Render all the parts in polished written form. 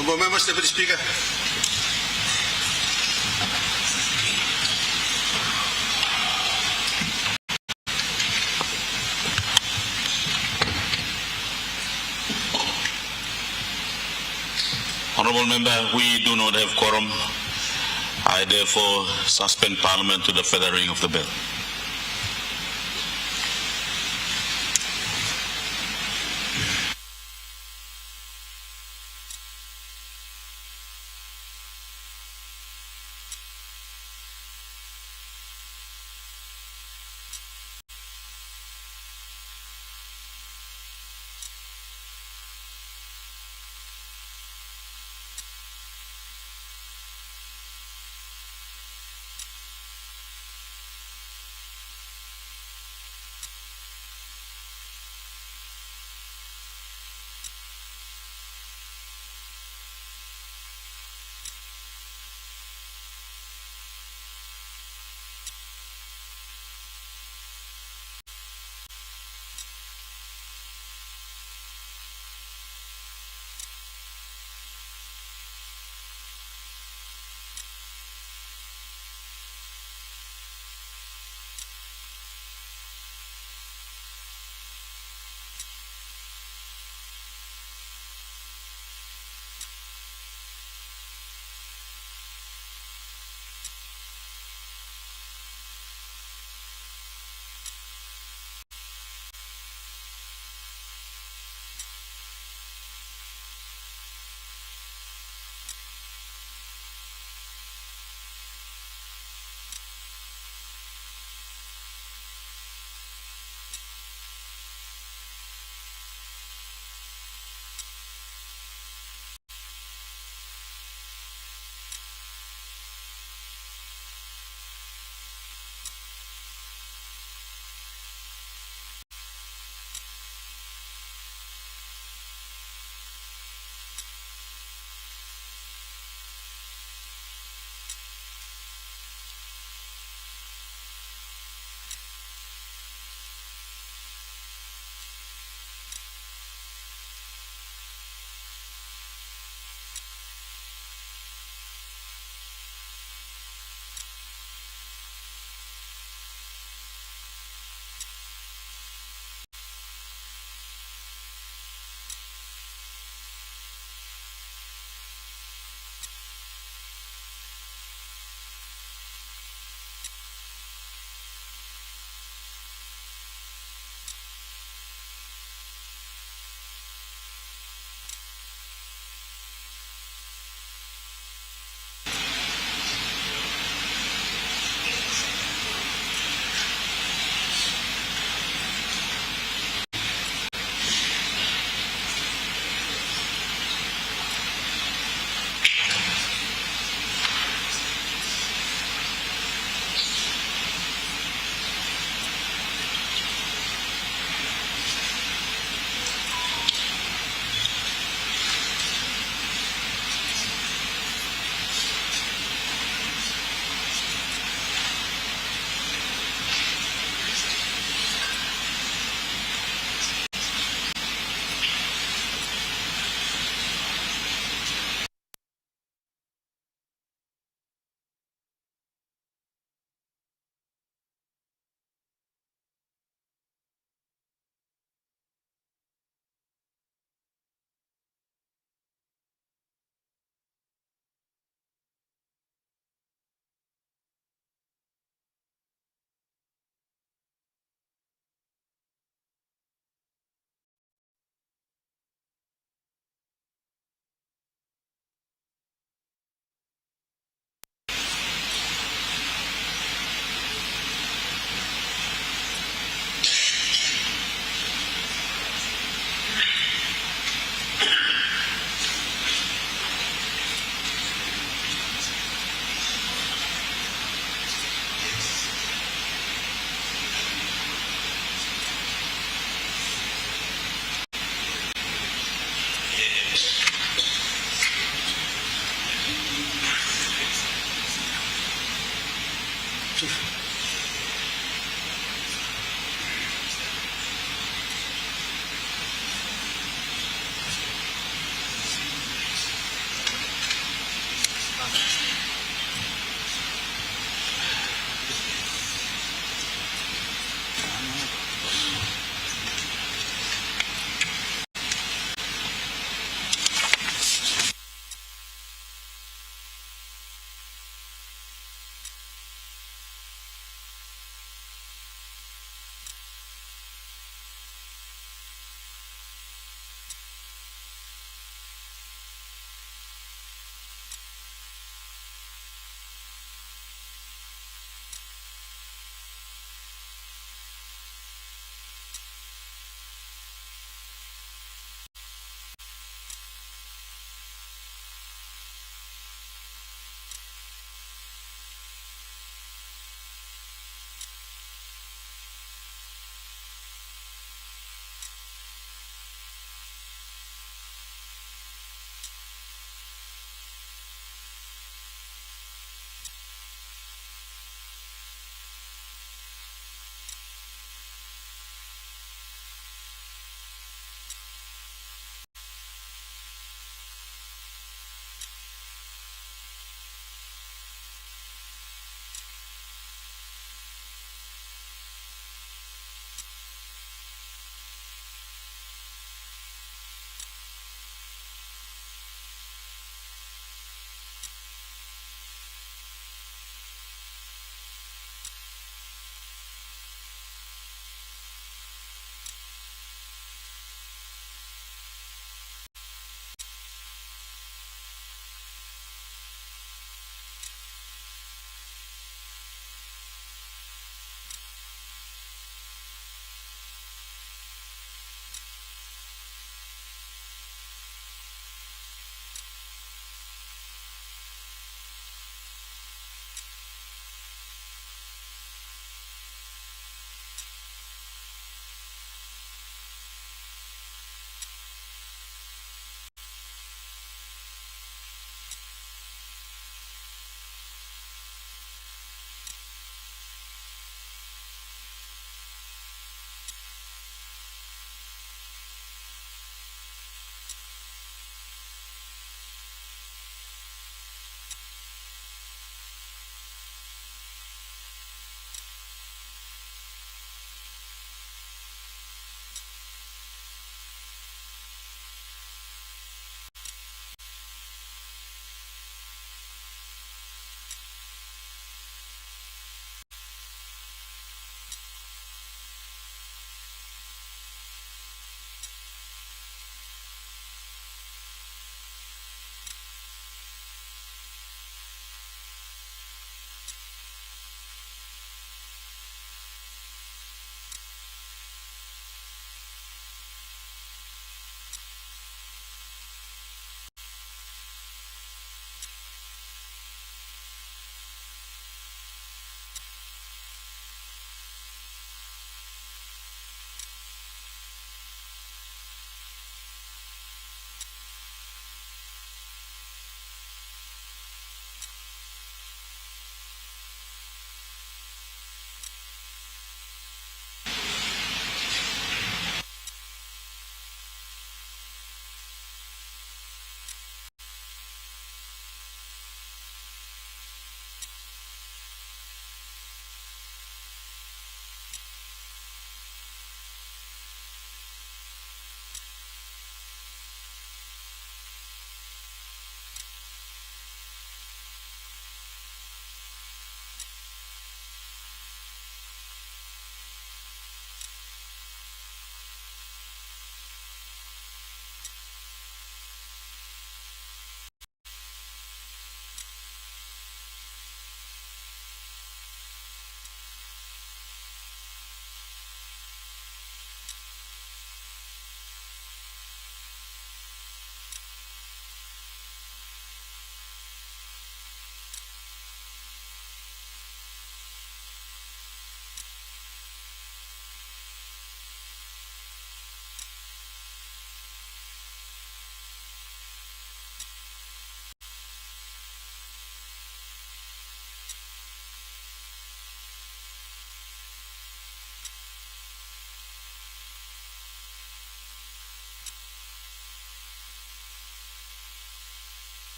Honourable members, Deputy Speaker. Honourable Member, we do not have quorum. I therefore suspend Parliament to the further reading of the bill.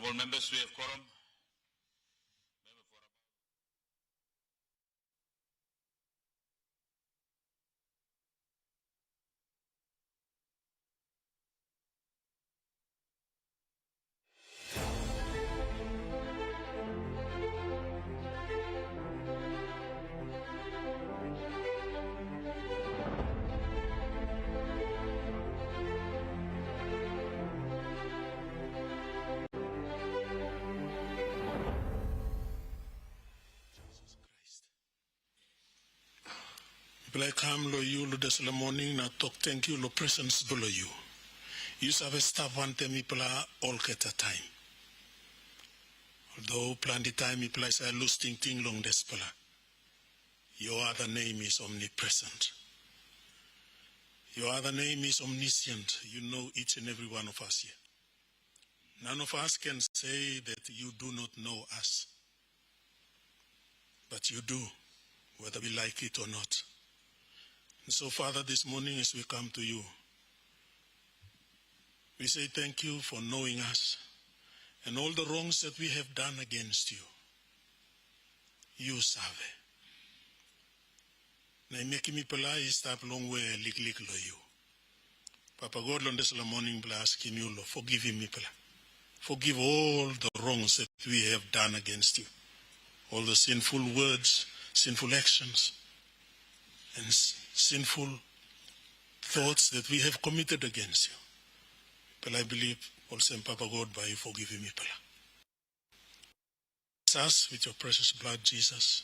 Honorable members, we have quorum. People come lo you lo this morning na talk thank you lo presence below you. You have staff one time people all get a time. Although plan the time people say lose thing long this pala. Your other name is omnipresent. Your other name is omniscient. You know each and every one of us here. None of us can say that you do not know us. But you do, whether we like it or not. And so, Father, this morning as we come to you, we say thank you for knowing us and all the wrongs that we have done against you. You save. Na make me pala stop long way lik lo you. Papa God on this morning asking you, Lord, forgive me pala. Forgive all the wrongs that we have done against you. All the sinful words, sinful actions, and sinful thoughts that we have committed against you. But I believe also in Papa God by you forgiving me. Bless us with your precious blood, Jesus,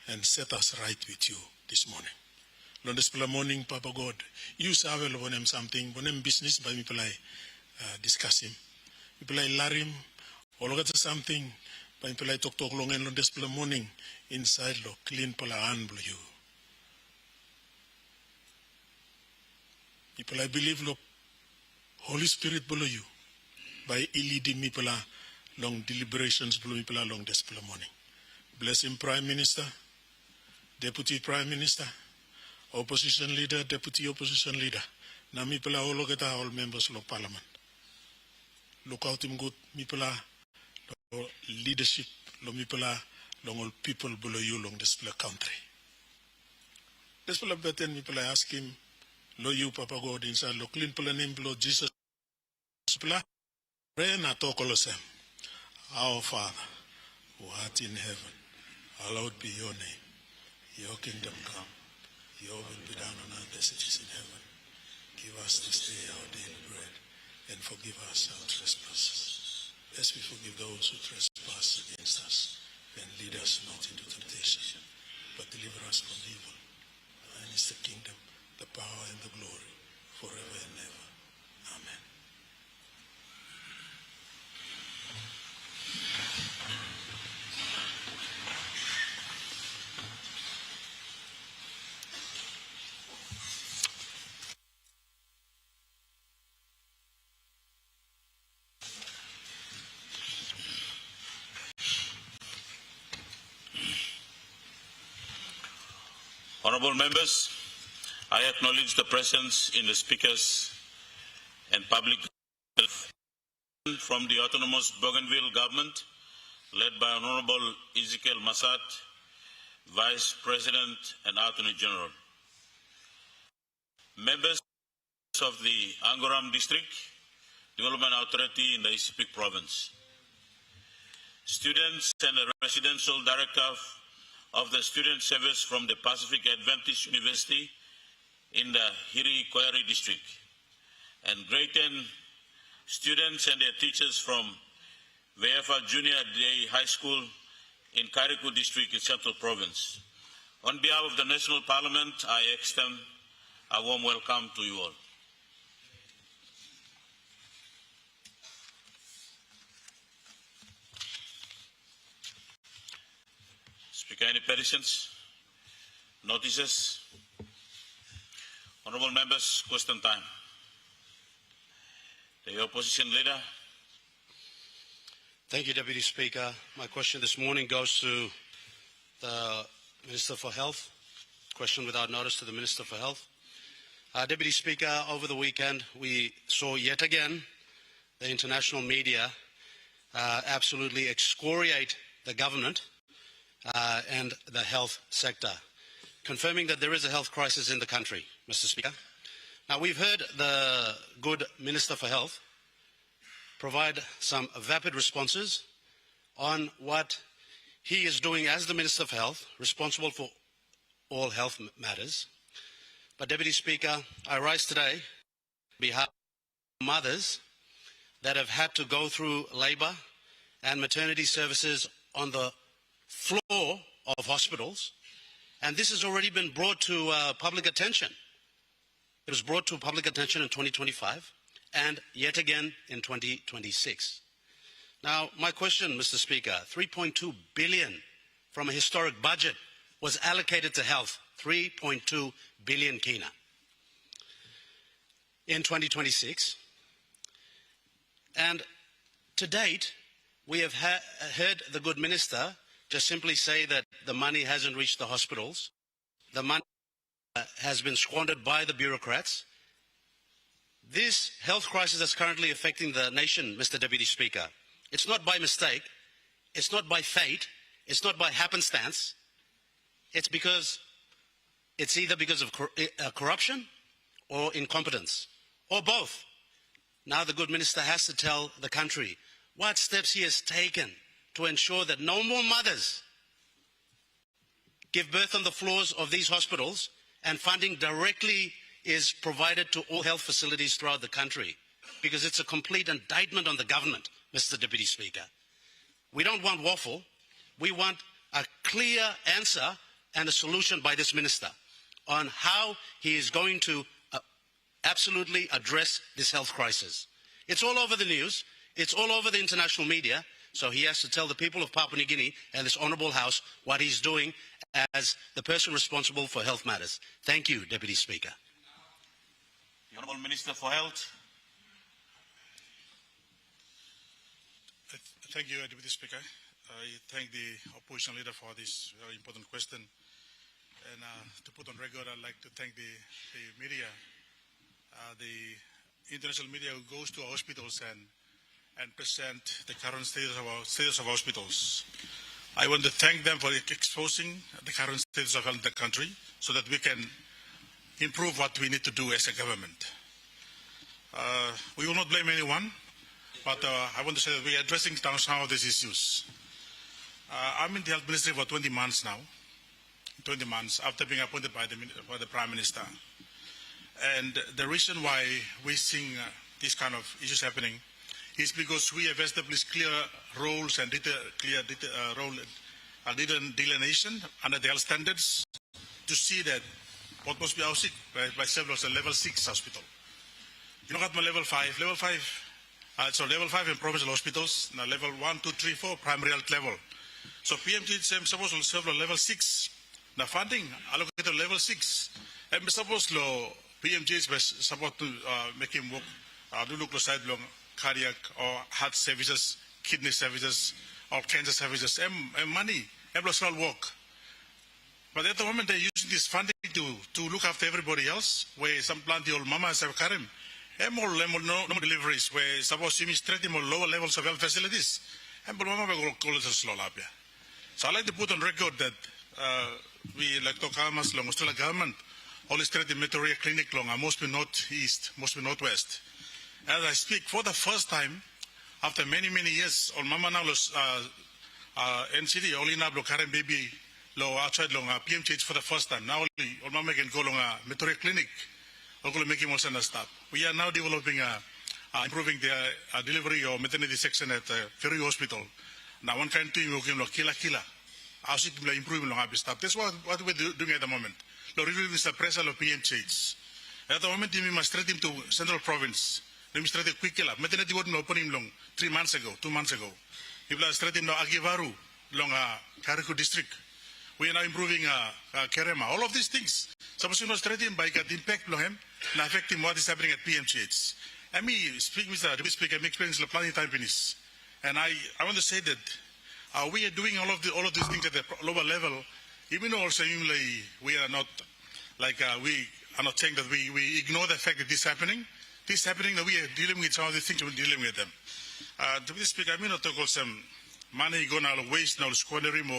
and set us right with you this morning. Lord, this morning, Papa God, you say when I'm something, when I'm business, by me discuss him. People larim, all of something, by me talk long and this morning inside lo clean pala hand blow you. People, I believe, lo, Holy Spirit below you, by leading me long deliberations below me long this morning. Bless him, Prime Minister, Deputy Prime Minister, Opposition Leader, Deputy Opposition Leader. Na me all members of Parliament. Look out him good, me leadership, lo me long all people below you long this country. This better me ask him. Lo you Papa God inside lo clean pala name lo Jesus pala pray na tokolosem. Our Father who art in heaven, hallowed be your name. Your kingdom come, your will be done on earth as it is in heaven. Give us this day our daily bread, and forgive us our trespasses, as we forgive those who trespass against us. And lead us not into temptation, but deliver us from evil. Thine is the kingdom, the power and the glory, forever and ever. Amen. Honorable members, I acknowledge the presence in the speakers and public from the Autonomous Bougainville government, led by Honorable Ezekiel Massad, Vice President and Attorney General. Members of the Angoram District Development Authority in the East Peak Province. Students and the Residential Director of the Student Service from the Pacific Adventist University in the Hiri Koyari District, and grade 10 students and their teachers from VFA Junior Day High School in Kariku District in Central Province. On behalf of the National Parliament, I extend a warm welcome to you all. Speaker, any petitions, notices? Honourable members, question time. The opposition leader. Thank you, Deputy Speaker. My question this morning goes to the Minister for Health. Question without notice to the Minister for Health. Deputy Speaker, over the weekend we saw yet again the international media absolutely excoriate the government and the health sector, confirming that there is a health crisis in the country, Mr. Speaker. Now, we've heard the good Minister for Health provide some vapid responses on what he is doing as the Minister for Health, responsible for all health matters. But, Deputy Speaker, I rise today on behalf of mothers that have had to go through labour and maternity services on the floor of hospitals, and this has already been brought to public attention. It was brought to public attention in 2025 and yet again in 2026. Now, my question, Mr. Speaker, 3.2 billion from a historic budget was allocated to health, 3.2 billion kina. In 2026, and to date, we have heard the good minister just simply say that the money hasn't reached the hospitals. The money has been squandered by the bureaucrats. This health crisis that's currently affecting the nation, Mr. Deputy Speaker, it's not by mistake, it's not by fate, it's not by happenstance. It's either because of corruption or incompetence, or both. Now the good minister has to tell the country what steps he has taken to ensure that no more mothers give birth on the floors of these hospitals, and funding directly is provided to all health facilities throughout the country, because it's a complete indictment on the government, Mr. Deputy Speaker. We don't want waffle. We want a clear answer and a solution by this minister on how he is going to absolutely address this health crisis. It's all over the news. It's all over the international media. So he has to tell the people of Papua New Guinea and this honourable House what he's doing as the person responsible for health matters. Thank you, Deputy Speaker. The Honourable Minister for Health. Thank you, Deputy Speaker. I thank the opposition leader for this very important question. And to put on record, I'd like to thank the media, the international media who goes to hospitals and present the current status of hospitals. I want to thank them for exposing the current status of the country so that we can improve what we need to do as a government. We will not blame anyone, but I want to say that we are addressing some of these issues. I'm in the health ministry for 20 months now, 20 months after being appointed by the Prime Minister. And the reason why we're seeing these kind of issues happening is because we have established clear roles and clear delineation under the health standards to see that what must be housed by several level 6 hospital. You know, at my level 5, level 5 in provincial hospitals, now level 1, 2, 3, 4 primary health level. So PMG is supposed to serve level 6. Now funding allocated level 6. And suppose PMG is supposed to make him work, do look side long cardiac or heart services, kidney services, or cancer services, and money, and all work. But at the moment they're using this funding to look after everybody else, where some plenty old mamas have carried and more no deliveries, where suppose you straight more lower levels of health facilities, and mama will call it a slow lab. So I like to put on record that we like to come as long Australian government, all straight in Metoria Clinic long, mostly northeast, mostly northwest. As I speak, for the first time, after many years, on mama now NCD only now current baby lo outside long PMCH for the first time. Now only on mama can go long Metoria Clinic, or go making also stop. We are now developing improving the delivery or maternity section at Ferry Hospital. Now one kind of thing we can kila. I should improve long staff. That's what we're doing at the moment. The review is the pressure of PMCH. At the moment, we must straight him to Central Province. We straight a quick killer. Maternity wouldn't open him long 2 months ago. People are straight him to Agivaru, long Kariku district. We are now improving Kerema. All of these things. Suppose you know straight him by the impact on him and affecting what is happening at PMCH. I mean, speak with the Deputy Speaker, I'm experiencing the planning time finish. And I want to say that we are doing all of these things at the lower level, even though also we are not we are not saying that we ignore the fact that this is happening. This is happening, that we are dealing with some of the things we're dealing with them. Deputy Speaker, I mean not to call some money going to waste now squandering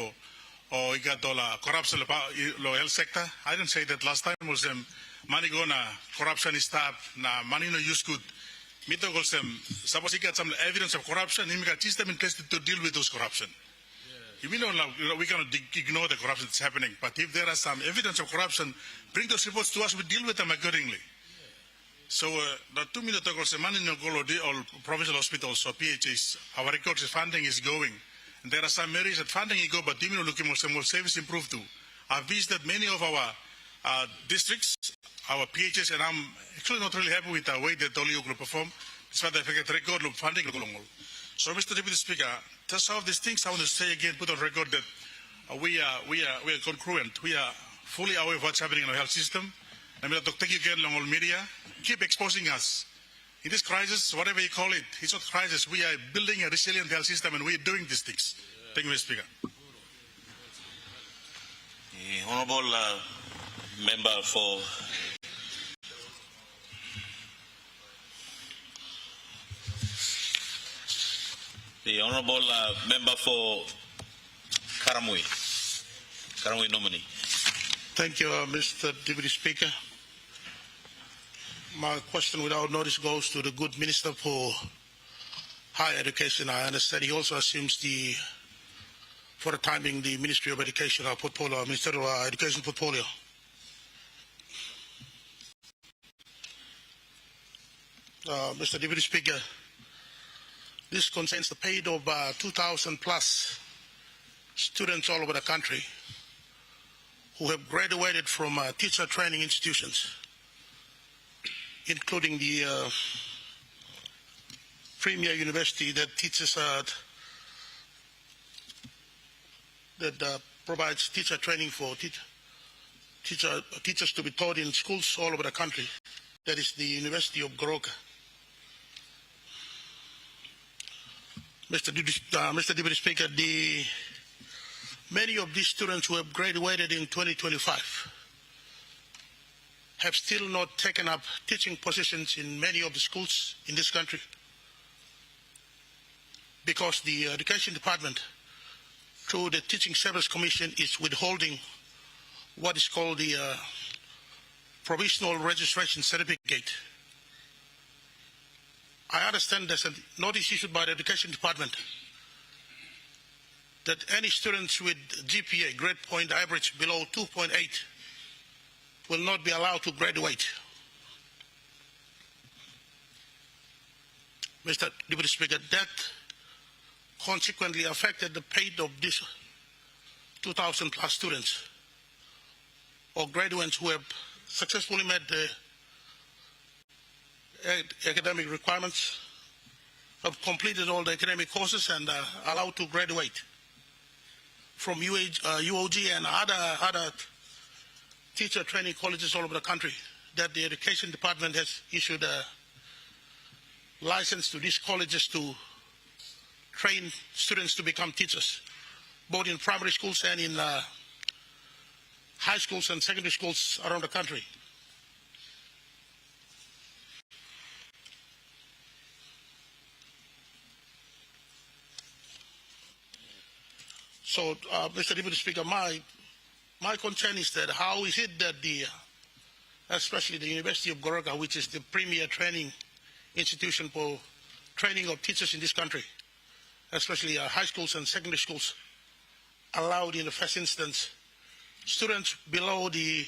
or you got all corruption lo health sector. I didn't say that last time was money going to corruption is stop na money no use good. Me to call some suppose you got some evidence of corruption, you got system in place to deal with those corruption. You mean we cannot ignore the corruption that's happening, but if there are some evidence of corruption, bring those reports to us, we deal with them accordingly. So the 2 million dollars money in all provincial hospitals or PHAs, our records funding is going. And there are some areas that funding is go, but even looking more service improve too. I've visited many of our districts, our PHAs, and I'm actually not really happy with the way that all you group perform. Despite the fact that record of funding. So, Mr. Deputy Speaker, just some of these things I want to say again, put on record that we are congruent. We are fully aware of what's happening in our health system. I mean, Dr. Again, long old media, keep exposing us. In this crisis, whatever you call it, it's not crisis. We are building a resilient health system and we are doing these things. Thank you, Mr. Speaker. The Honourable Member for Member for Karamui nominee. Thank you, Mr. Deputy Speaker. My question without notice goes to the good Minister for Higher Education. I understand he also assumes for the timing, the Ministry of Education portfolio, Minister of Education portfolio. Mr. Deputy Speaker, this concerns the pay of 2,000 plus students all over the country who have graduated from teacher training institutions, including the premier university that teaches that provides teacher training for teachers to be taught in schools all over the country. That is the University of Goroka. Mr. Deputy Speaker, many of these students who have graduated in 2025 have still not taken up teaching positions in many of the schools in this country because the Education Department, through the Teaching Service Commission, is withholding what is called the Provisional Registration Certificate. I understand there's a notice issued by the Education Department that any students with GPA, grade point average, below 2.8 will not be allowed to graduate. Mr. Deputy Speaker, that consequently affected the pay of these 2,000 plus students or graduates who have successfully met the academic requirements, have completed all the academic courses and allowed to graduate from UOG and other teacher training colleges all over the country, that the Education Department has issued a license to these colleges to train students to become teachers, both in primary schools and in high schools and secondary schools around the country. So, Mr. Deputy Speaker, my concern is that how is it that especially the University of Goroka, which is the premier training institution for training of teachers in this country, especially high schools and secondary schools, allowed in the first instance students below the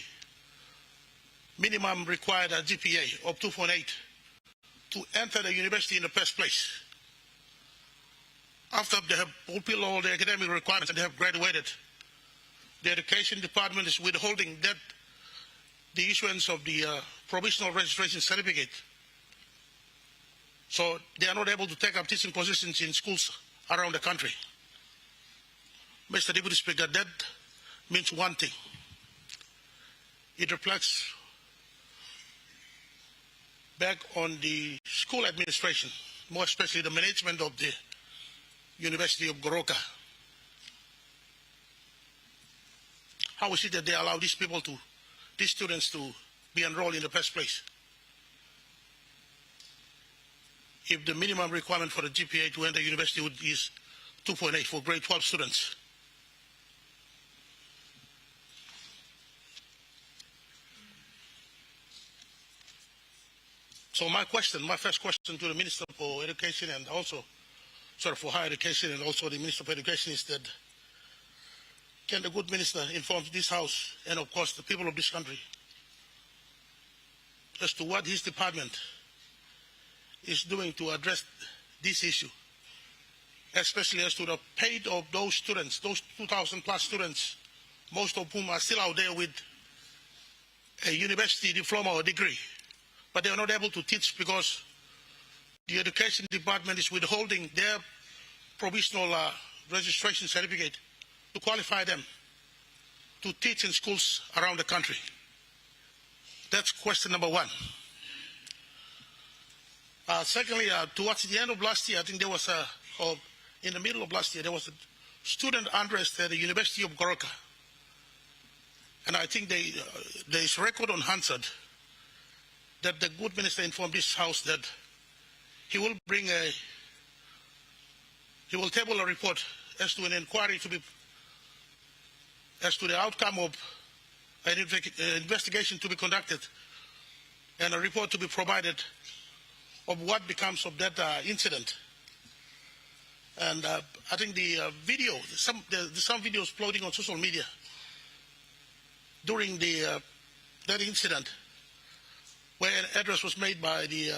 minimum required GPA of 2.8 to enter the university in the first place. After they have fulfilled all the academic requirements and they have graduated, the Education Department is withholding that the issuance of the provisional registration certificate. So they are not able to take up teaching positions in schools around the country. Mr. Deputy Speaker, that means one thing. It reflects back on the school administration, more especially the management of the University of Goroka. How is it that they allow these students to be enrolled in the first place? if the minimum requirement for the GPA to enter university is 2.8 for grade 12 students. So my first question to the Minister for Education and also, for Higher Education and also the Minister for Education is that, can the good minister inform this House and of course the people of this country as to what his department is doing to address this issue, especially as to the fate of those students, those 2,000 plus students, most of whom are still out there with a university diploma or degree, but they are not able to teach because the education department is withholding their provisional registration certificate to qualify them to teach in schools around the country. That's question number one. Secondly, towards the end of last year, I think there was or in the middle of last year, there was a student unrest at the University of Goroka. And I think there is record on Hansard that the good minister informed this House that he will table a report as to an inquiry as to the outcome of an investigation to be conducted and a report to be provided of what becomes of that incident. And I think the video, some videos floating on social media during that incident, where an address was made by the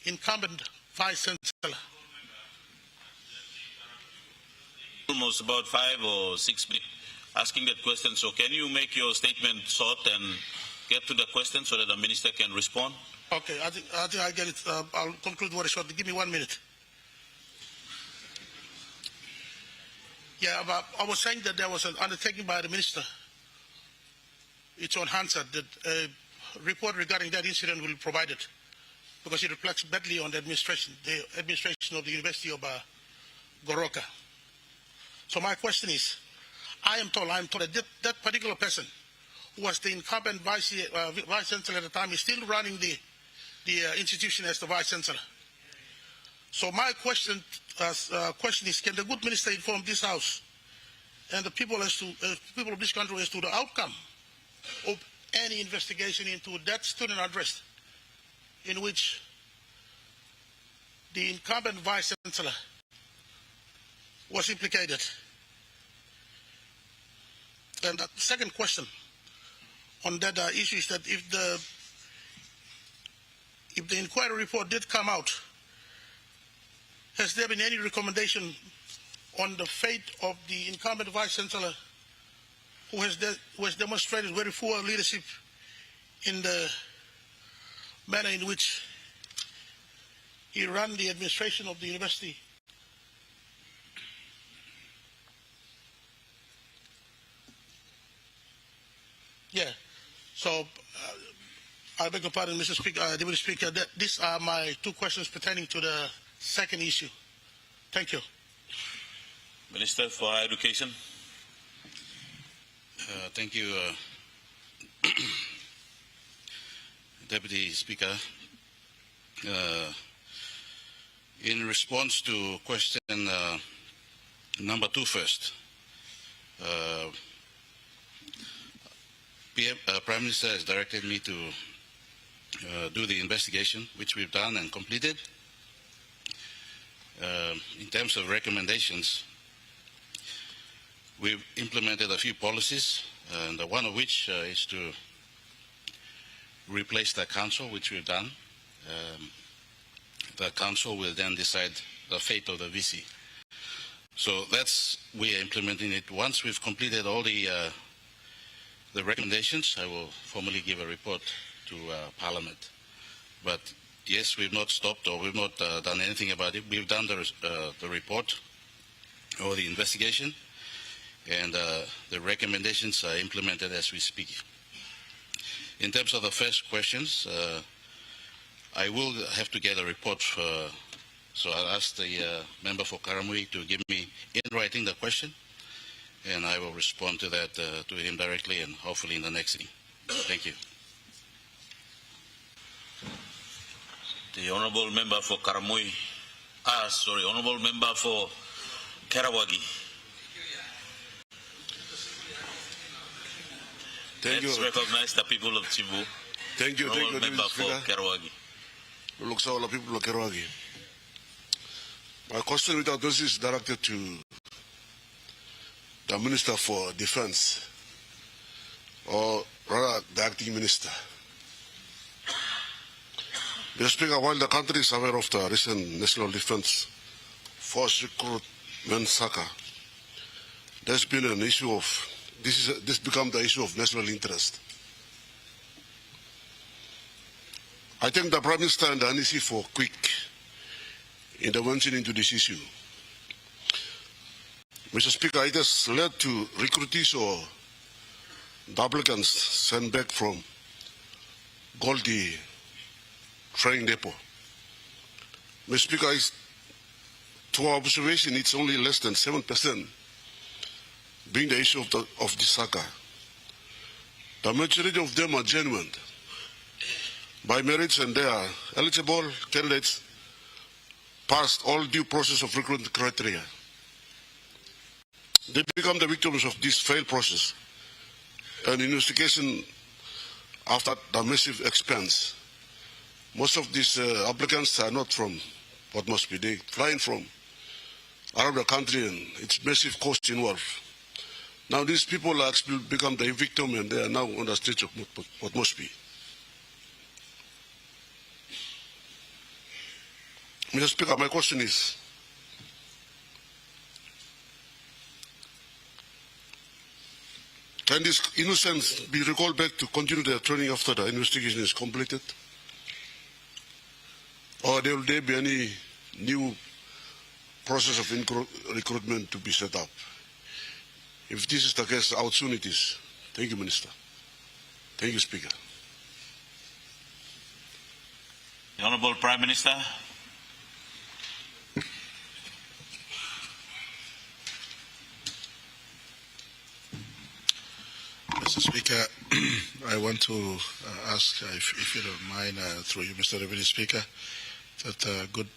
incumbent vice chancellor. Almost about 5 or 6 minutes asking that question. So can you make your statement short and get to the question so that the minister can respond? Okay, I think I get it. I'll conclude very shortly. Give me 1 minute. Yeah, but I was saying that there was an undertaking by the minister. It's on Hansard that a report regarding that incident will be provided because it reflects badly on the administration of the University of Goroka. So my question is, I am told that that particular person who was the incumbent vice chancellor at the time is still running the institution as the vice chancellor. So my question is, can the good minister inform this House and the people people of this country as to the outcome of any investigation into that student unrest in which the incumbent vice chancellor was implicated? And the second question on that issue is that if the inquiry report did come out, has there been any recommendation on the fate of the incumbent vice chancellor who has demonstrated very poor leadership in the manner in which he ran the administration of the university? Yeah. So I beg your pardon, Mr. Speaker, Deputy Speaker. These are my two questions pertaining to the second issue. Thank you. Minister for Higher Education. Thank you, Deputy Speaker. In response to question number 2 first, Prime Minister has directed me to do the investigation, which we've done and completed. In terms of recommendations, we've implemented a few policies, and one of which is to replace the council, which we've done. The council will then decide the fate of the VC. So we are implementing it. Once we've completed all the recommendations, I will formally give a report to Parliament. But yes, we've not stopped or we've not done anything about it. We've done the report or the investigation, and the recommendations are implemented as we speak. In terms of the first questions, I will have to get a report, so I'll ask the member for Karamui to give me in writing the question, and I will respond to that to him directly and hopefully in the next meeting. Thank you. The Honourable Member for Honourable Member for Karawagi. Thank Let's you. recognize the people of Chibu. Thank you. Honourable Thank you, Member Mr. for Speaker. Karawagi. Looks all the people of Kerouagi. My question without this is directed to the Minister for Defense, or rather the acting minister. Mr. Speaker, while the country is aware of the recent National Defense Force recruitment saga, there's been an issue of this become the issue of national interest. I thank the Prime Minister and the NEC for quick intervention into this issue. Mr. Speaker, it has led to recruitees or the applicants sent back from Goldie training depot. Mr. Speaker, to our observation, it's only less than 7% being the issue of the saga. The majority of them are genuine by merits, and they are eligible candidates passed all due process of recruitment criteria. They become the victims of this failed process and investigation after the massive expense. Most of these applicants are not from what must be. They flying from around the country, and it's massive cost involved. Now these people are actually become the victim, and they are now on the stage of what must be. Mr. Speaker, my question is, can these innocents be recalled back to continue their training after the investigation is completed? Or will there be any new process of recruitment to be set up? If this is the case, how soon it is? Thank you, Minister. Thank you, Speaker. The Honourable Prime Minister. Mr. Speaker, I want to ask, if you don't mind, through you, Mr. Deputy Speaker, that a good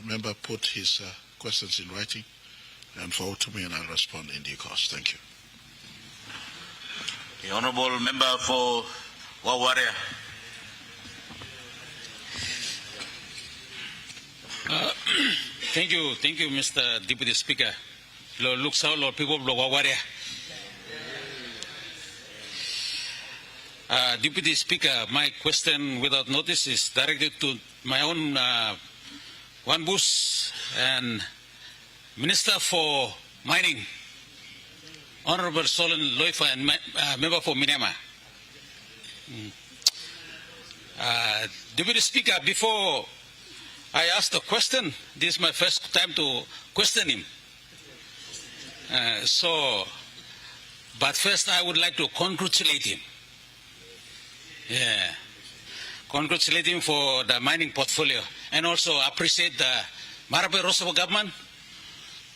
member put his questions in writing and forward to me, and I'll respond in due course. Thank you. The Honourable Member for Wawaria. Thank you, Mr. Deputy Speaker. Look, so Lord, people of Wawaria. Deputy Speaker, my question without notice is directed to my own Wan Bus and Minister for Mining, Honorable Solon Loifa, and Member for Minema. Deputy Speaker, before I ask the question, this is my first time to question him. But first I would like to congratulate him. Yeah. Congratulate him for the mining portfolio, and also appreciate the Marape Rossabo government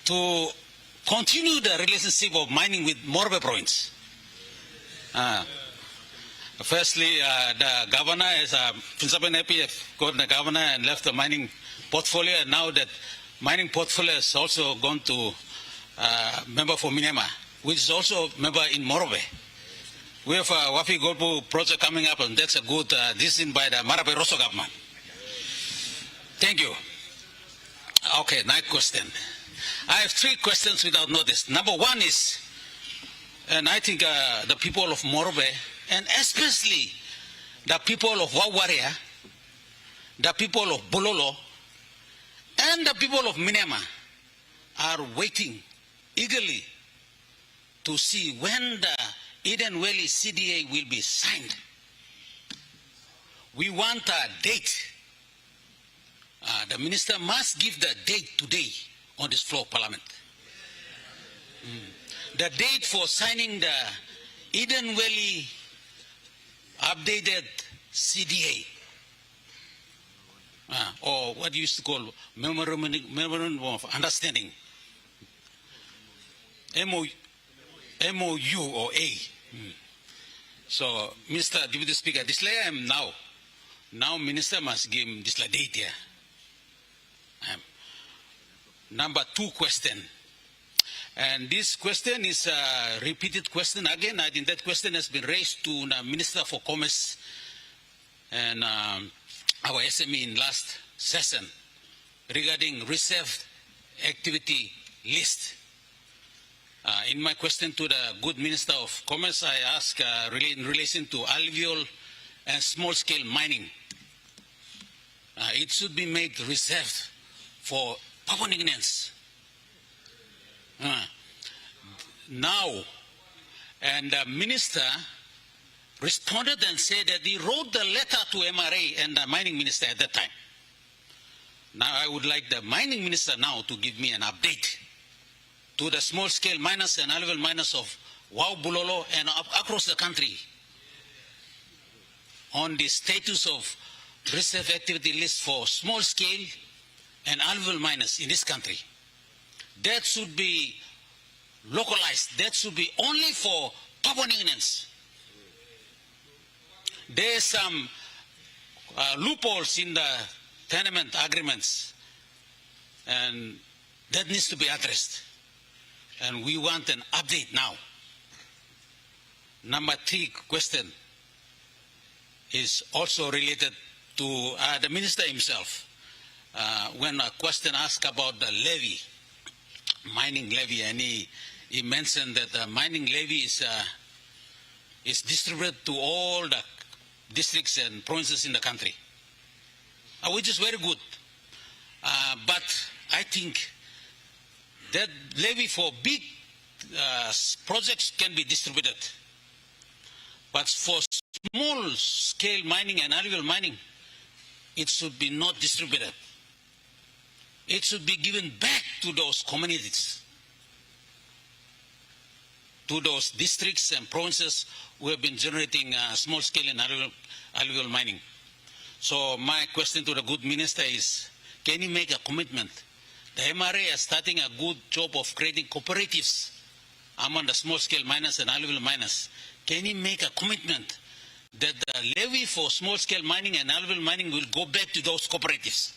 to continue the relationship of mining with Morobe province. Firstly, the governor is Finsaben APF got the governor and left the mining portfolio, and now that mining portfolio has also gone to member for Minema, which is also member in Morobe. We have a Wafi Golpu project coming up, and that's a good decision by the Marape Rosso government. Thank you. Okay, next question. I have 3 questions without notice. Number 1 is, and I think the people of Morobe, and especially the people of Wawaria, the people of Bololo, and the people of Minema are waiting eagerly to see when the Eden Valley CDA will be signed. We want a date. The minister must give the date today on this floor of Parliament. The date for signing the Eden Valley updated CDA, or what you used to call Memorandum of Understanding, MOU or A. So, Mr. Deputy Speaker, this layer I am now Now minister must give this la date here. Number 2 question. And this question is a repeated question again. I think that question has been raised to the Minister for Commerce and our SME in last session regarding reserved activity list. In my question to the good Minister of Commerce, I ask in relation to alluvial and small-scale mining. It should be made reserved for Papua New Guineans. Now, and the Minister responded and said that he wrote the letter to MRA and the Mining Minister at that time. Now I would like the Mining Minister now to give me an update to the small-scale miners and alluvial miners of Wau Bulolo and across the country on the status of reserve activity list for small-scale and alluvial miners in this country. That should be localized. That should be only for Papua New Guineans. There are some loopholes in the tenement agreements, and that needs to be addressed. And we want an update now. Number 3 question is also related to the Minister himself. When a question asked about the levy, mining levy, and he mentioned that the mining levy is distributed to all the districts and provinces in the country, which is very good. But I think that levy for big projects can be distributed. But for small-scale mining and alluvial mining, it should be not distributed. It should be given back to those communities, to those districts and provinces who have been generating small-scale and alluvial mining. So my question to the good minister is, can you make a commitment? The MRA is starting a good job of creating cooperatives among the small-scale miners and alluvial miners. Can you make a commitment that the levy for small-scale mining and alluvial mining will go back to those cooperatives?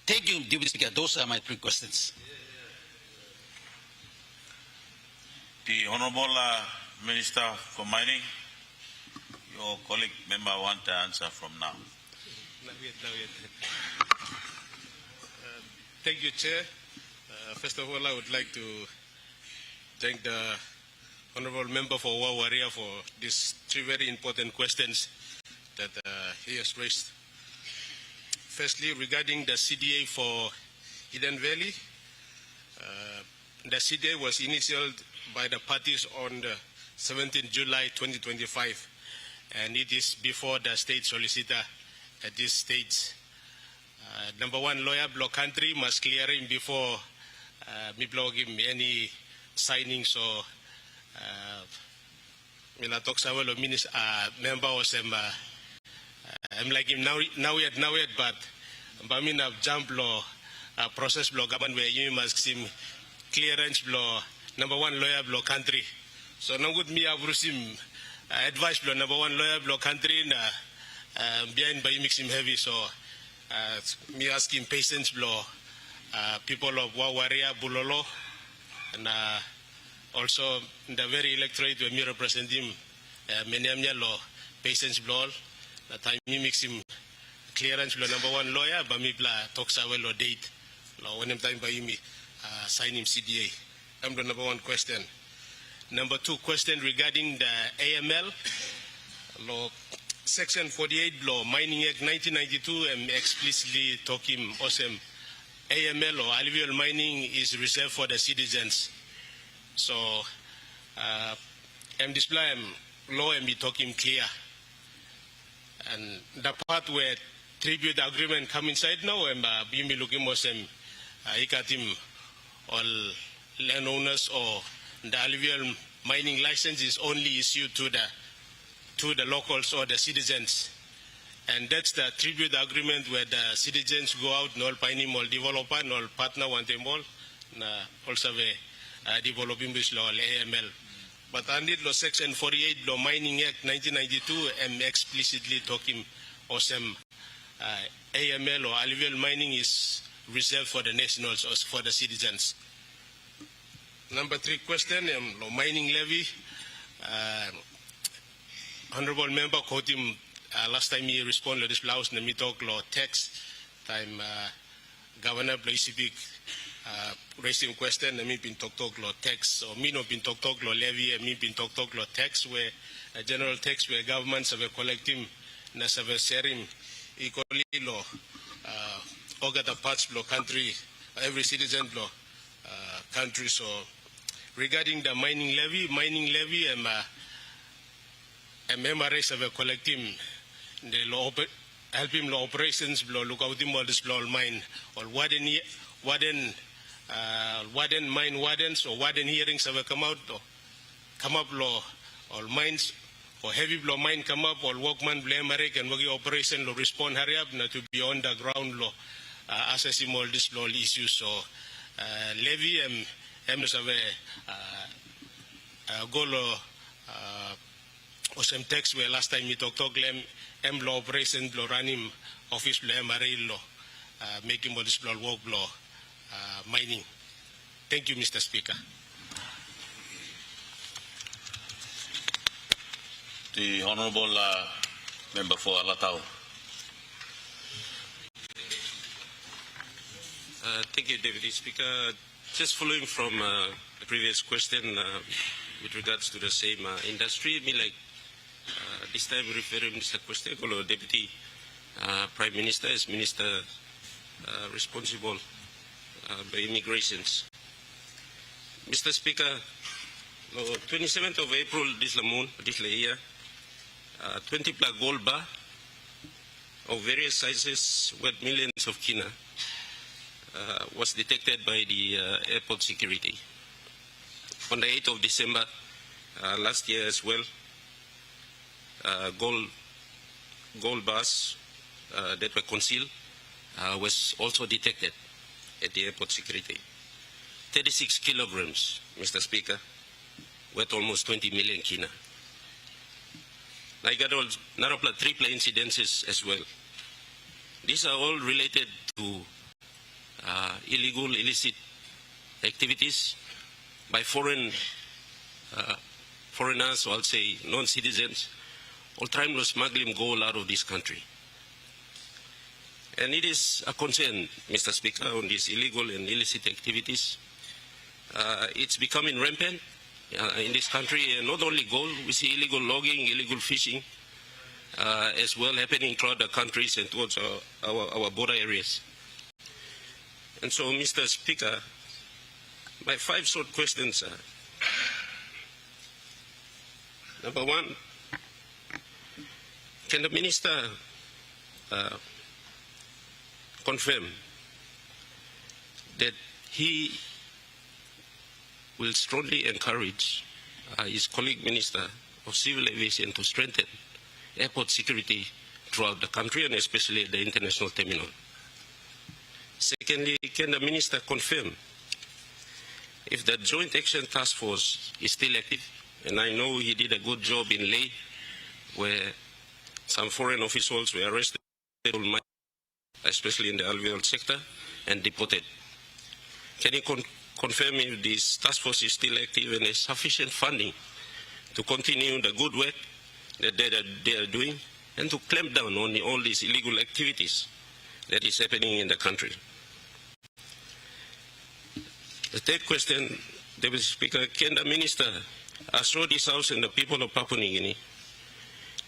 Thank you, Deputy Speaker. Those are my 3 questions. The Honorable Minister for Mining, your colleague member want to answer from now. Not yet. Thank you, Chair. First of all, I would like to thank the Honorable Member for Wawaria for these 3 very important questions that he has raised. Firstly, regarding the CDA for Eden Valley, the CDA was initiated by the parties on the 17th July 2025, and it is before the state solicitor at this stage. Number 1, lawyer block country must clear him before me block him any signings or member or some I'm like him now yet, but I have jump law, process law, government where you must see clearance law, number 1 lawyer block country. So now good me have received advice law, number 1 lawyer block country, behind by mixing heavy. So me asking patience law, people of Wawaria, Bulolo, and also the very electorate where me represent him, Menyamnya law, patience law. That time me mix him clearance law, number 1 lawyer, but me bla talks away law date. Law when time by me sign him CDA. I'm the number 1 question. Number 2 question regarding the AML law, Section 48 law, Mining Act 1992, and explicitly talking awesome AML or alluvial mining is reserved for the citizens. So I'm display law and be talking clear. And the part where tribute agreement come inside now, and be looking more some ikatim all landowners or the alluvial mining license is only issued to the locals or the citizens. And that's the tribute agreement where the citizens go out, no pining all developer, no partner want them all, also developing this law AML. But under law Section 48 law Mining Act 1992, I'm explicitly talking awesome AML or alluvial mining is reserved for the nationals or for the citizens. Number 3 question, mining levy. Honorable member quote him last time he responded to this blouse na mi talk law tax time governor specific raising question na mi pin talk law tax or mi no pin talk law levy and mi pin talk law tax where a general tax where governments have collecting na have sharing equally law all the parts law country every citizen law country. So regarding the mining levy MRS have a collective the law help him law operations law look out him all this law mine or warden mine wardens or warden hearings have come out or come up law or mines or heavy blow mine come up or workman blame America and working operation law respond hurry up not to be on the ground law assessing all this law issues. So levy have a goal or some text where last time we talked law operation law running office law MRA law making all this law work law mining. Thank you, Mr. Speaker. The Honorable Member for Alatao. Thank you, Deputy Speaker. Just following from the previous question with regards to the same industry, me like this time referring this question to Deputy Prime Minister as Minister responsible by immigrations. Mr. Speaker, 27th of April this year, 20 black gold bar of various sizes worth millions of kina was detected by the airport security. On the 8th of December last year as well, gold bars that were concealed was also detected at the airport security. 36 kilograms, Mr. Speaker, worth almost 20 million kina. I got Narapla triple incidences as well. These are all related to illicit activities by foreigners, or I'll say non-citizens, all trying to smuggle gold out of this country. And it is a concern, Mr. Speaker, on these illegal and illicit activities. It's becoming rampant in this country, and not only gold, we see illegal logging, illegal fishing as well happening throughout the countries and towards our border areas. And so, Mr. Speaker, my 5 short questions are, number 1, can the Minister confirm that he will strongly encourage his colleague Minister of Civil Aviation to strengthen airport security throughout the country and especially at the international terminal? Secondly, can the Minister confirm if the Joint Action Task Force is still active? And I know he did a good job in Leh, where some foreign officials were arrested, especially in the alluvial sector, and deported. Can you confirm if this task force is still active and has sufficient funding to continue the good work that they are doing and to clamp down on all these illegal activities that is happening in the country? The third question, Deputy Speaker, can the Minister assure this House and the people of Papua New Guinea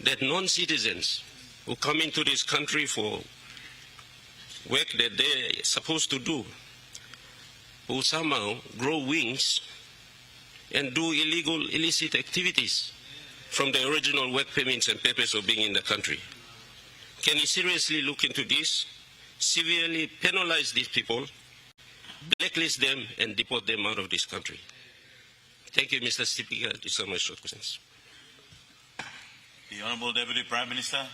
that non-citizens who come into this country for work that they're supposed to do will somehow grow wings and do illicit activities from the original work permits and papers of being in the country? Can he seriously look into this, severely penalize these people, blacklist them, and deport them out of this country? Thank you, Mr. Speaker. These are my short questions. The Honorable Deputy Prime Minister.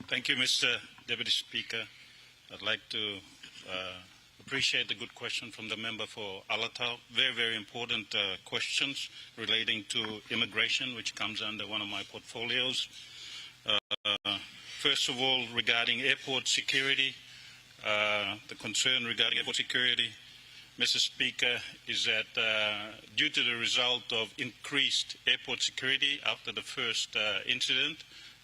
Thank you, Mr. Deputy Speaker. I'd like to appreciate the good question from the member for Alatau. Very, very important questions relating to immigration, which comes under one of my portfolios. First of all, regarding airport security, the concern regarding airport security, Mr. Speaker, is that due to the result of increased airport security after the first incident,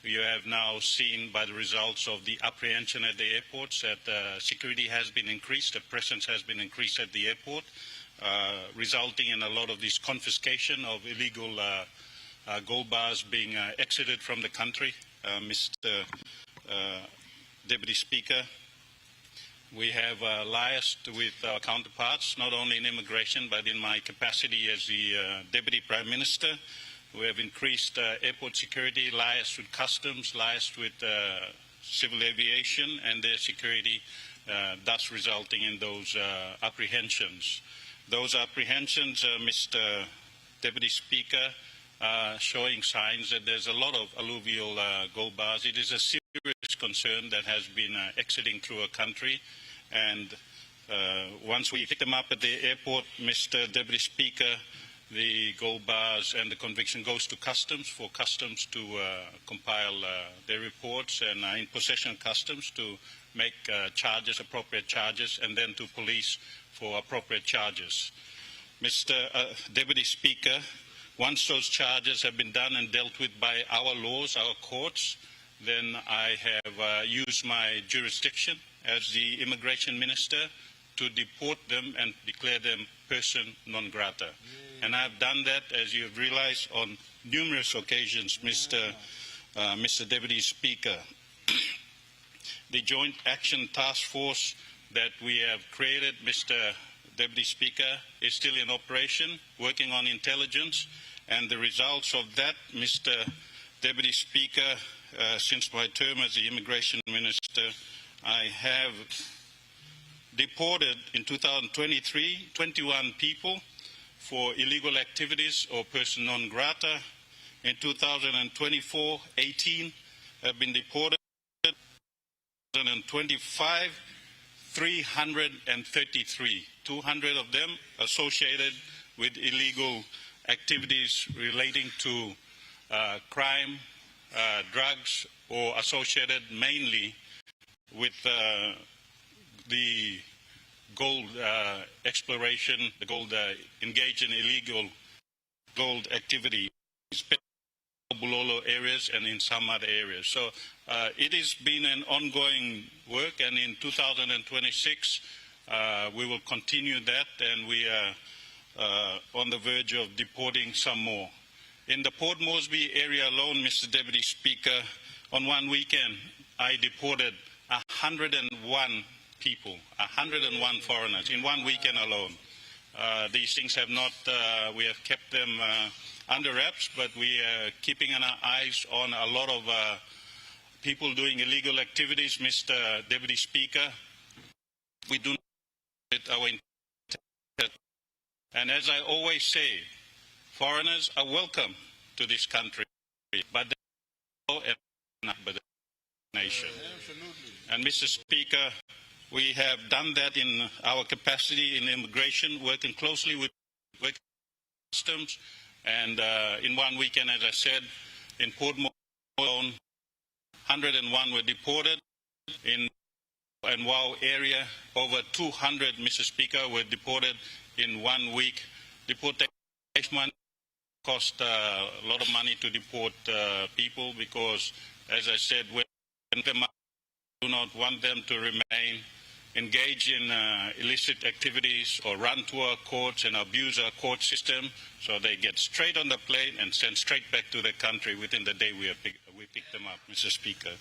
you have now seen by the results of the apprehension at the airports that security has been increased, the presence has been increased at the airport, resulting in a lot of this confiscation of illegal gold bars being exited from the country. Mr. Deputy Speaker, we have liaised with our counterparts, not only in immigration, but in my capacity as the Deputy Prime Minister. We have increased airport security, liaised with customs, liaised with civil aviation and their security, thus resulting in those apprehensions. Those apprehensions, Mr. Deputy Speaker, showing signs that there's a lot of alluvial gold bars. It is a serious concern that has been exiting through a country, and once we pick them up at the airport, Mr. Deputy Speaker, the gold bars and the conviction goes to customs for customs to compile their reports, and in possession of customs to make charges, appropriate charges, and then to police for appropriate charges. Mr. Deputy Speaker, once those charges have been done and dealt with by our laws, our courts, then I have used my jurisdiction as the immigration minister to deport them and declare them person non grata. And I've done that, as you have realized, on numerous occasions, Mr. Deputy Speaker. The Joint Action Task Force that we have created, Mr. Deputy Speaker, is still in operation, working on intelligence, and the results of that, Mr. Deputy Speaker, since my term as the Immigration Minister, I have deported in 2023 21 people for illegal activities or person non grata. In 2024, 18 have been deported. 2025, 333, 200 of them associated with illegal activities relating to crime, drugs, or associated mainly with the gold exploration, the gold engaged in illegal gold activity, especially in Bulolo areas and in some other areas. So it has been an ongoing work, and in 2026 we will continue that, and we are on the verge of deporting some more. In the Port Moresby area alone, Mr. Deputy Speaker, on one weekend I deported 101 people, 101 foreigners in one weekend alone. These things have not, we have kept them under wraps, but we are keeping an eyes on a lot of people doing illegal activities, Mr. Deputy Speaker. We do not our intent. And as I always say, foreigners are welcome to this country, but they are not the nation. And Mr. Speaker, we have done that in our capacity in immigration, working closely with customs. And in one weekend, as I said, in Port Moresby, 101 were deported. In Wau area, over 200, Mr. Speaker, were deported in 1 week. Deportation cost a lot of money to deport people because, as I said, we do not want them to remain engaged in illicit activities or run to our courts and abuse our court system, so they get straight on the plane and sent straight back to their country within the day we pick them up, Mr. Speaker.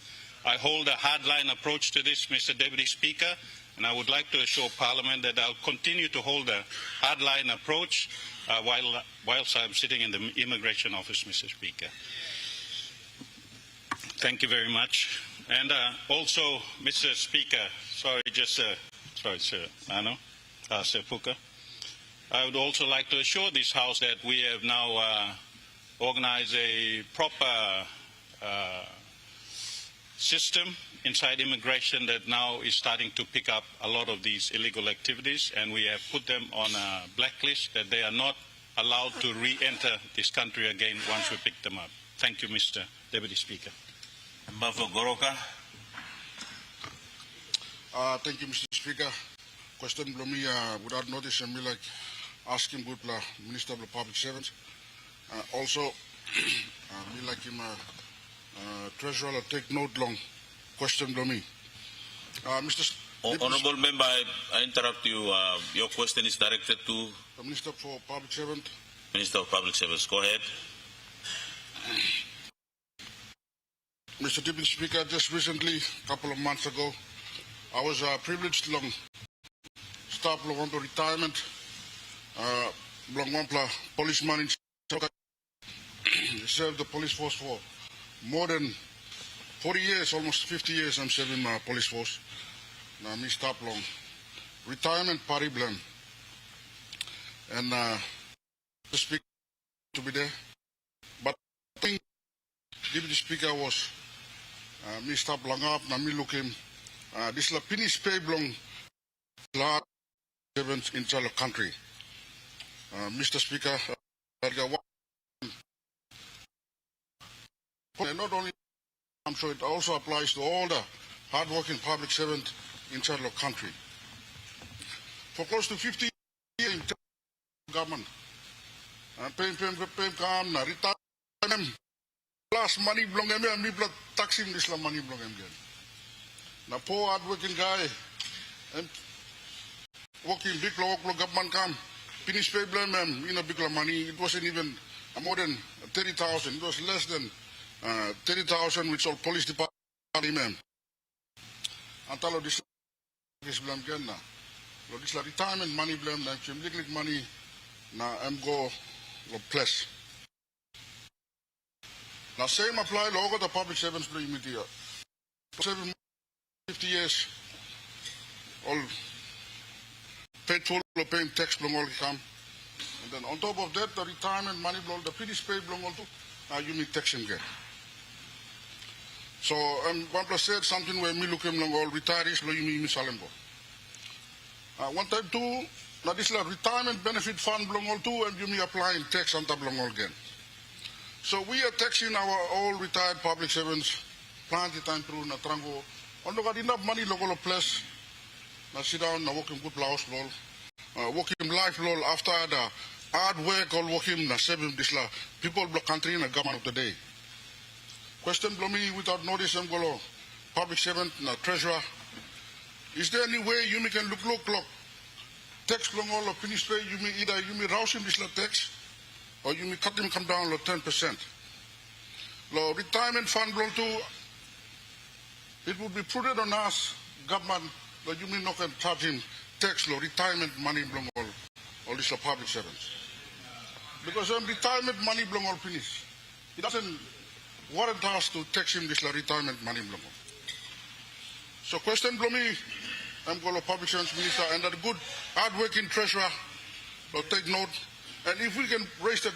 I hold a hardline approach to this, Mr. Deputy Speaker, and I would like to assure Parliament that I'll continue to hold a hardline approach whilst I'm sitting in the Immigration Office, Mr. Speaker. Thank you very much. And also, Mr. Speaker, sorry, Sir Nano, Sir Puka. I would also like to assure this House that we have now organized a proper system inside immigration that now is starting to pick up a lot of these illegal activities, and we have put them on a blacklist that they are not allowed to re-enter this country again once we pick them up. Thank you, Mr. Deputy Speaker. Member for Goroka. Thank you, Mr. Speaker. Question below me, without notice, and me like asking good Minister of the Public Servants. Also, me like him, Treasurer, take note long. Question below me. Mr. Honorable Member, I interrupt you. Your question is directed to The Minister for Public Servant. Minister of Public Service. Go ahead. Mr. Deputy Speaker, just recently, a couple of months ago, I was privileged long staff long to retirement. Long one policeman in Soka. Served the police force for more than 40 years, almost 50 years. I'm serving my police force. Now me stop long retirement party blame. And the speaker to be there, but I think Deputy Speaker was me stop long up. Now me look him. This la finish pay belong large servants in the country. Mr. Speaker, not only, I'm sure it also applies to all the hard-working public servants in the country. For close to 50 years in government, retirement, last money belong to me, and me tax him this money belong to me. Now, poor hard-working guy, and working big government come, finish pay blame him, big money. It wasn't even more than 30,000. It was less than 30,000, which all police department him. Antalo this blame again na. This retirement money blame na chimlik money na go plus. Now same apply logo the public servants blame media. 50 years all paid full paying tax belong all come. And then on top of that, the retirement money belong, the finish pay belong all to you need tax him again. So one plus said something where me look him long all retirees lo you me salembo. One time too, now this is retirement benefit fund belong all too, and you me applying tax on top belong all again. So we are taxing our all retired public servants, plenty time through na trango. On the got enough money local place. Now sit down, now work him good blouse lol. Work him life lol after the hard work all work him na save him this la people block country in the government of the day. Question below me without notice I'm golo public servant na treasurer. Is there any way you can look tax long all of finish pay you may either you may rouse him this la tax or you may cut him come down lo 10%. Lo retirement fund belong to it would be prudent on us government that you may not can charge him tax law, retirement money belong all these public servants. Because retirement money belong all finish. It doesn't warrant us to tax him this retirement money belong all. So question below me, I'm going to public servants minister and that good hard-working treasurer will take note. And if we can raise the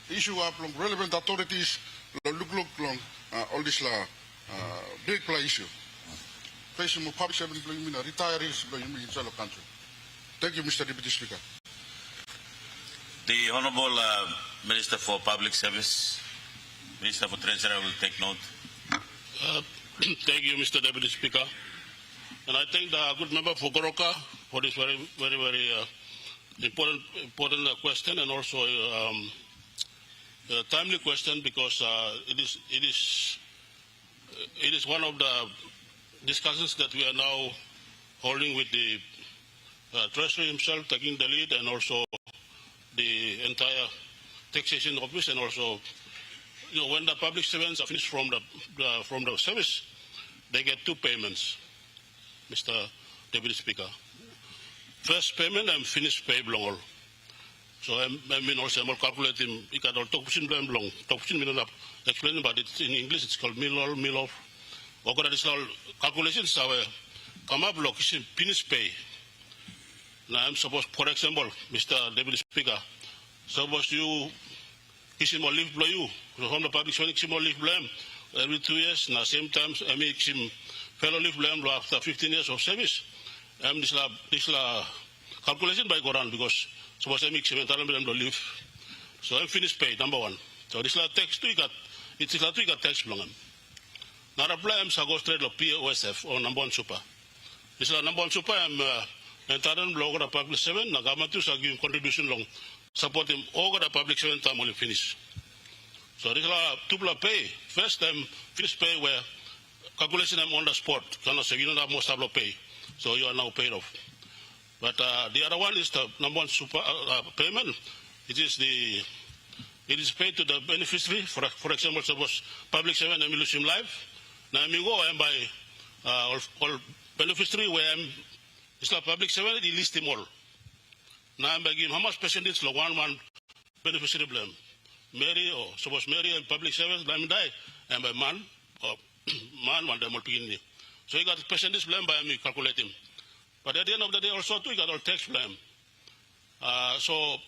issue up long relevant authorities, look long all this big play issue. Facing public servant retirees in the country. Thank you, Mr. Deputy Speaker. The Honorable Minister for Public Service, Minister for Treasury will take note. Thank you, Mr. Deputy Speaker. And I thank the good member for Goroka for this very important question and also a timely question because it is one of the discussions that we are now holding with the Treasury himself taking the lead and also the entire taxation office and also when the public servants are finished from the service, they get two payments, Mr. Deputy Speaker. First payment and finished pay belong all. So I mean also I'm calculating it can all talk belong. Talk explain about it in English it's called meal off. Or additional calculations are come up block finished pay. Now I'm supposed, for example, Mr. Deputy Speaker, suppose you kiss him or leave below you. From the public service, him or leave blame every 2 years. Now same time I make him fellow live blame after 15 years of service. This la calculation by Quran because suppose I mix sementara blame live. So I'm finished pay number one. So this la text tu ikat it's la tu ikat text belum. Now apply am sago straight lo POSF or number one super. This la number one super am entaran blog the public 7 na government tu give contribution long support him over the public 7 time only finish. So this la tupla pay first time finish pay where calculation I'm on the spot. Kana say you don't have most of pay, so you are now paid off. But the other one is the number one super payment. It is paid to the beneficiary. For example, suppose public 7 and lose him life. Now I go and buy all beneficiary where I'm. It's like public 7. He list them all. Now I'm begging how much percentage like one beneficiary blame. Mary or suppose Mary and public 7 blame die and by man or man one them all beginning. So you got percentage blame by me calculate him. But at the end of the day also too you got all tax blame. So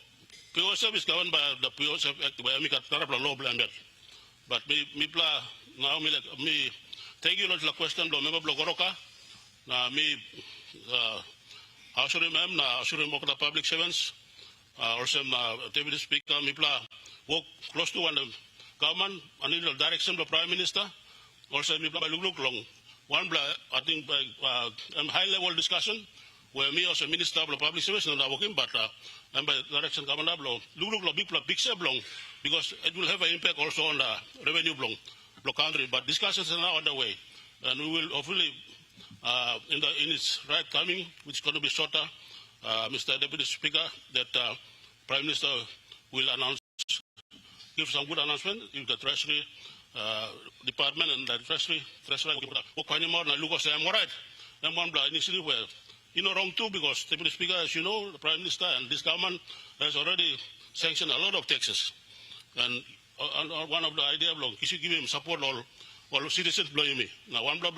POSF is governed by the POSF Act where me got law blame that. But me pla now me thank you lot la question do member blogoroka na me assuring ma'am na assuring mo the public servants also na deputy speaker me pla work close to one government and in the direction of the prime minister also me pla look long one bla I think by high level discussion where me as a minister of the public service and I working but and by direction governor look big step long because it will have an impact also on the revenue block country but discussions are now underway and we will hopefully in its right coming which is going to be shorter Mr. Deputy Speaker that Prime Minister will announce give some good announcement in the Treasury Department and the Treasury look say I'm all right and one initially where you know wrong too because Deputy Speaker as you know the Prime Minister and this government has already sanctioned a lot of taxes and one of the idea of you should give him support all citizens blowing me now one blood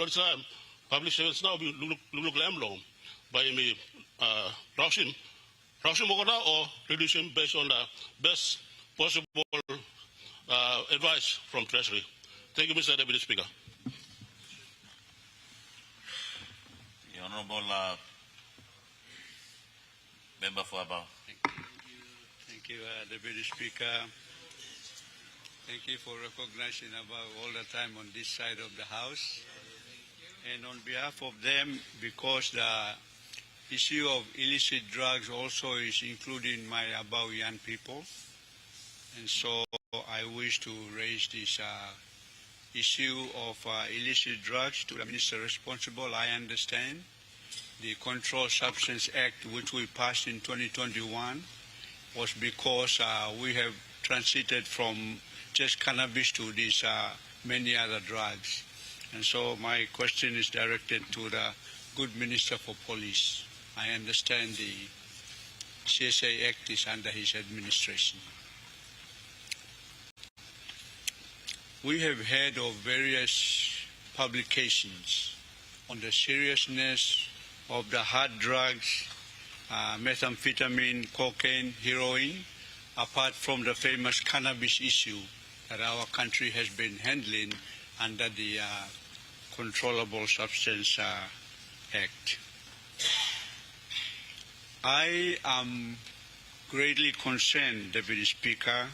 public servants now look long by me Raushim or reduce him based on the best possible advice from Treasury. Thank you, Mr. Deputy Speaker. The Honorable Member for Abao. Thank you, Deputy Speaker. Thank you for recognizing about all the time on this side of the House. And on behalf of them, because the issue of illicit drugs also is including my Abao young people. And so I wish to raise this issue of illicit drugs to the minister responsible. I understand the Controlled Substance Act, which we passed in 2021, was because we have transited from just cannabis to these many other drugs. And so my question is directed to the good Minister for Police. I understand the CSA Act is under his administration. We have heard of various publications on the seriousness of the hard drugs, methamphetamine, cocaine, heroin, apart from the famous cannabis issue that our country has been handling under the Controllable Substance Act. I am greatly concerned, Deputy Speaker,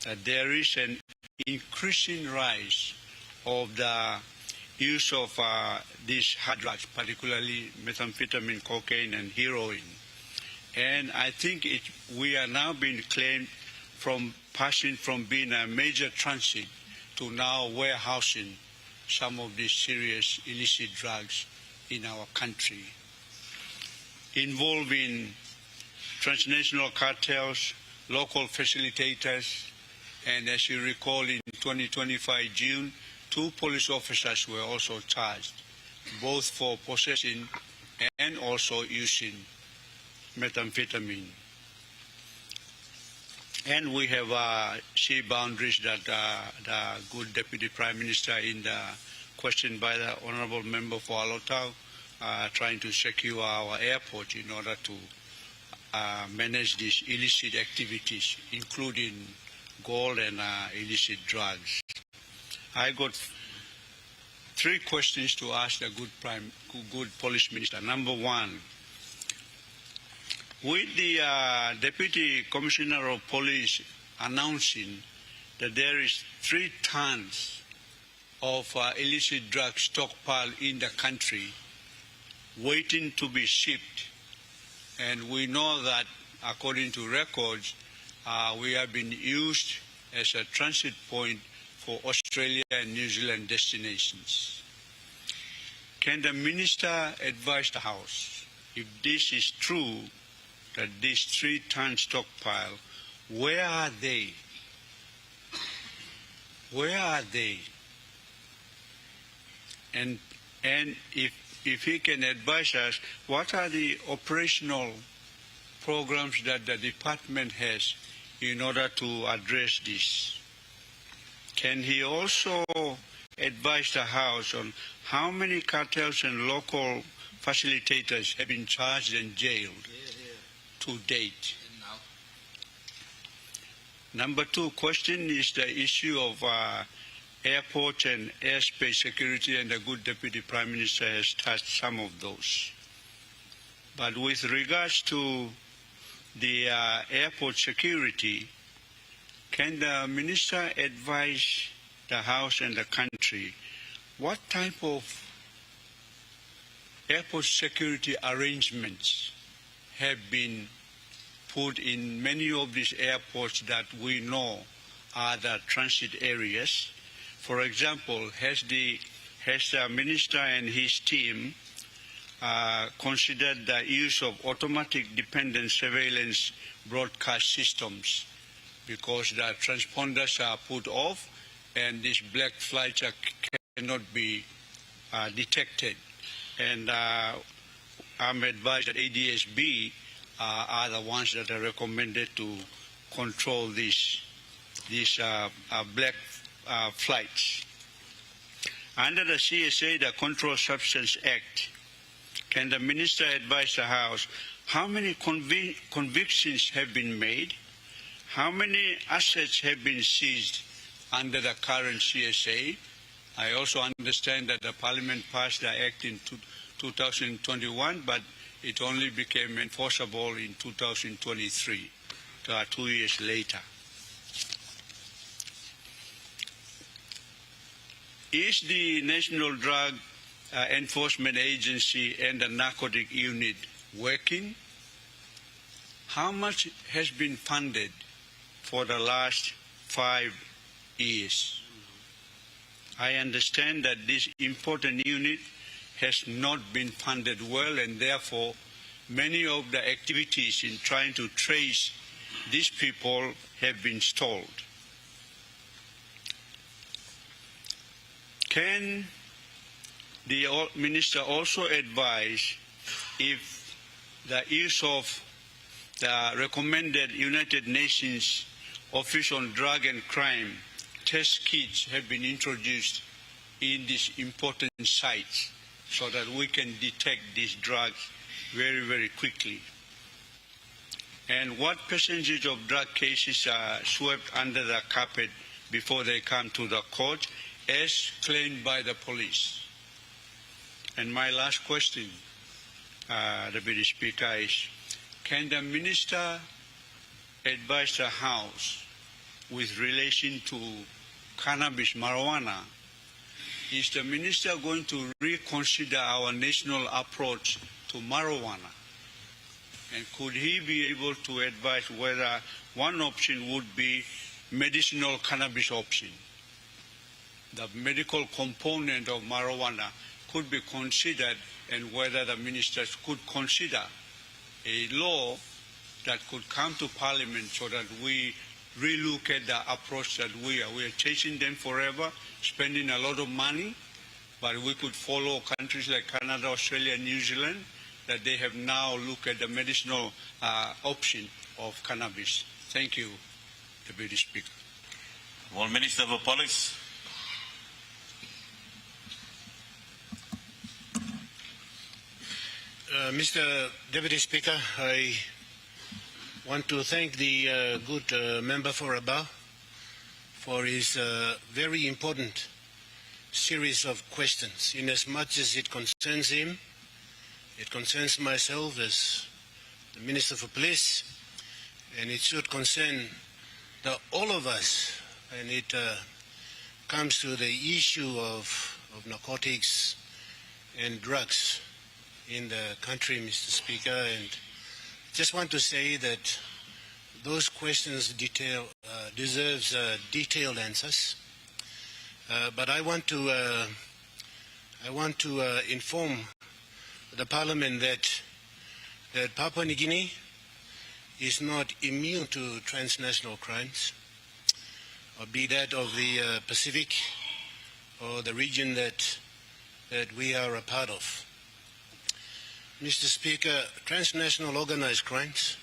that there is an increasing rise of the use of these hard drugs, particularly methamphetamine, cocaine, and heroin. And I think we are now being claimed from passing from being a major transit to now warehousing some of these serious illicit drugs in our country, involving transnational cartels, local facilitators, and as you recall in 2025 June, 2 police officers were also charged, both for possessing and also using methamphetamine. And we have sea boundaries that the good Deputy Prime Minister in the question by the Honourable Member for Alotau trying to secure our airport in order to manage these illicit activities, including gold and illicit drugs. I got three questions to ask the good police minister. Number one, with the Deputy Commissioner of Police announcing that there is 3 tons of illicit drug stockpile in the country waiting to be shipped, and we know that according to records, we have been used as a transit point for Australia and New Zealand destinations. Can the minister advise the House, if this is true, that these 3-ton stockpile, where are they? Where are they? And if he can advise us, what are the operational programs that the department has in order to address this? Can he also advise the House on how many cartels and local facilitators have been charged and jailed to date? Number 2 question is the issue of airport and airspace security, and the good Deputy Prime Minister has touched some of those. But with regards to the airport security, can the Minister advise the House and the country what type of airport security arrangements have been put in many of these airports that we know are the transit areas? For example, has the Minister and his team considered the use of automatic dependent surveillance broadcast systems, because the transponders are put off and these black flights cannot be detected? And I'm advised that ADSB are the ones that are recommended to control these black flights. Under the CSA, the Controlled Substance Act, can the Minister advise the House how many convictions have been made, how many assets have been seized under the current CSA? I also understand that the Parliament passed the Act in 2021, but it only became enforceable in 2023, 2 years later. Is the National Drug Enforcement Agency and the Narcotic Unit working? How much has been funded for the last 5 years? I understand that this important unit has not been funded well, and therefore many of the activities in trying to trace these people have been stalled. Can the Minister also advise if the use of the recommended United Nations Office on Drug and Crime test kits have been introduced in these important sites, so that we can detect these drugs very, very quickly? And what percentage of drug cases are swept under the carpet before they come to the court, as claimed by the police? And my last question, Deputy Speaker, is can the Minister advise the House with relation to cannabis, marijuana? Is the Minister going to reconsider our national approach to marijuana? And could he be able to advise whether one option would be medicinal cannabis option? The medical component of marijuana could be considered, and whether the ministers could consider a law that could come to Parliament so that we relook at the approach that we are chasing them forever, spending a lot of money, but we could follow countries like Canada, Australia, New Zealand, that they have now looked at the medicinal option of cannabis. Thank you, Deputy Speaker. Well, Minister for Police. Mr. Deputy Speaker, I want to thank the good member for Aba for his very important series of questions. In as much as it concerns him, it concerns myself as the Minister for Police, and it should concern all of us. And it comes to the issue of narcotics and drugs in the country, Mr. Speaker. And just want to say that those questions deserves detailed answers. But I want to inform the Parliament that Papua New Guinea is not immune to transnational crimes, or be that of the Pacific or the region that we are a part of. Mr. Speaker, transnational organized crimes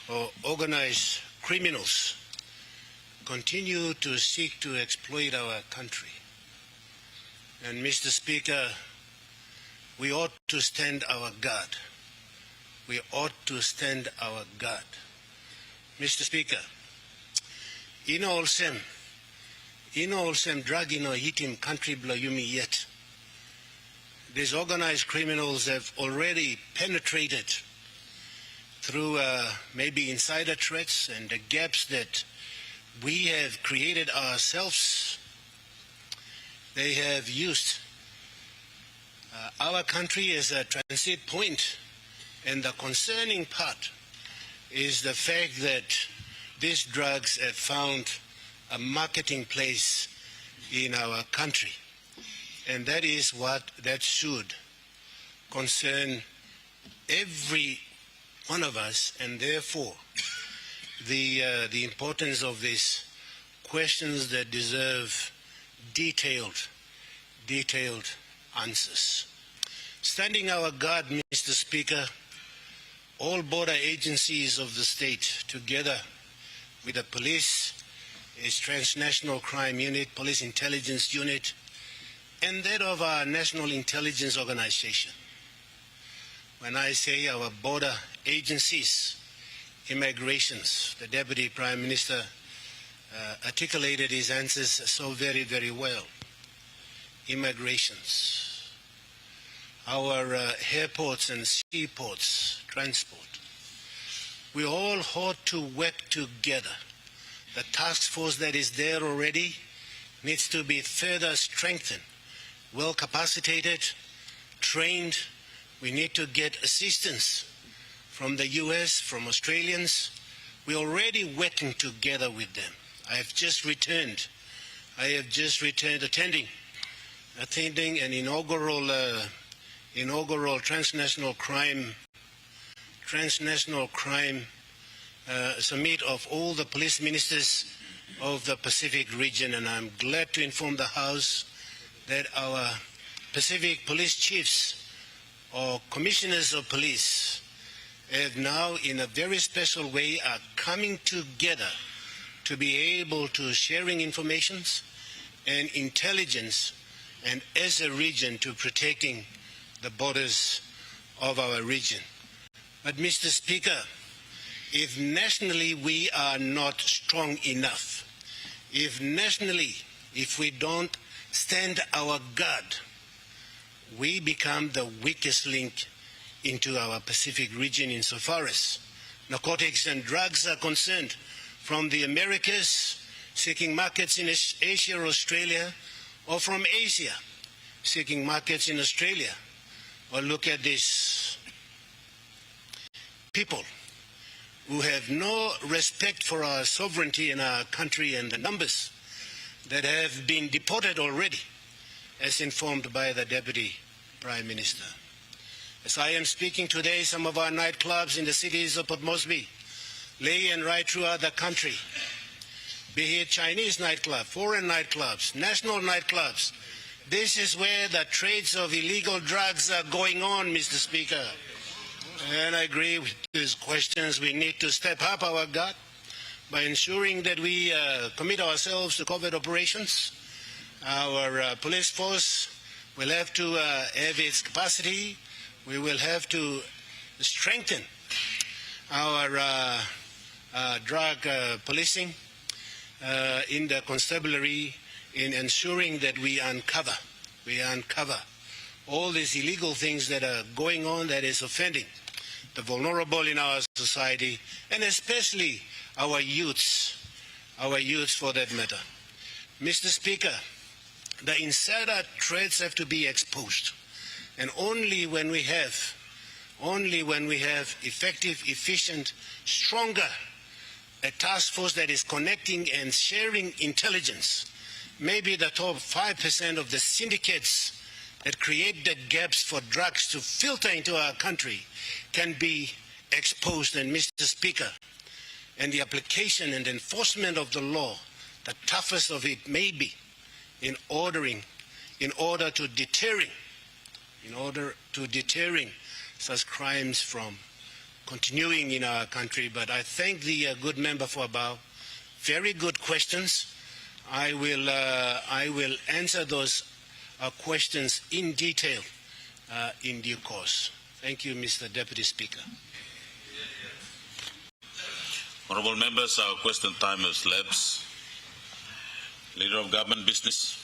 or organized criminals continue to seek to exploit our country. And Mr. Speaker, we ought to stand our guard. We ought to stand our guard. Mr. Speaker, ino olsem drug ino hitim country bla yumi yet. These organized criminals have already penetrated through maybe insider threats and the gaps that we have created ourselves. They have used our country as a transit point, and the concerning part is the fact that these drugs have found a marketing place in our country, and that is that should concern every one of us, and therefore the importance of these questions that deserve detailed answers. Standing our guard, Mr. Speaker, all border agencies of the state, together with the police, its transnational crime unit, police intelligence unit, and that of our national intelligence organization. When I say our border agencies, immigrations, the Deputy Prime Minister articulated his answers so very, very well. Immigrations, our airports and seaports, transport. We all ought to work together. The task force that is there already needs to be further strengthened, well capacitated, trained. We need to get assistance from the US, from Australians. We're already working together with them. I have just returned attending an inaugural transnational crime summit of all the police ministers of the Pacific region, and I'm glad to inform the House that our Pacific police chiefs or commissioners of police have now, in a very special way, are coming together to be able to sharing informations and intelligence, and as a region to protecting the borders of our region. But Mr. Speaker, if nationally we are not strong enough, if we don't stand our guard, we become the weakest link into our Pacific region insofar as narcotics and drugs are concerned, from the Americas seeking markets in Asia or Australia, or from Asia seeking markets in Australia. Or look at these people who have no respect for our sovereignty in our country, and the numbers that have been deported already, as informed by the Deputy Prime Minister. As I am speaking today, some of our nightclubs in the cities of Port Moresby, Lae and right throughout the country, be it Chinese nightclubs, foreign nightclubs, national nightclubs, this is where the trades of illegal drugs are going on, Mr. Speaker. And I agree with these questions. We need to step up our guard by ensuring that we commit ourselves to covert operations. Our police force will have to have its capacity. We will have to strengthen our drug policing in the constabulary, in ensuring that we uncover all these illegal things that are going on that is offending the vulnerable in our society, and especially our youths for that matter. Mr. Speaker, the insider threats have to be exposed, and only when we have effective, efficient, stronger, a task force that is connecting and sharing intelligence, maybe the top 5% of the syndicates that create the gaps for drugs to filter into our country can be exposed. And Mr. Speaker, and the application and enforcement of the law, the toughest of it may be in order to deterring such crimes from continuing in our country. But I thank the good member for about very good questions. I will answer those questions in detail in due course. Thank you, Mr. Deputy Speaker. Honourable members, our question time has lapsed. Leader of Government Business.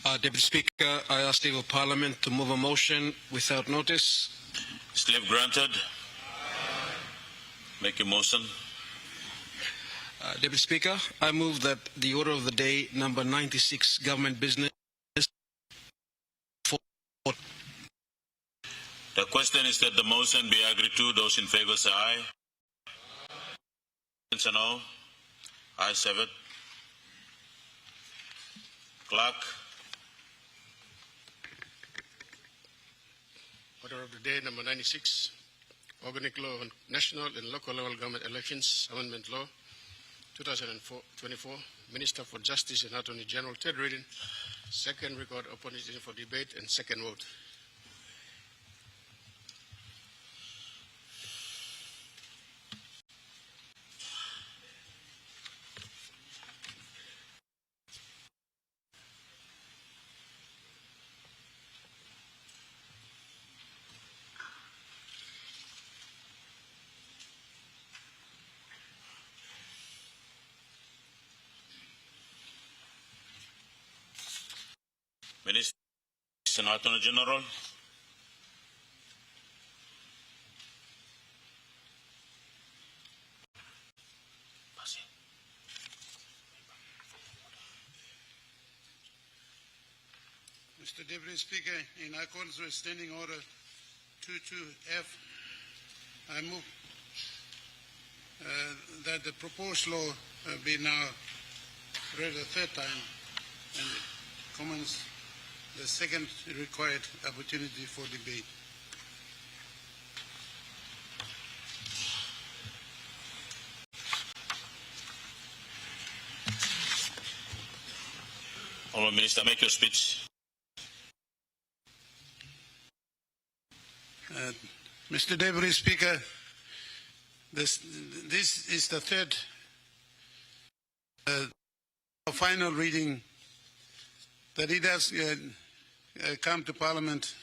Deputy Speaker, I ask the Leader of Parliament to move a motion without notice. Slip granted. Make a motion. Deputy Speaker, I move that the order of the day number 96, Government Business. The question is that the motion be agreed to. Those in favour say aye. Against no. Ayes have it. Clerk. Order of the day number 96, Organic Law on National and Local Level Government Elections, Amendment Law 2024, Minister for Justice and Attorney General, third reading, second record opportunity for debate and second vote. Minister and Attorney General. Mr. Deputy Speaker, in accordance with Standing Order 22F, I move that the proposed law be now read a third time and commence the second required opportunity for debate. Honourable Minister, make your speech. Mr. Deputy Speaker, this is the third final reading that it has come to Parliament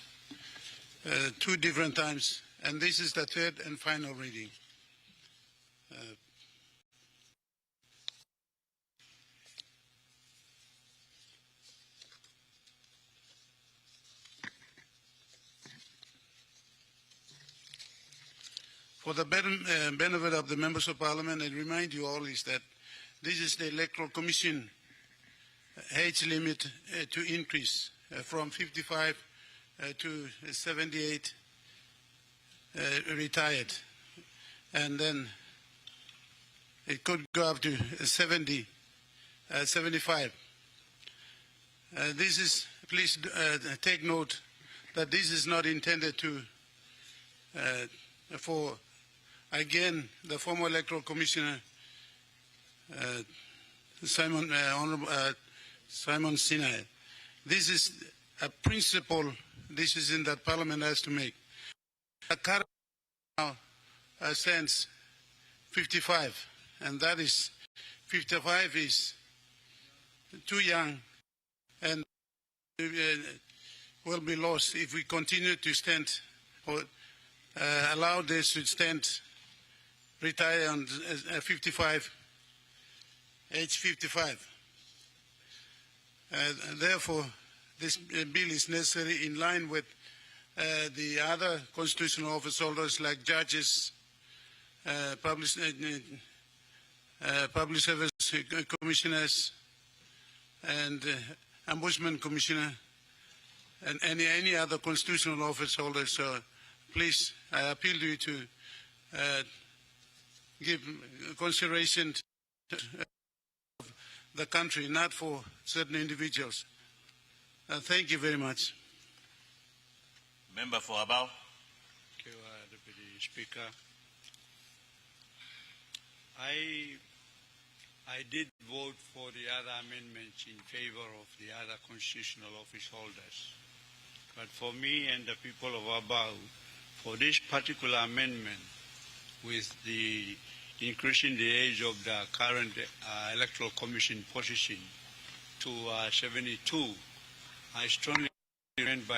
two different times, and this is the third and final reading. For the benefit of the members of Parliament, I remind you all is that this is the Electoral Commission age limit to increase from 55 to 78 retired, and then it could go up to 70, 75. This is, please take note that this is not intended to for, again, the former Electoral Commissioner Simon Sinai. This is a principle decision that Parliament has to make. The current now stands 55, and that is 55 is too young and will be lost if we continue to stand or allow this to stand, retire on 55, age 55. Therefore, this bill is necessary in line with the other constitutional office holders like judges, public service commissioners, and ombudsman commissioner, and any other constitutional office holder. So please, I appeal to you to give consideration to the country, not for certain individuals. Thank you very much. Member for Abao. Thank you, Deputy Speaker. I did vote for the other amendments in favor of the other constitutional office holders. But for me and the people of Abao, for this particular amendment with the increasing the age of the current Electoral Commission position to 72, I strongly recommend by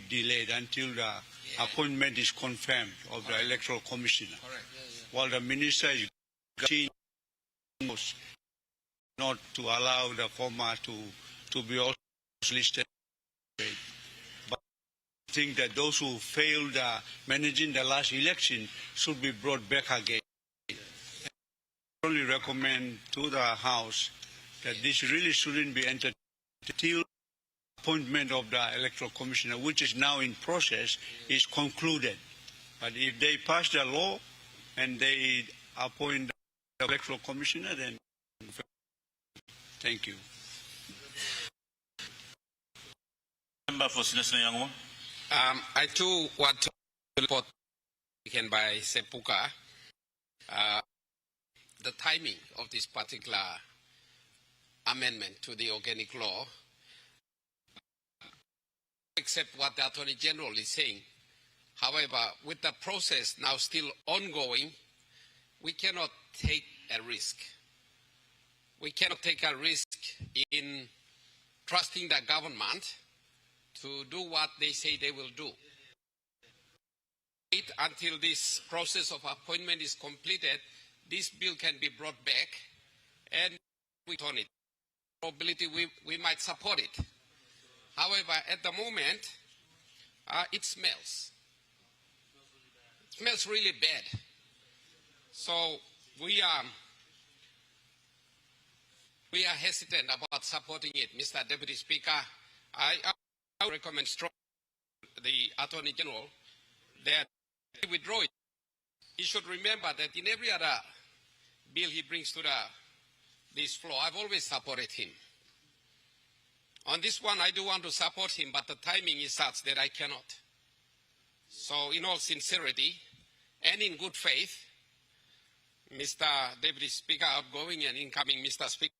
delayed until the appointment is confirmed of the Electoral Commissioner. While the Minister is not to allow the former to be also listed. But I think that those who failed managing the last election should be brought back again. I only recommend to the House that this really shouldn't be entered until appointment of the Electoral Commissioner, which is now in process, is concluded. But if they pass the law and they appoint the Electoral Commissioner, then thank you. Member for Sinesne Yanguma. I too want to report taken by Sepuka the timing of this particular amendment to the organic law, except what the Attorney General is saying. However, with the process now still ongoing, we cannot take a risk. We cannot take a risk in trusting the government to do what they say they will do. Wait until this process of appointment is completed, this bill can be brought back and we on it. Probability we might support it. However, at the moment, it smells. It smells really bad. So we are hesitant about supporting it, Mr. Deputy Speaker. I recommend strongly the Attorney General that he withdraw it. He should remember that in every other bill he brings to this floor, I've always supported him. On this one, I do want to support him, but the timing is such that I cannot. So in all sincerity and in good faith, Mr. Deputy Speaker, outgoing and incoming Mr. Speaker,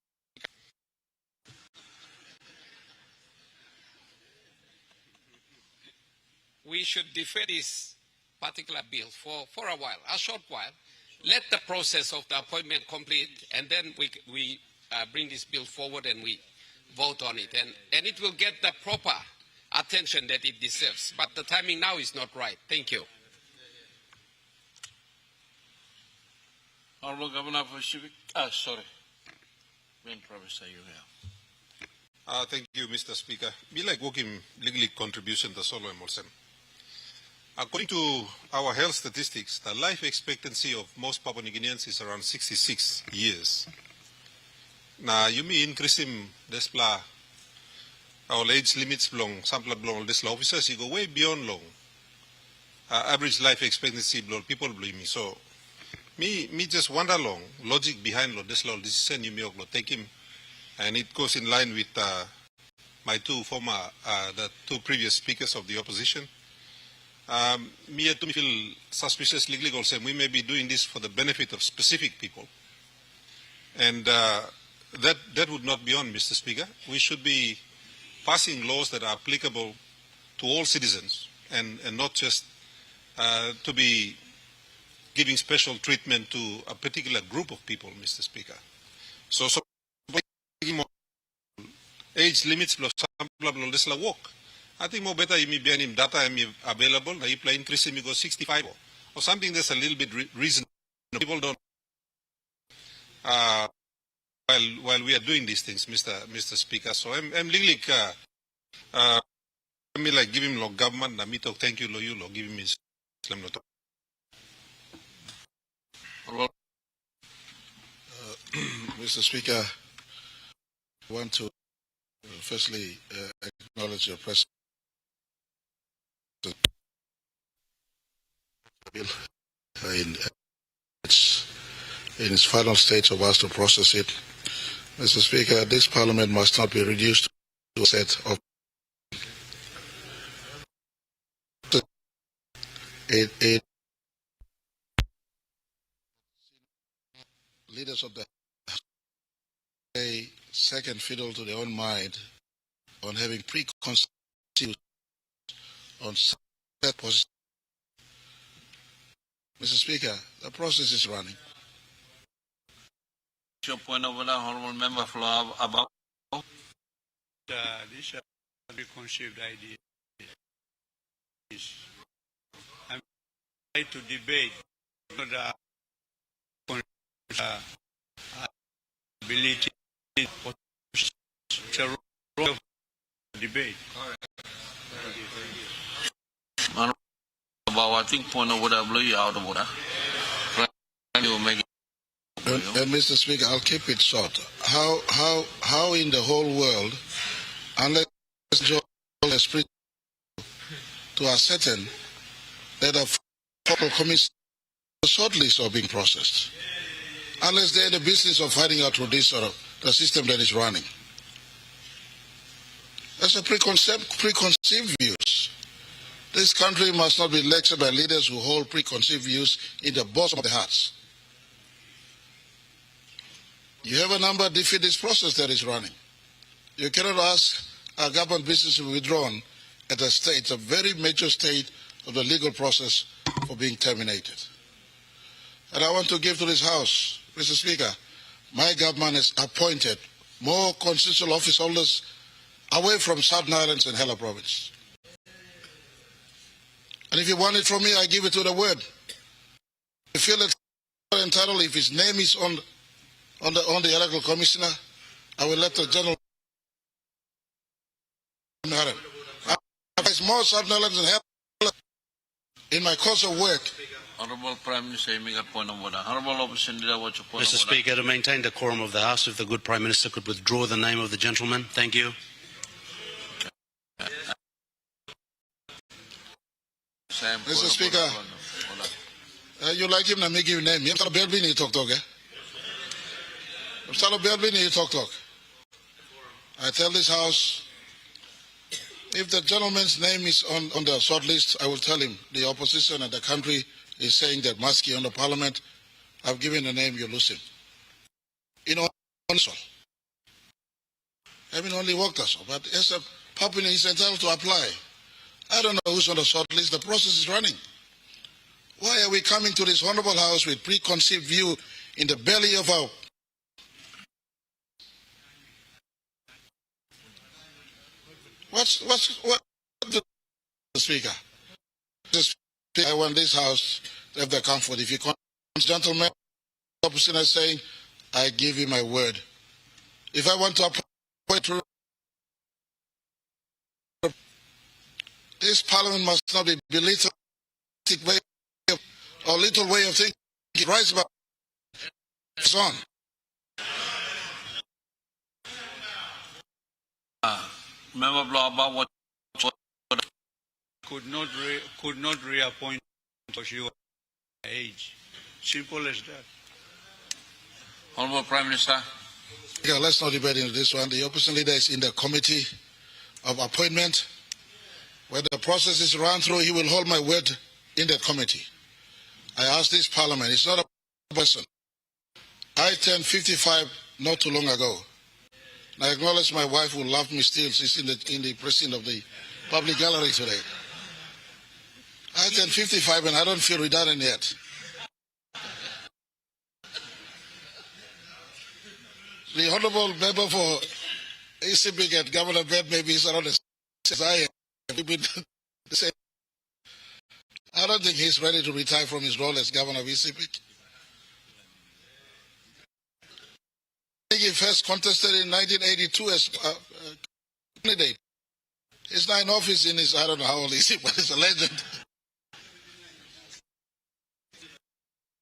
we should defer this particular bill for a while, a short while. Let the process of the appointment complete, and then we bring this bill forward and we vote on it. And it will get the proper attention that it deserves. But the timing now is not right. Thank you. Honorable Governor for Civic. Sorry. Main Professor, you here. Thank you, Mr. Speaker. Me like working legally contribution to Solo Emolsen. According to our health statistics, the life expectancy of most Papua New Guineans is around 66 years. Now, you may increase him this our age limits belong, sample belong this officers, you go way beyond long. Average life expectancy belong people believe me. So, me just wonder long, logic behind this law decision you may take him, and it goes in line with my the two previous speakers of the opposition. Me to feel suspicious legally also, we may be doing this for the benefit of specific people. And that would not be on, Mr. Speaker. We should be passing laws that are applicable to all citizens and not just to be giving special treatment to a particular group of people, Mr. Speaker. So age limits plus this work. I think more better you may be any data available. Now you play increase me go 65 or something that's a little bit reasonable. People don't while we are doing these things, Mr. Speaker. So I'm legally me like give him log government na me talk thank you lo you lo give him his Islam not. Mr. Speaker, I want to firstly acknowledge your presence in its final stage of us to process it. Mr. Speaker, this Parliament must not be reduced to a set of leaders of the a second fiddle to their own mind on having preconceived on set position. Mr. Speaker, the process is running. Your point of order, Honourable Member Floor, about these are preconceived ideas. I'm trying to debate the ability to debate. About I think point of order blow you out of order. You make it. And Mr. Speaker, I'll keep it short. How in the whole world, unless Joel Esprit to ascertain that a focal commission shortlists are being processed, unless they're in the business of finding out through this sort of the system that is running. That's a preconceived views. This country must not be lectured by leaders who hold preconceived views in the bottom of their hearts. You have a number defeat this process that is running. You cannot ask our government business to be withdrawn at a stage, a very major stage of the legal process for being terminated. And I want to give to this House, Mr. Speaker, my government has appointed more constitutional office holders away from Southern Islands and Hela Province. And if you want it from me, I give it to the word. If you feel it's entitled, if his name is on the electoral commissioner, I will let the general. There's more Southern Islands and Hela in my course of work. Honourable Prime Minister, you make a point of order. Honourable Opposition Leader, what's your point Mr. of order? Speaker, to maintain the quorum of the House, if the good Prime Minister could withdraw the name of the gentleman. Thank you. Mr. Speaker, you like him, na me give name. Mr. Belbini talk. Mr. Belbini talk. I tell this House, if the gentleman's name is on the short list, I will tell him the opposition and the country is saying that Muskie on the Parliament. I've given the name, you lose him. In all, having only worked us, but as a puppet is entitled to apply. I don't know who's on the short list. The process is running. Why are we coming to this honorable House with preconceived view in the belly of our... What the Speaker? I want this House to have the comfort. If you come, gentlemen, the opposition is saying, I give you my word. If I want to appoint, this Parliament must not be belittled or little way of thinking. Rise about it's on. Member Blow, about what could not reappoint because you are age. Simple as that. Honourable Prime Minister. Yeah, let's not debate into this one. The opposition leader is in the committee of appointment. When the process is run through, he will hold my word in that committee. I asked this Parliament, it's not a person. I turned 55 not too long ago. I acknowledge my wife who loved me still. She's in the precinct of the public gallery today. I turned 55 and I don't feel redundant yet. The honourable member for ECB at Governor Bed maybe is around the same as I am. I don't think he's ready to retire from his role as governor of ECB. he first contested in 1982 as candidate. He's now in office in his, I don't know how old is he, but he's a legend.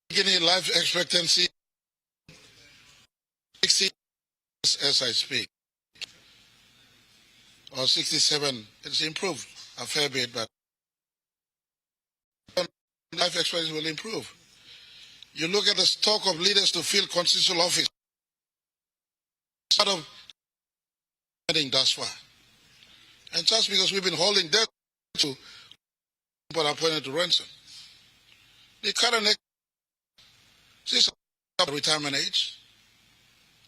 Beginning life expectancy 60 as I speak, or 67. It's improved a fair bit, but life expectancy will improve. You look at the stock of leaders to fill constitutional office, part of thus far. And just because we've been holding that to but appointed to ransom. The current retirement age.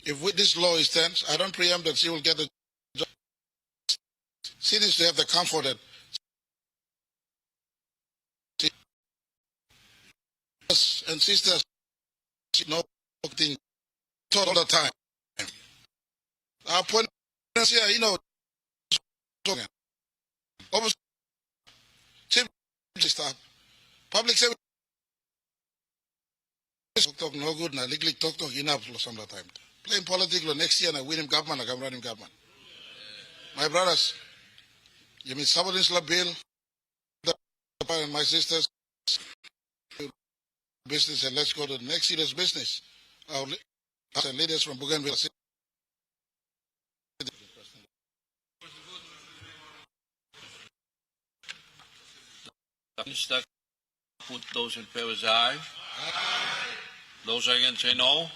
If this law stands, I don't preempt that she will get the job. She needs to have the comfort that and sisters know thing all the time. Our point here, you know, almost start public service talk no good na legally talk enough some of the time. Playing politics next year and I win him government, I can run him government. My brothers, you mean somebody's bill and my sisters business, and let's go to the next year's business. Our leaders from Bougainville. Put those in favor say aye. Those against say no.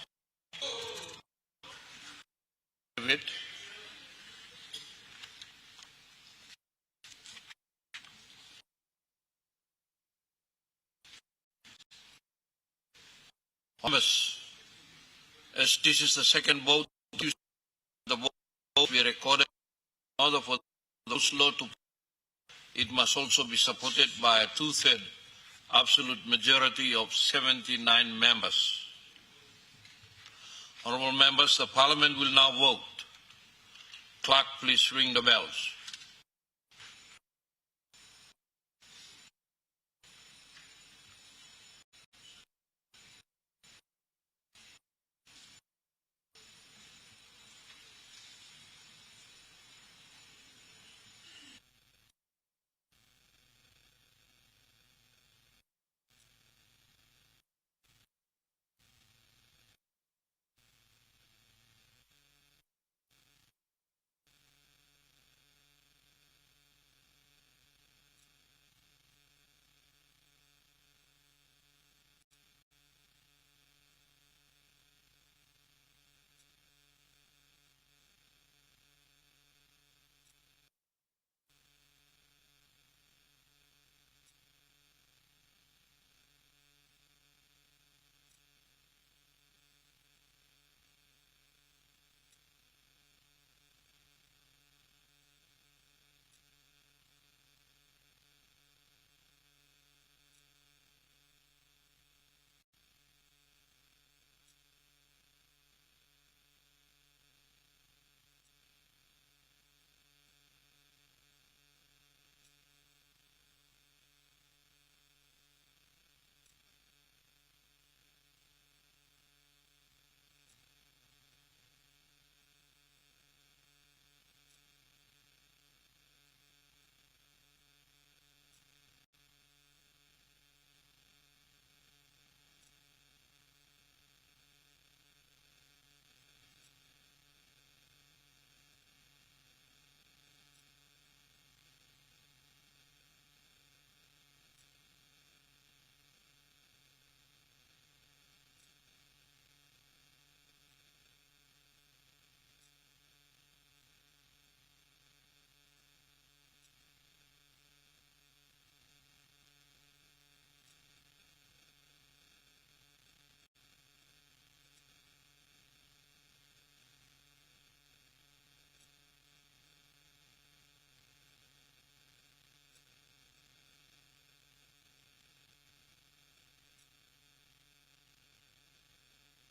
Thomas, as this is the second vote, the vote we recorded in order for those law to, it must also be supported by a two-thirds absolute majority of 79 members. Honourable members, the Parliament will now vote. Clerk, please ring the bells.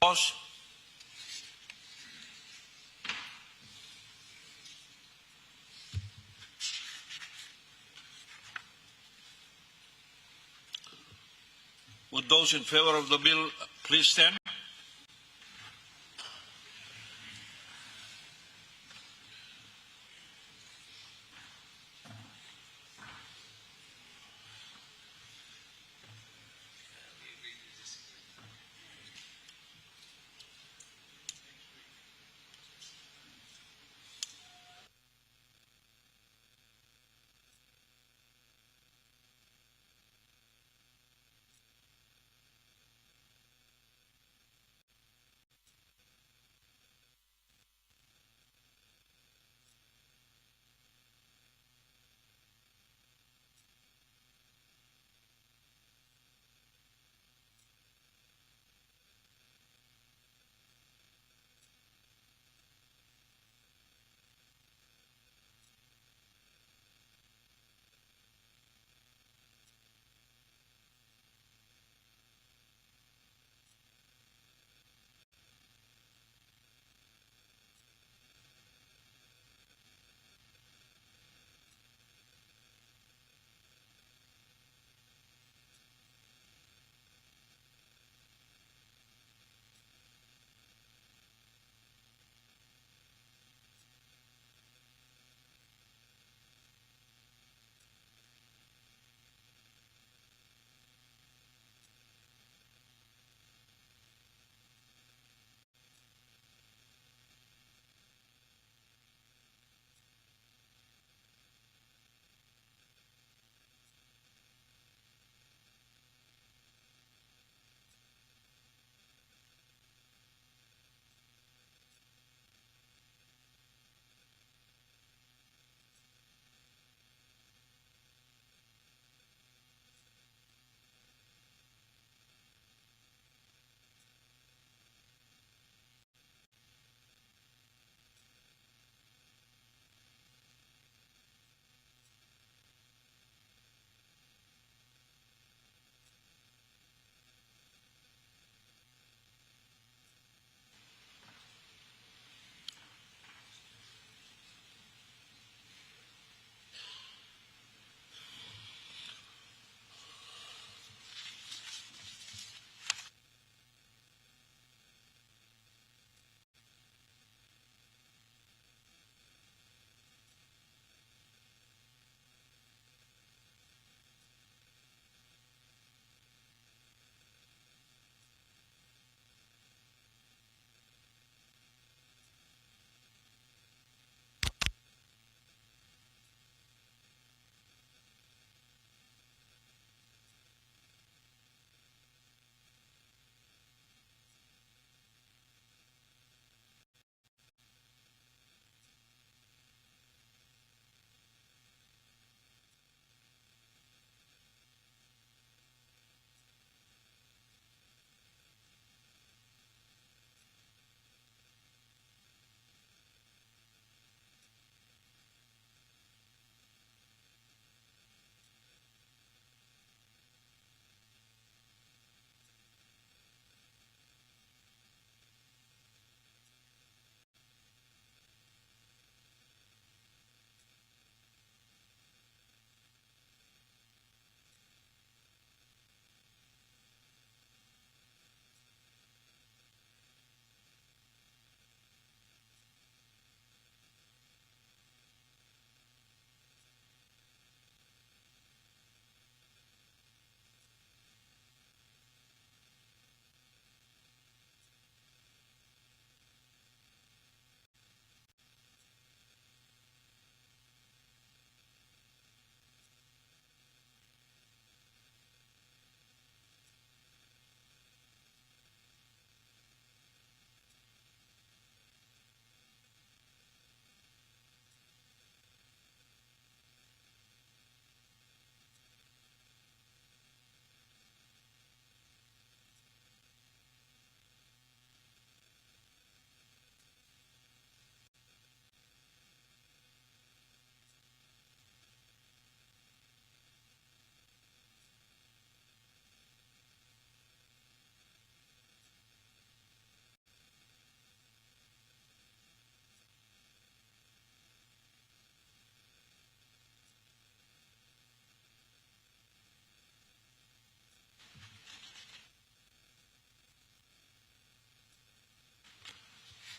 Pause. Would those in favor of the bill please stand?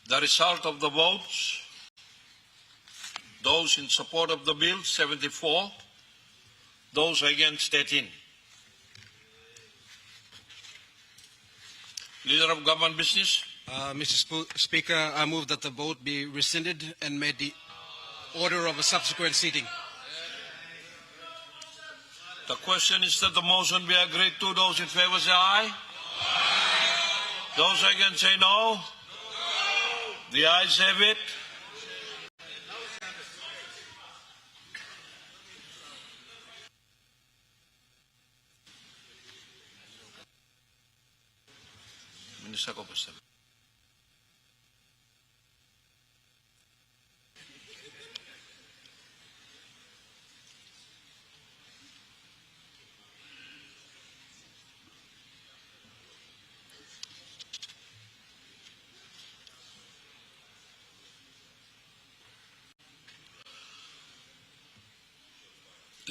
The result of the votes, those in support of the bill, 74. Those against, 13. Leader of Government Business. Mr. Speaker, I move that the vote be rescinded and made the order of a subsequent seating. The question is that the motion be agreed to. Those in favor say aye. Those against say no. The ayes have it. Minister Kopesta.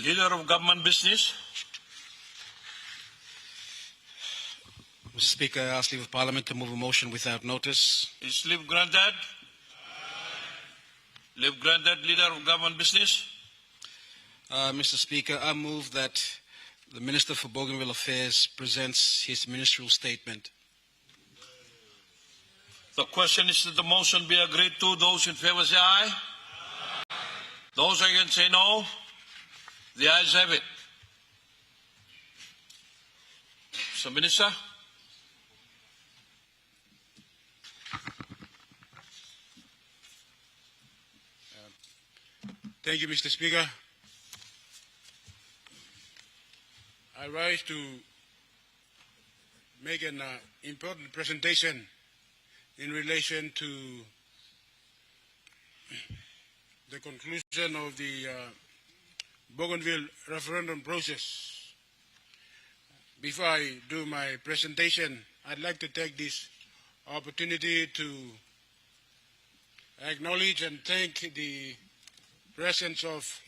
Leader of Government Business. Mr. Speaker, I ask leave of Parliament to move a motion without notice. Is leave granted? Leave granted, Leader of Government Business. Mr. Speaker, I move that the Minister for Bougainville Affairs presents his ministerial statement. The question is that the motion be agreed to. Those in favor say aye. Those against say no. The ayes have it. Mr. Minister. Thank you, Mr. Speaker. I rise to make an important presentation in relation to the conclusion of the Bougainville referendum process. Before I do my presentation, I'd like to take this opportunity to acknowledge and thank the presence of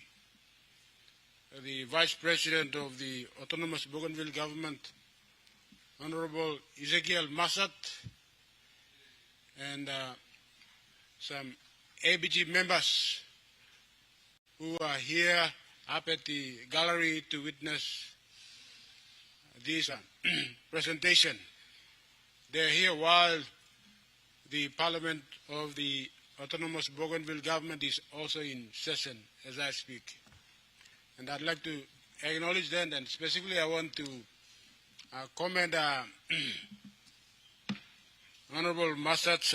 the Vice President of the Autonomous Bougainville Government, Honorable Ezekiel Massat, and some ABG members who are here up at the gallery to witness this presentation. They're here while the Parliament of the Autonomous Bougainville Government is also in session as I speak. And I'd like to acknowledge them, and specifically I want to commend Honorable Massat's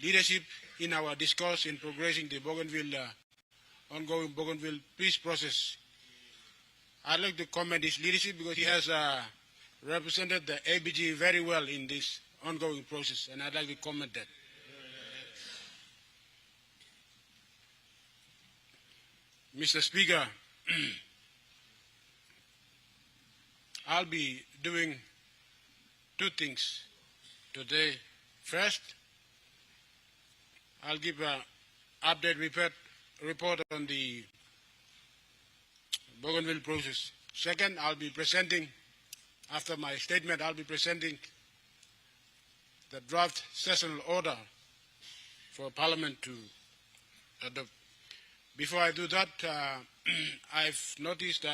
leadership in our discourse in progressing the Bougainville, ongoing Bougainville peace process. I'd like to commend his leadership because he has represented the ABG very well in this ongoing process, and I'd like to comment that. Mr. Speaker, I'll be doing two things today. First, I'll give an update report on the Bougainville process. Second, I'll be presenting, after my statement, I'll be presenting the draft sessional order for Parliament to adopt. Before I do that, I've noticed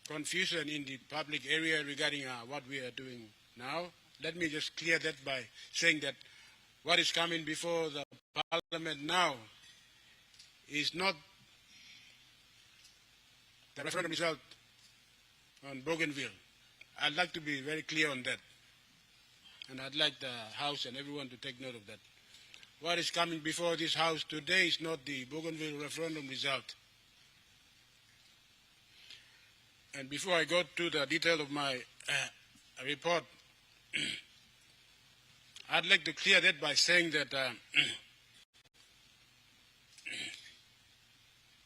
confusion in the public area regarding what we are doing now. Let me just clear that by saying that what is coming before the Parliament now is not the referendum result on Bougainville. I'd like to be very clear on that. And I'd like the House and everyone to take note of that. What is coming before this House today is not the Bougainville referendum result. And before I go to the detail of my report, I'd like to clear that by saying that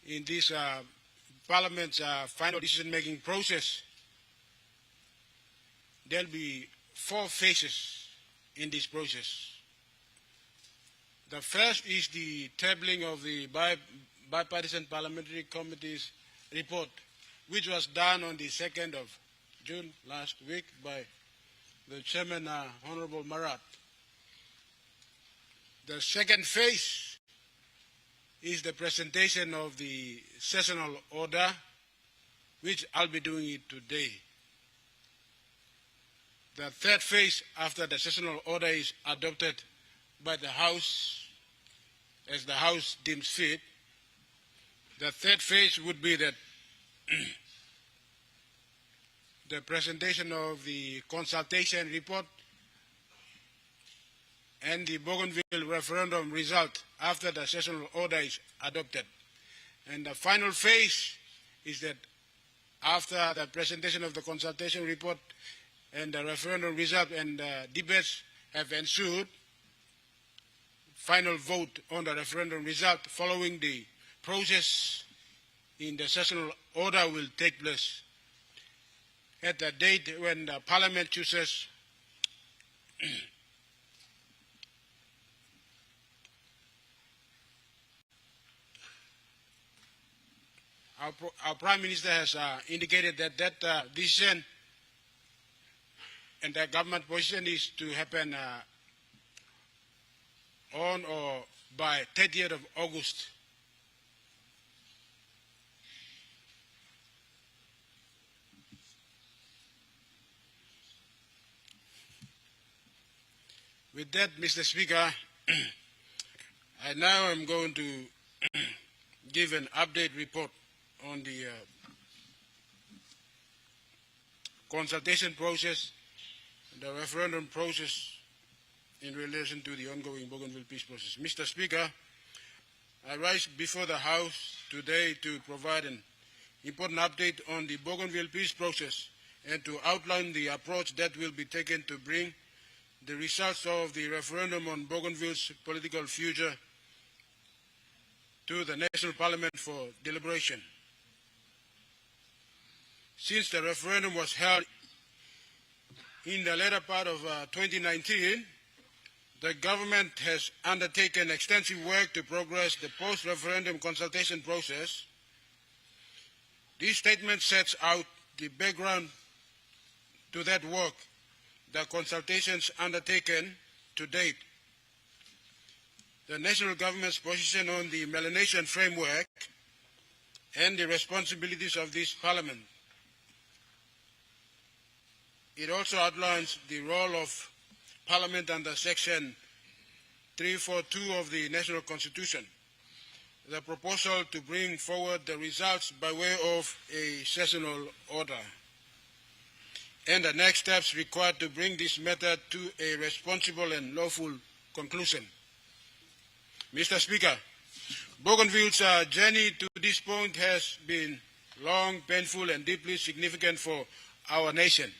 in this Parliament's final decision-making process, there'll be 4 phases in this process. The first is the tabling of the bipartisan parliamentary committee's report, which was done on the 2nd of June last week by the Chairman, Honorable Marat. The second phase is the presentation of the sessional order, which I'll be doing it today. The third phase, after the sessional order is adopted by the House, as the House deems fit, the third phase would be that the presentation of the consultation report and the Bougainville referendum result after the sessional order is adopted. And the final phase is that after the presentation of the consultation report and the referendum result and debates have ensued, final vote on the referendum result following the process in the sessional order will take place at the date when the Parliament chooses our Prime Minister has indicated that that decision and the government position is to happen on or by 30th of August. With that, Mr. Speaker, I now am going to give an update report on the consultation process, the referendum process in relation to the ongoing Bougainville peace process. Mr. Speaker, I rise before the House today to provide an important update on the Bougainville peace process and to outline the approach that will be taken to bring the results of the referendum on Bougainville's political future to the National Parliament for deliberation. Since the referendum was held in the latter part of 2019, the government has undertaken extensive work to progress the post-referendum consultation process. This statement sets out the background to that work, the consultations undertaken to date, the national government's position on the Melanesian framework, and the responsibilities of this Parliament. It also outlines the role of Parliament under Section 342 of the National Constitution, the proposal to bring forward the results by way of a sessional order, and the next steps required to bring this matter to a responsible and lawful conclusion. Mr. Speaker, Bougainville's journey to this point has been long, painful, and deeply significant for our nation.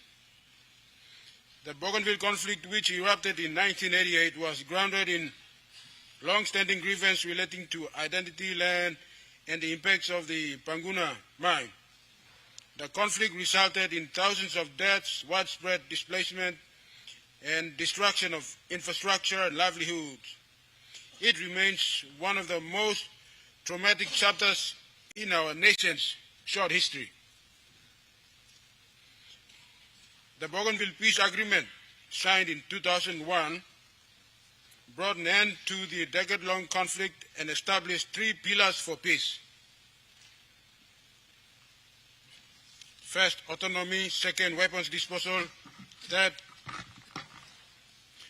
The Bougainville conflict, which erupted in 1988, was grounded in long-standing grievance relating to identity, land, and the impacts of the Panguna mine. The conflict resulted in thousands of deaths, widespread displacement, and destruction of infrastructure and livelihoods. It remains one of the most traumatic chapters in our nation's short history. The Bougainville Peace Agreement, signed in 2001, brought an end to the decade-long conflict and established 3 pillars for peace. First, autonomy. Second, weapons disposal. Third,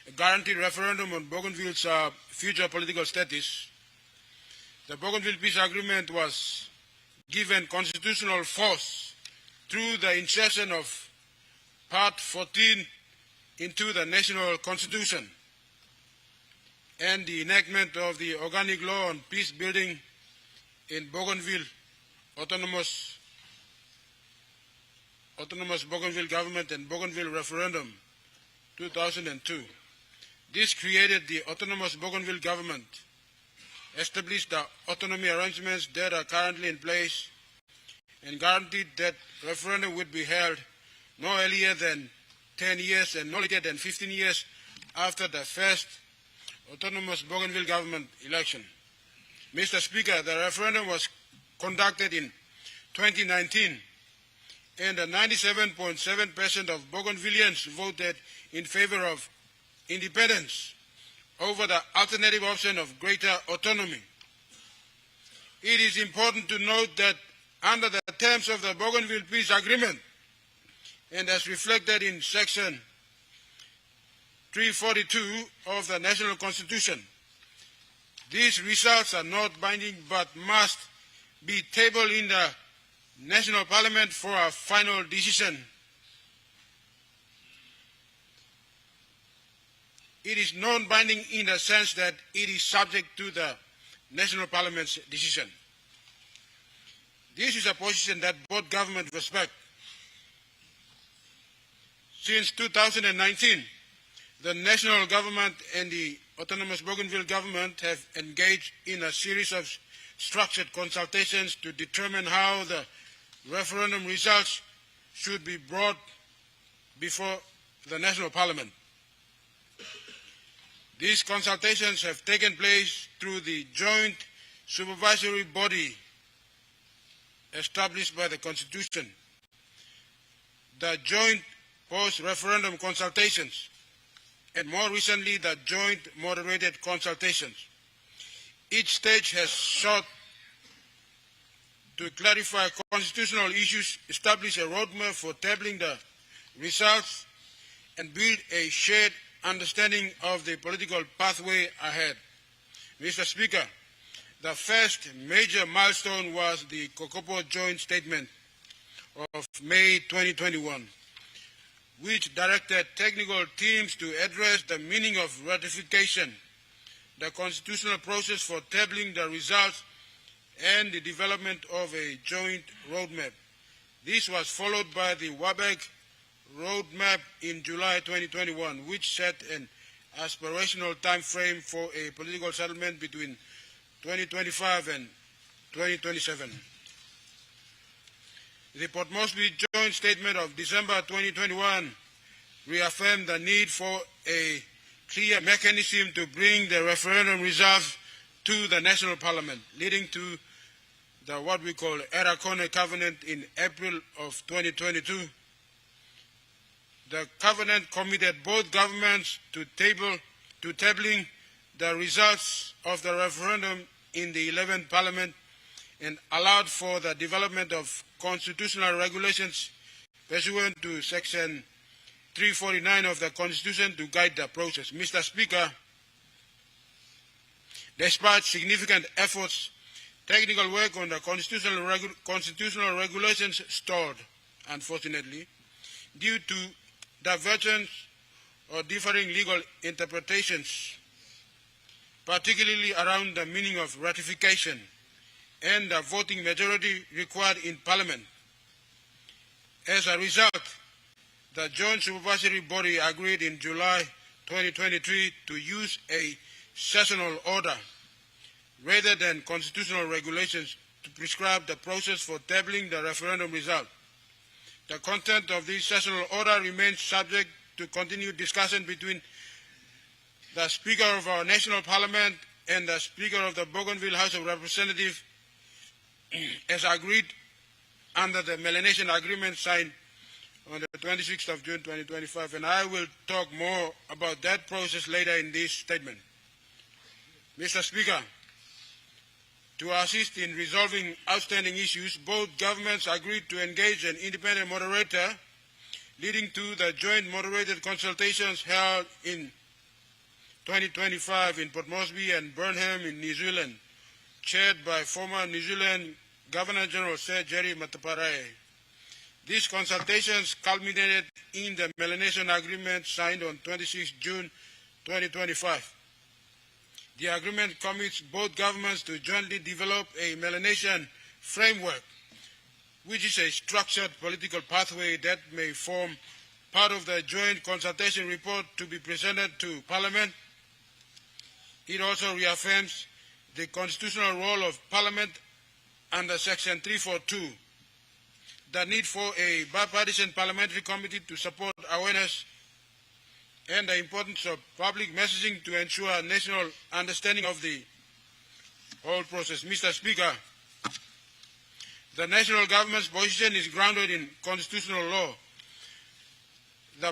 a guaranteed referendum on Bougainville's future political status. The Bougainville Peace Agreement was given constitutional force through the insertion of Part 14 into the National Constitution and the enactment of the Organic Law on Peace Building in Bougainville, Autonomous Bougainville Government and Bougainville Referendum 2002. This created the Autonomous Bougainville Government, established the autonomy arrangements that are currently in place, and guaranteed that referendum would be held no earlier than 10 years and no later than 15 years after the first Autonomous Bougainville Government election. Mr. Speaker, the referendum was conducted in 2019 and 97.7% of Bougainvilleans voted in favor of independence over the alternative option of greater autonomy. It is important to note that under the terms of the Bougainville Peace Agreement, and as reflected in Section 342 of the National Constitution, these results are not binding but must be tabled in the National Parliament for a final decision. It is non-binding in the sense that it is subject to the National Parliament's decision. This is a position that both governments respect. Since 2019, the national government and the autonomous Bougainville government have engaged in a series of structured consultations to determine how the referendum results should be brought before the National Parliament. These consultations have taken place through the joint supervisory body established by the Constitution, the joint post-referendum consultations, and more recently the joint moderated consultations. Each stage has sought to clarify constitutional issues, establish a roadmap for tabling the results, and build a shared understanding of the political pathway ahead. Mr. Speaker, the first major milestone was the Kokopo Joint Statement of May 2021, which directed technical teams to address the meaning of ratification, the constitutional process for tabling the results, and the development of a joint roadmap. This was followed by the WABEG roadmap in July 2021, which set an aspirational time frame for a political settlement between 2025 and 2027. The Port Moresby Joint Statement of December 2021 reaffirmed the need for a clear mechanism to bring the referendum results to the National Parliament, leading to the what we call Erakone Covenant in April of 2022. The Covenant committed both governments to tabling the results of the referendum in the 11th Parliament and allowed for the development of constitutional regulations pursuant to Section 349 of the Constitution to guide the process. Mr. Speaker, despite significant efforts, technical work on the constitutional regulations stalled, unfortunately, due to divergence or differing legal interpretations, particularly around the meaning of ratification and the voting majority required in Parliament. As a result, the Joint Supervisory Body agreed in July 2023 to use a sessional order rather than constitutional regulations to prescribe the process for tabling the referendum result. The content of this sessional order remains subject to continued discussion between the Speaker of our National Parliament and the Speaker of the Bougainville House of Representatives as agreed under the Melanesian Agreement signed on the 26th of June 2025, and I will talk more about that process later in this statement. Mr. Speaker, to assist in resolving outstanding issues, both governments agreed to engage an independent moderator, leading to the joint moderated consultations held in 2025 in Port Moresby and Burnham in New Zealand, chaired by former New Zealand Governor-General Sir Jerry Mateparae. These consultations culminated in the Melanesian Agreement signed on 26 June 2025. The agreement commits both governments to jointly develop a Melanesian framework, which is a structured political pathway that may form part of the joint consultation report to be presented to Parliament. It also reaffirms the constitutional role of Parliament under Section 342, the need for a bipartisan parliamentary committee to support awareness, and the importance of public messaging to ensure national understanding of the whole process. Mr. Speaker, The national government's position is grounded in constitutional law. The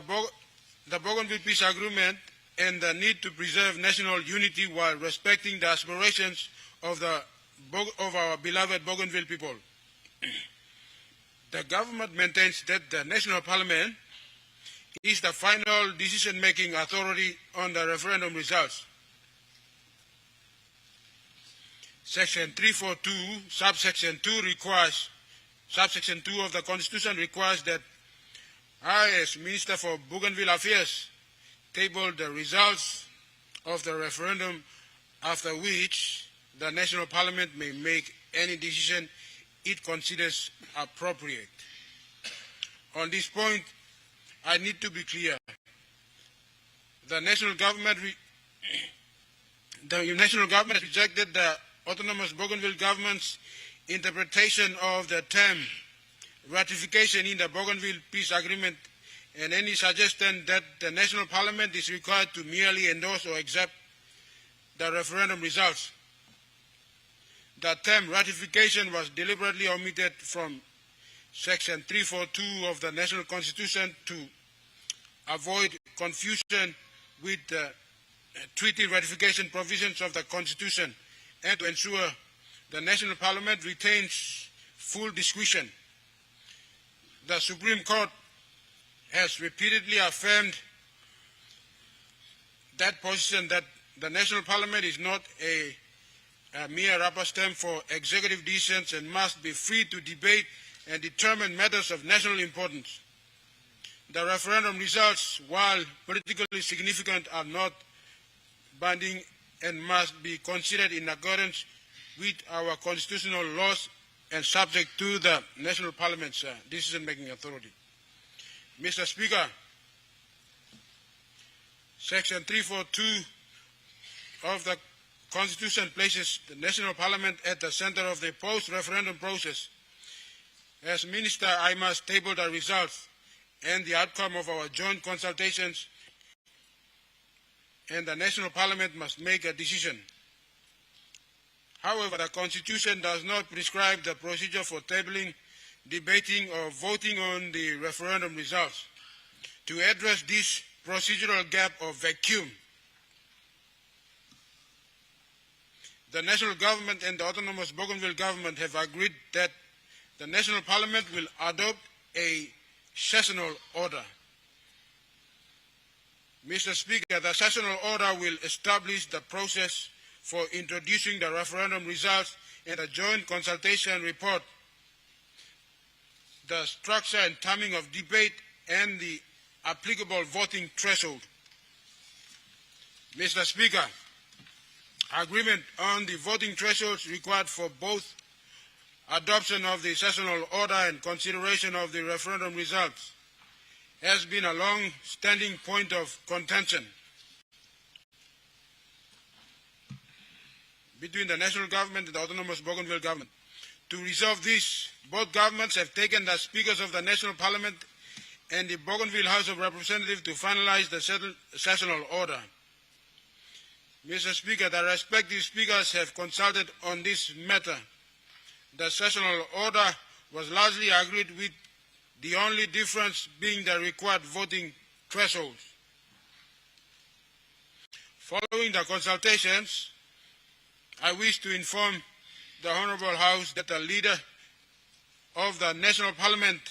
Bougainville Peace Agreement and the need to preserve national unity while respecting the aspirations of our beloved Bougainville people. The government maintains that the National Parliament is the final decision-making authority on the referendum results. Section 342, subsection 2 of the Constitution requires that I, as Minister for Bougainville Affairs, table the results of the referendum, after which the National Parliament may make any decision it considers appropriate. On this point, I need to be clear. The national government rejected the autonomous Bougainville government's interpretation of the term ratification in the Bougainville Peace Agreement and any suggestion that the National Parliament is required to merely endorse or accept the referendum results. The term ratification was deliberately omitted from Section 342 of the National Constitution to avoid confusion with the treaty ratification provisions of the Constitution and to ensure the National Parliament retains full discretion. The Supreme Court has repeatedly affirmed that position, that the National Parliament is not a mere rubber stamp for executive decisions and must be free to debate and determine matters of national importance. The referendum results, while politically significant, are not binding and must be considered in accordance with our constitutional laws and subject to the National Parliament's decision-making authority. Mr. Speaker, Section 342 of the Constitution places the National Parliament at the center of the post-referendum process. As Minister, I must table the results and the outcome of our joint consultations, and the National Parliament must make a decision. However, the Constitution does not prescribe the procedure for tabling, debating, or voting on the referendum results. To address this procedural gap or vacuum, the national government and the autonomous Bougainville government have agreed that the National Parliament will adopt a sessional order. Mr. Speaker, the sessional order will establish the process for introducing the referendum results and a joint consultation report, the structure and timing of debate, and the applicable voting threshold. Mr. Speaker, agreement on the voting thresholds required for both adoption of the sessional order and consideration of the referendum results has been a long-standing point of contention between the national government and the autonomous Bougainville government. To resolve this, both governments have taken the speakers of the National Parliament and the Bougainville House of Representatives to finalize the sessional order. Mr. Speaker, the respective speakers have consulted on this matter. The sessional order was largely agreed with, the only difference being the required voting thresholds. Following the consultations, I wish to inform the Honourable House that the Leader of the National Parliament,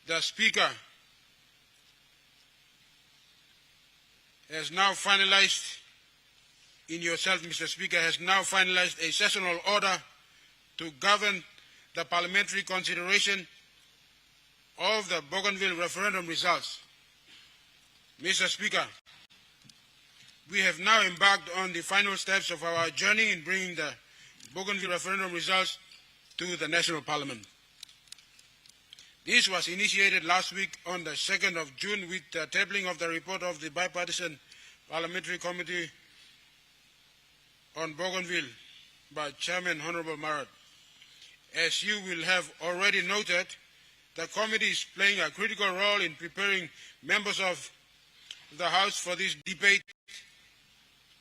the Speaker, has now finalized, in yourself, Mr. Speaker, has now finalized a sessional order to govern the parliamentary consideration of the Bougainville referendum results. Mr. Speaker, we have now embarked on the final steps of our journey in bringing the Bougainville referendum results to the National Parliament. This was initiated last week on the 2nd of June with the tabling of the report of the Bipartisan Parliamentary Committee on Bougainville by Chairman Honorable Marat. As you will have already noted, the committee is playing a critical role in preparing members of the House for this debate,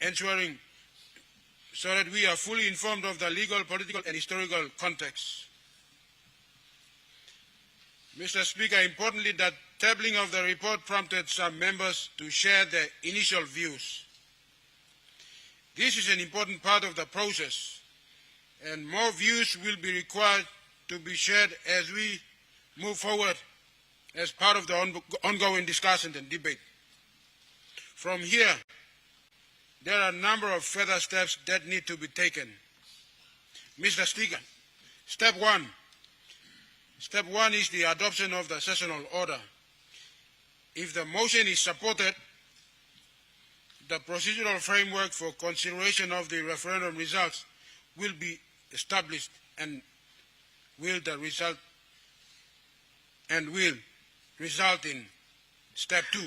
ensuring so that we are fully informed of the legal, political, and historical context. Mr. Speaker, importantly, the tabling of the report prompted some members to share their initial views. This is an important part of the process, and more views will be required to be shared as we move forward as part of the ongoing discussion and debate. From here, there are a number of further steps that need to be taken. Mr. Speaker, Step one is the adoption of the sessional order. If the motion is supported, the procedural framework for consideration of the referendum results will be established and will result in step 2,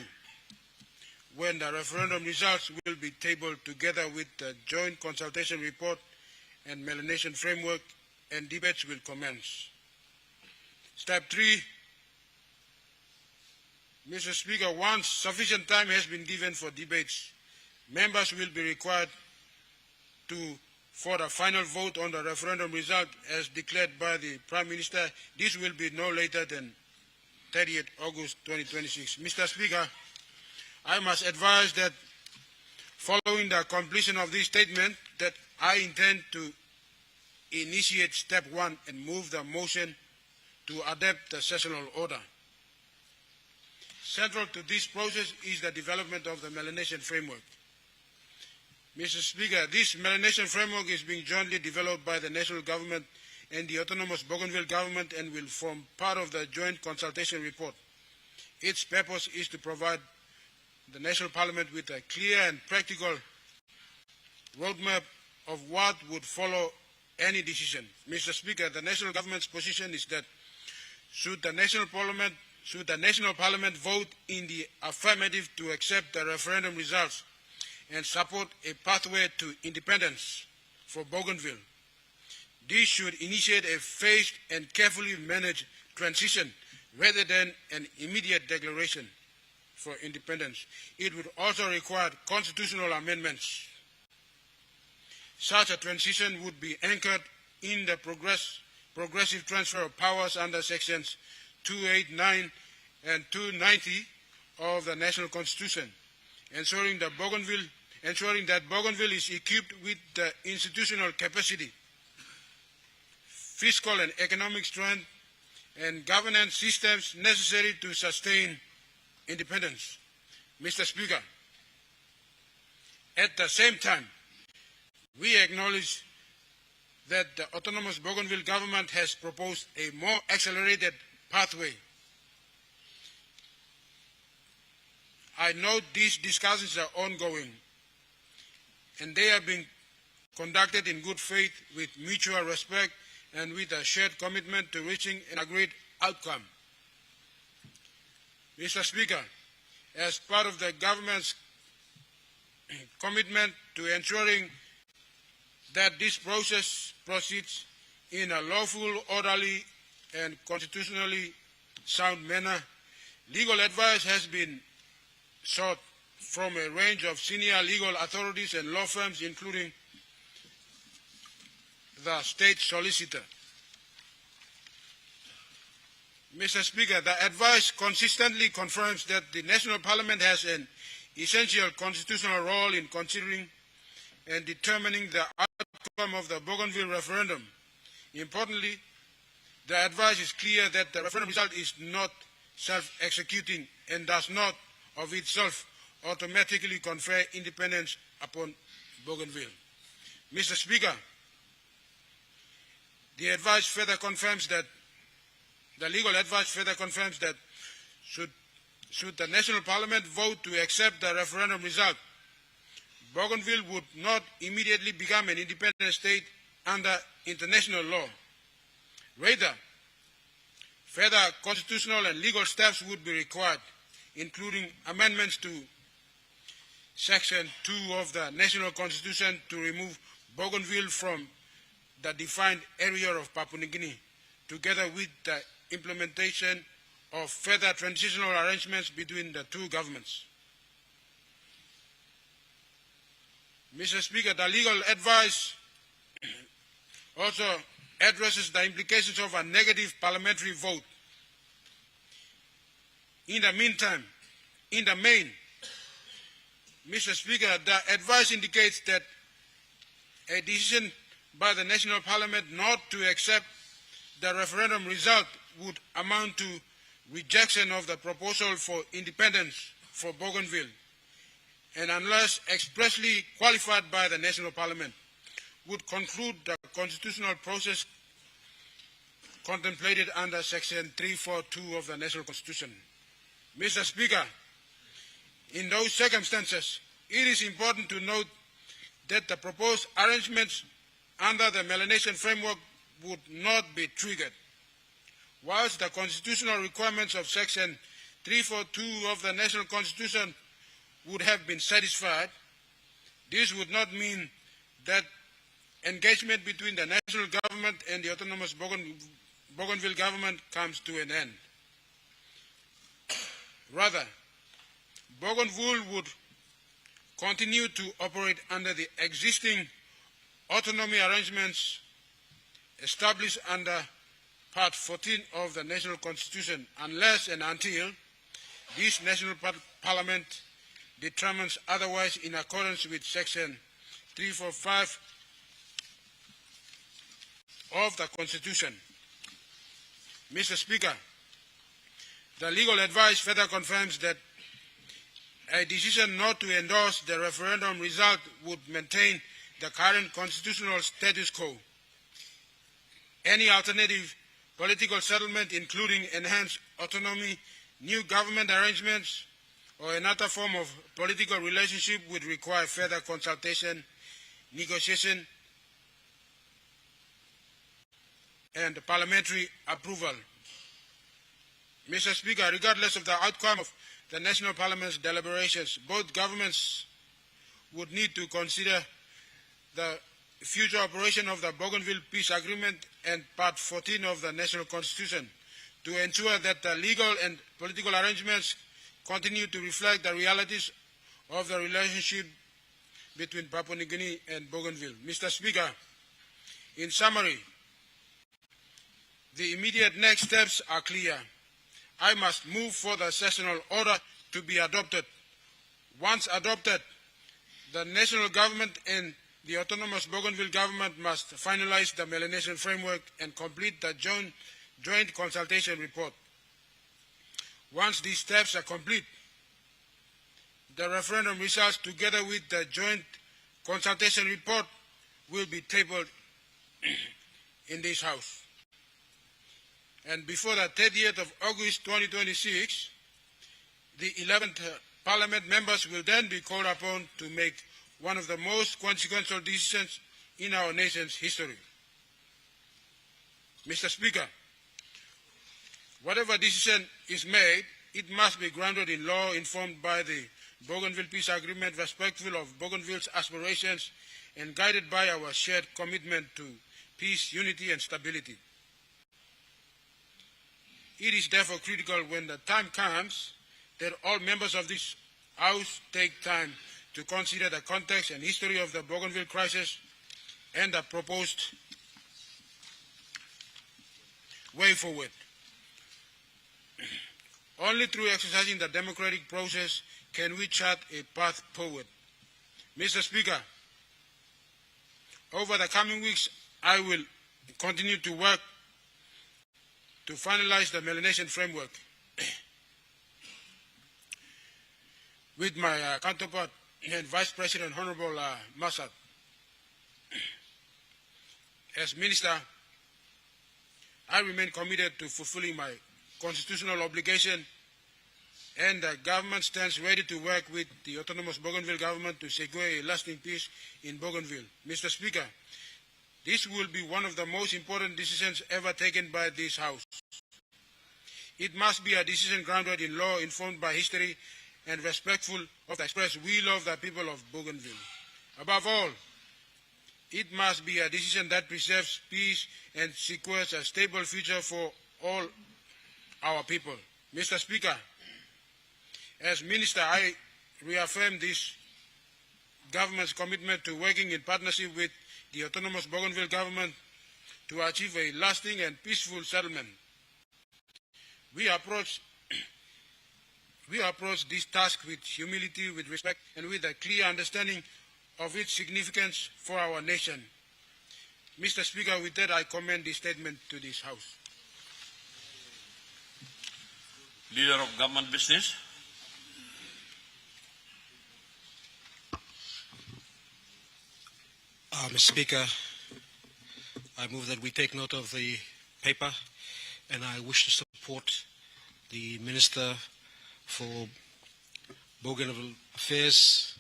when the referendum results will be tabled together with the joint consultation report and melanation framework, and debates will commence. Step 3, Mr. Speaker, once sufficient time has been given for debates, members will be required for the final vote on the referendum result as declared by the Prime Minister. This will be no later than 30th August 2026. Mr. Speaker, I must advise that following the completion of this statement, that I intend to initiate step 1 and move the motion to adopt the sessional order. Central to this process is the development of the melanation framework. Mr. Speaker, this melanation framework is being jointly developed by the national government and the autonomous Bougainville government and will form part of the joint consultation report. Its purpose is to provide the national parliament with a clear and practical roadmap of what would follow any decision. Mr. Speaker, the national government's position is that should the national parliament vote in the affirmative to accept the referendum results and support a pathway to independence for Bougainville, this should initiate a phased and carefully managed transition rather than an immediate declaration for independence. It would also require constitutional amendments. Such a transition would be anchored in the progressive transfer of powers under sections 289 and 290 of the National Constitution, ensuring that Bougainville is equipped with the institutional capacity, fiscal and economic strength, and governance systems necessary to sustain independence. Mr. Speaker, at the same time, we acknowledge that the autonomous Bougainville government has proposed a more accelerated pathway. I know these discussions are ongoing, and they are being conducted in good faith with mutual respect and with a shared commitment to reaching an agreed outcome. Mr. Speaker, as part of the government's commitment to ensuring that this process proceeds in a lawful, orderly, and constitutionally sound manner, legal advice has been sought from a range of senior legal authorities and law firms, including the state solicitor. Mr. Speaker, the advice consistently confirms that the National Parliament has an essential constitutional role in considering and determining the outcome of the Bougainville referendum. Importantly, the advice is clear that the referendum result is not self-executing and does not of itself automatically confer independence upon Bougainville. Mr. Speaker, the legal advice further confirms that should the National Parliament vote to accept the referendum result, Bougainville would not immediately become an independent state under international law. Rather, further constitutional and legal steps would be required, including amendments to Section 2 of the National Constitution to remove Bougainville from the defined area of Papua New Guinea, together with the implementation of further transitional arrangements between the two governments. Mr. Speaker, the legal advice also addresses the implications of a negative parliamentary vote. In the meantime, in the main, Mr. Speaker, the advice indicates that a decision by the National Parliament not to accept the referendum result would amount to rejection of the proposal for independence for Bougainville, and unless expressly qualified by the National Parliament, would conclude the constitutional process contemplated under Section 342 of the National Constitution. Mr. Speaker, in those circumstances, it is important to note that the proposed arrangements under the Melanesian framework would not be triggered. Whilst the constitutional requirements of Section 342 of the National Constitution would have been satisfied, this would not mean that engagement between the national government and the autonomous Bougainville government comes to an end. Rather, Bougainville would continue to operate under the existing autonomy arrangements established under Part 14 of the National Constitution, unless and until this National Parliament determines otherwise in accordance with Section 345 of the Constitution. Mr. Speaker, the legal advice further confirms that a decision not to endorse the referendum result would maintain the current constitutional status quo. Any alternative political settlement, including enhanced autonomy, new government arrangements, or another form of political relationship would require further consultation, negotiation, and parliamentary approval. Mr. Speaker, regardless of the outcome of the National Parliament's deliberations, both governments would need to consider the future operation of the Bougainville Peace Agreement and Part 14 of the National Constitution to ensure that the legal and political arrangements continue to reflect the realities of the relationship between Papua New Guinea and Bougainville. Mr. Speaker, in summary, the immediate next steps are clear. I must move for the sessional order to be adopted. Once adopted, the national government and the autonomous Bougainville government must finalize the Melanesian framework and complete the joint consultation report. Once these steps are complete, the referendum results together with the joint consultation report will be tabled in this House. And before the 30th of August 2026, the 11th Parliament members will then be called upon to make one of the most consequential decisions in our nation's history. Mr. Speaker, whatever decision is made, it must be grounded in law, informed by the Bougainville Peace Agreement, respectful of Bougainville's aspirations, and guided by our shared commitment to peace, unity, and stability. It is therefore critical when the time comes that all members of this House take time to consider the context and history of the Bougainville crisis and the proposed way forward. Only through exercising the democratic process can we chart a path forward. Mr. Speaker, over the coming weeks, I will continue to work to finalize the Melanesian framework with my counterpart and Vice President Honorable Massad. As Minister, I remain committed to fulfilling my constitutional obligation, and the government stands ready to work with the autonomous Bougainville government to secure a lasting peace in Bougainville. Mr. Speaker, this will be one of the most important decisions ever taken by this House. It must be a decision grounded in law, informed by history, and respectful of the express will of the people of Bougainville. Above all, it must be a decision that preserves peace and secures a stable future for all our people. Mr. Speaker, as Minister, I reaffirm this government's commitment to working in partnership with the autonomous Bougainville government to achieve a lasting and peaceful settlement. We approach this task with humility, with respect, and with a clear understanding of its significance for our nation. Mr. Speaker, with that, I commend the statement to this House. Leader of Government Business. Mr. Speaker, I move that we take note of the paper, and I wish to support the Minister for Bougainville Affairs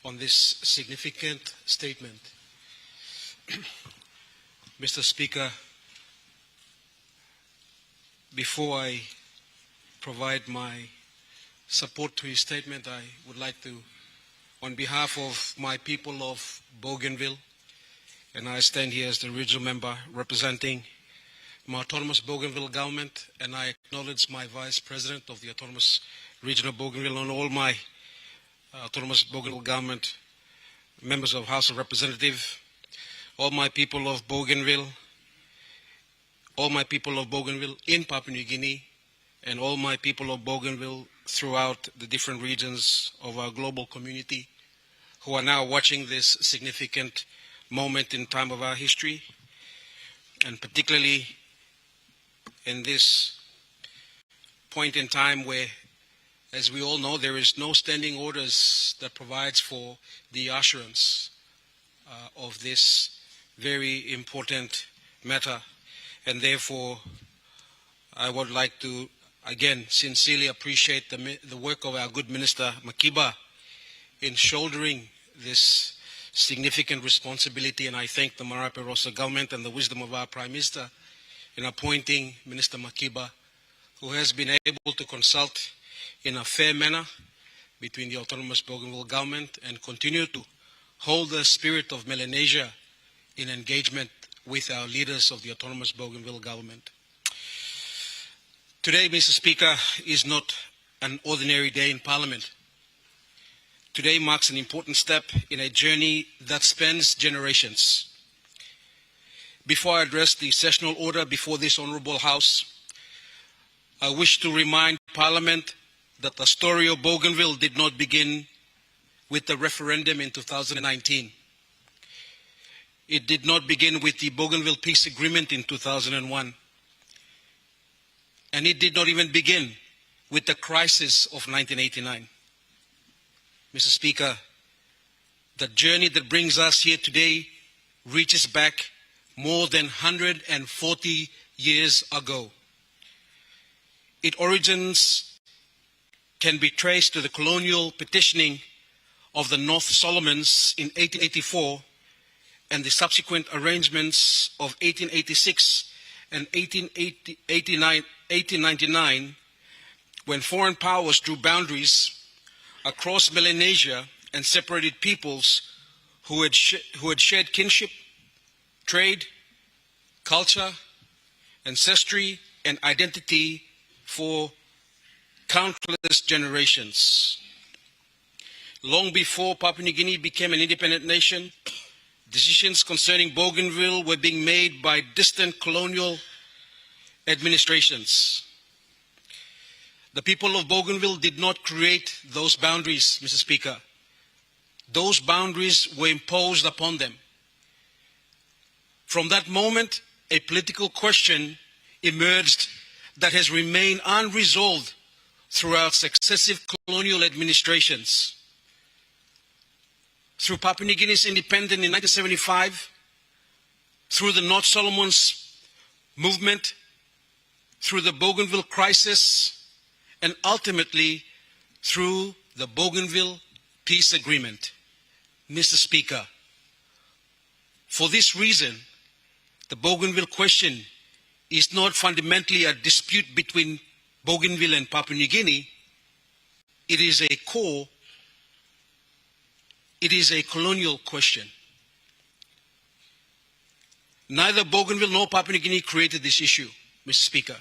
on this significant statement. Mr. Speaker, before I provide my support to his statement, I would like to, on behalf of my people of Bougainville, and I stand here as the regional member representing my autonomous Bougainville government, and I acknowledge my Vice President of the autonomous region of Bougainville and all my autonomous Bougainville government, members of House of Representatives, all my people of Bougainville, in Papua New Guinea, and all my people of Bougainville throughout the different regions of our global community who are now watching this significant moment in time of our history, and particularly in this point in time where, as we all know, there is no standing orders that provides for the assurance of this very important matter. And therefore, I would like to, again, sincerely appreciate the work of our good Minister Makiba in shouldering this significant responsibility, and I thank the Marape Rosa government and the wisdom of our Prime Minister in appointing Minister Makiba, who has been able to consult in a fair manner between the autonomous Bougainville government and continue to hold the spirit of Melanesia in engagement with our leaders of the autonomous Bougainville government. Today, Mr. Speaker, is not an ordinary day in Parliament. Today marks an important step in a journey that spans generations. Before I address the sessional order before this Honourable House, I wish to remind Parliament that the story of Bougainville did not begin with the referendum in 2019. It did not begin with the Bougainville Peace Agreement in 2001. And it did not even begin with the crisis of 1989. Mr. Speaker, the journey that brings us here today reaches back more than 140 years ago. Its origins can be traced to the colonial petitioning of the North Solomons in 1884 and the subsequent arrangements of 1886 and 1899, when foreign powers drew boundaries across Melanesia and separated peoples who had shared kinship, trade, culture, ancestry, and identity for countless generations. Long before Papua New Guinea became an independent nation, decisions concerning Bougainville were being made by distant colonial administrations. The people of Bougainville did not create those boundaries, Mr. Speaker. Those boundaries were imposed upon them. From that moment, a political question emerged that has remained unresolved throughout successive colonial administrations. Through Papua New Guinea's independence in 1975, through the North Solomons movement, through the Bougainville crisis, and ultimately through the Bougainville Peace Agreement. Mr. Speaker, for this reason, the Bougainville question is not fundamentally a dispute between Bougainville and Papua New Guinea. It is a colonial question. Neither Bougainville nor Papua New Guinea created this issue, Mr. Speaker.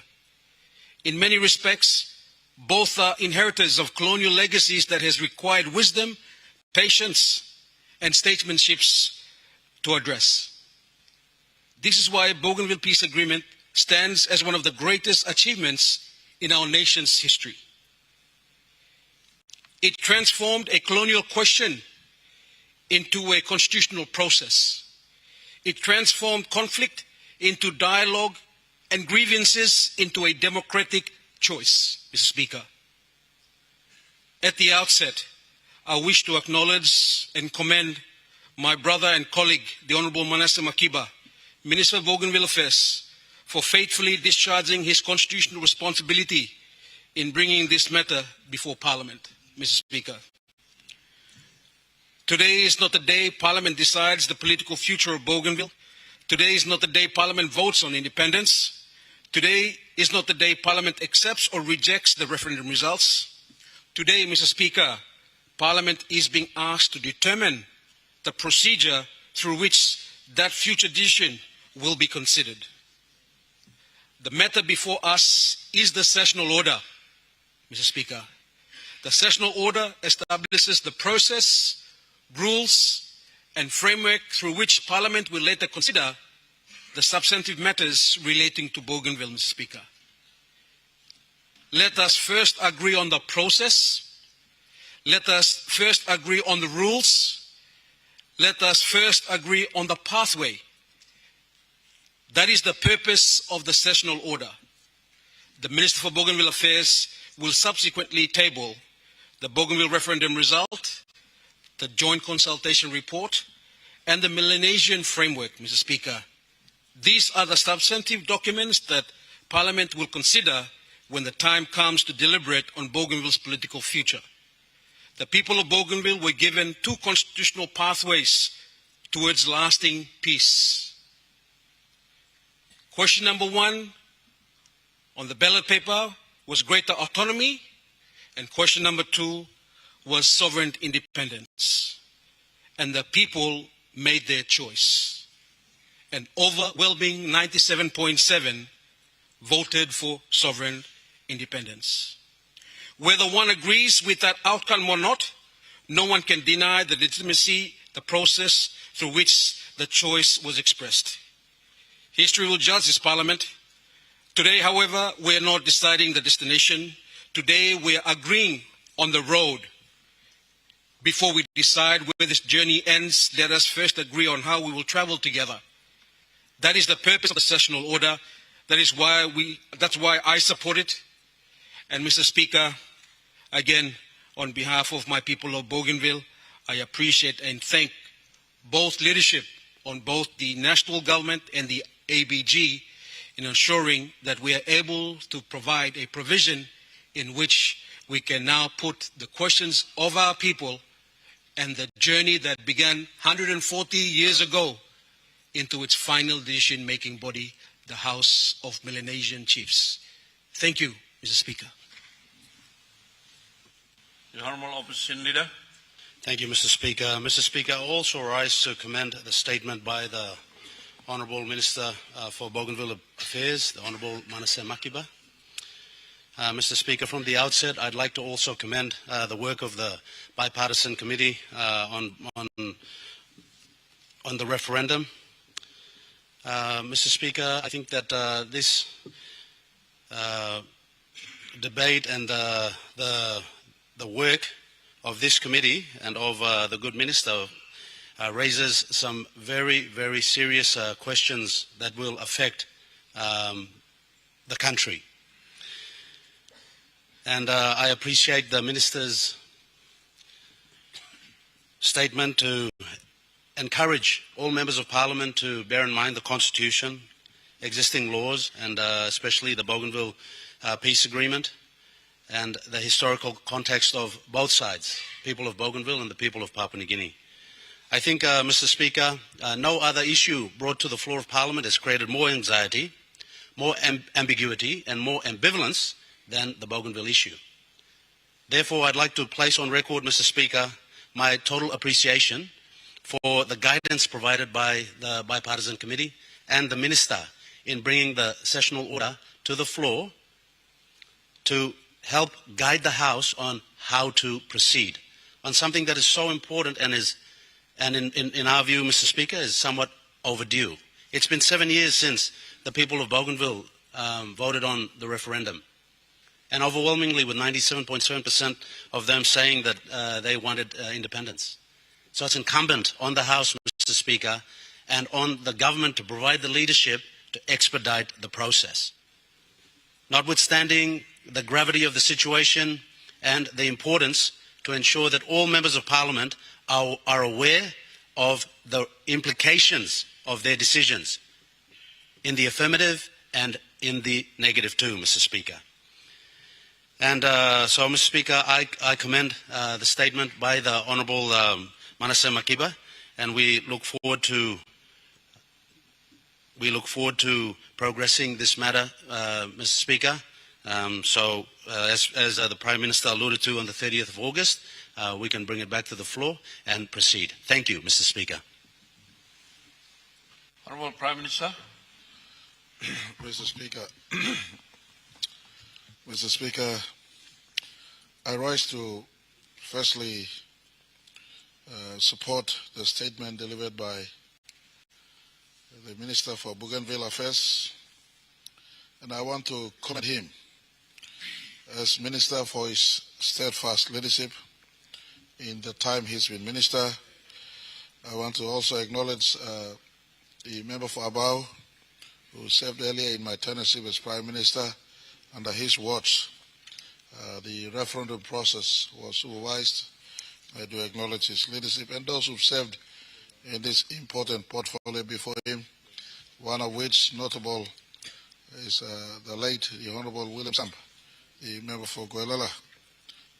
In many respects, both are inheritors of colonial legacies that has required wisdom, patience, and statesmanships to address. This is why Bougainville Peace Agreement stands as one of the greatest achievements in our nation's history. It transformed a colonial question into a constitutional process. It transformed conflict into dialogue and grievances into a democratic choice, Mr. Speaker. At the outset, I wish to acknowledge and commend my brother and colleague, the Honorable Manasseh Makiba, Minister of Bougainville Affairs, for faithfully discharging his constitutional responsibility in bringing this matter before Parliament, Mr. Speaker. Today is not the day Parliament decides the political future of Bougainville. Today is not the day Parliament votes on independence. Today is not the day Parliament accepts or rejects the referendum results. Today, Mr. Speaker, Parliament is being asked to determine the procedure through which that future decision will be considered. The matter before us is the sessional order, Mr. Speaker. The sessional order establishes the process, rules, and framework through which Parliament will later consider the substantive matters relating to Bougainville, Mr. Speaker. Let us first agree on the process. Let us first agree on the rules. Let us first agree on the pathway. That is the purpose of the sessional order. The Minister for Bougainville Affairs will subsequently table the Bougainville referendum result, the joint consultation report, and the Melanesian framework, Mr. Speaker. These are the substantive documents that Parliament will consider when the time comes to deliberate on Bougainville's political future. The people of Bougainville were given two constitutional pathways towards lasting peace. Question number one on the ballot paper was greater autonomy, and question number two was sovereign independence. And the people made their choice. An overwhelming 97.7% voted for sovereign independence. Whether one agrees with that outcome or not, no one can deny the legitimacy, the process through which the choice was expressed. History will judge this Parliament. Today, however, we are not deciding the destination. Today, we are agreeing on the road. Before we decide where this journey ends, let us first agree on how we will travel together. That is the purpose of the sessional order. That's why I support it. And Mr. Speaker, again, on behalf of my people of Bougainville, I appreciate and thank both leadership on both the national government and the ABG in ensuring that we are able to provide a provision in which we can now put the questions of our people and the journey that began 140 years ago into its final decision-making body, the House of Melanesian Chiefs. Thank you, Mr. Speaker. The Honourable Opposition Leader. Thank you, Mr. Speaker. Mr. Speaker, I also rise to commend the statement by the Honourable Minister for Bougainville Affairs, the Honourable Manasseh Makiba. Mr. Speaker, from the outset, I'd like to also commend the work of the bipartisan committee on the referendum. Mr. Speaker, I think that this debate and the work of this committee and of the good minister raises some very, very serious questions that will affect the country. And I appreciate the minister's statement to encourage all members of parliament to bear in mind the constitution, existing laws, and especially the Bougainville Peace Agreement and the historical context of both sides, people of Bougainville and the people of Papua New Guinea. I think, Mr. Speaker, no other issue brought to the floor of Parliament has created more anxiety, more ambiguity, and more ambivalence than the Bougainville issue. Therefore, I'd like to place on record, Mr. Speaker, my total appreciation for the guidance provided by the bipartisan committee and the minister in bringing the sessional order to the floor to help guide the House on how to proceed on something that is so important and is and in our view, Mr. Speaker, is somewhat overdue. It's been 7 years since the people of Bougainville voted on the referendum, and overwhelmingly with 97.7% of them saying that they wanted independence. So it's incumbent on the House, Mr. Speaker, and on the government to provide the leadership to expedite the process. Notwithstanding the gravity of the situation and the importance to ensure that all members of Parliament are aware of the implications of their decisions in the affirmative and in the negative too, Mr. Speaker. And so, Mr. Speaker, I commend the statement by the Honourable Manasseh Makiba, and we look forward to progressing this matter, Mr. Speaker. As the Prime Minister alluded to on the 30th of August, we can bring it back to the floor and proceed. Thank you, Mr. Speaker. Honourable Prime Minister. Mr. Speaker, Mr. Speaker, I rise to firstly support the statement delivered by the Minister for Bougainville Affairs, and I want to commend him as Minister for his steadfast leadership in the time he's been Minister. I want to also acknowledge the member for Abao, who served earlier in my tenureship as Prime Minister. Under his watch, the referendum process was supervised. I do acknowledge his leadership and those who served in this important portfolio before him, one of which notable is the late, the Honourable William Samp, the member for Guelala,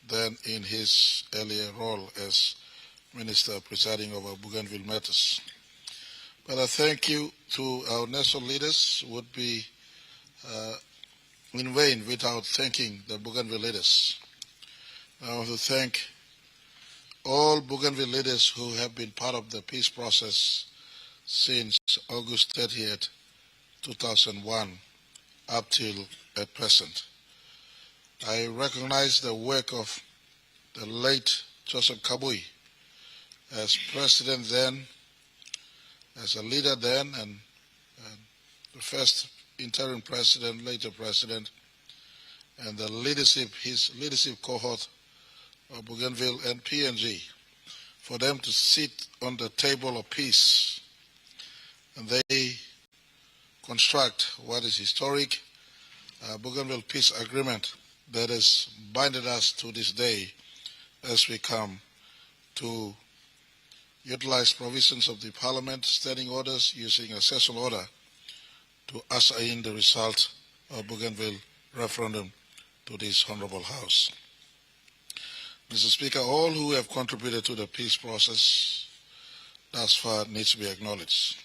then in his earlier role as Minister presiding over Bougainville matters. But a thank you to our national leaders would be in vain without thanking the Bougainville leaders. I want to thank all Bougainville leaders who have been part of the peace process since August 30th, 2001 up till at present. I recognize the work of the late Joseph Kabui as president then, as a leader then, and the first interim president, later president, and the leadership, his leadership cohort of Bougainville and PNG, for them to sit on the table of peace, and they construct what is historic Bougainville Peace Agreement that has binded us to this day as we come to utilize provisions of the Parliament, standing orders using a session order to usher in the result of Bougainville referendum to this Honourable House. Mr. Speaker, all who have contributed to the peace process thus far needs to be acknowledged.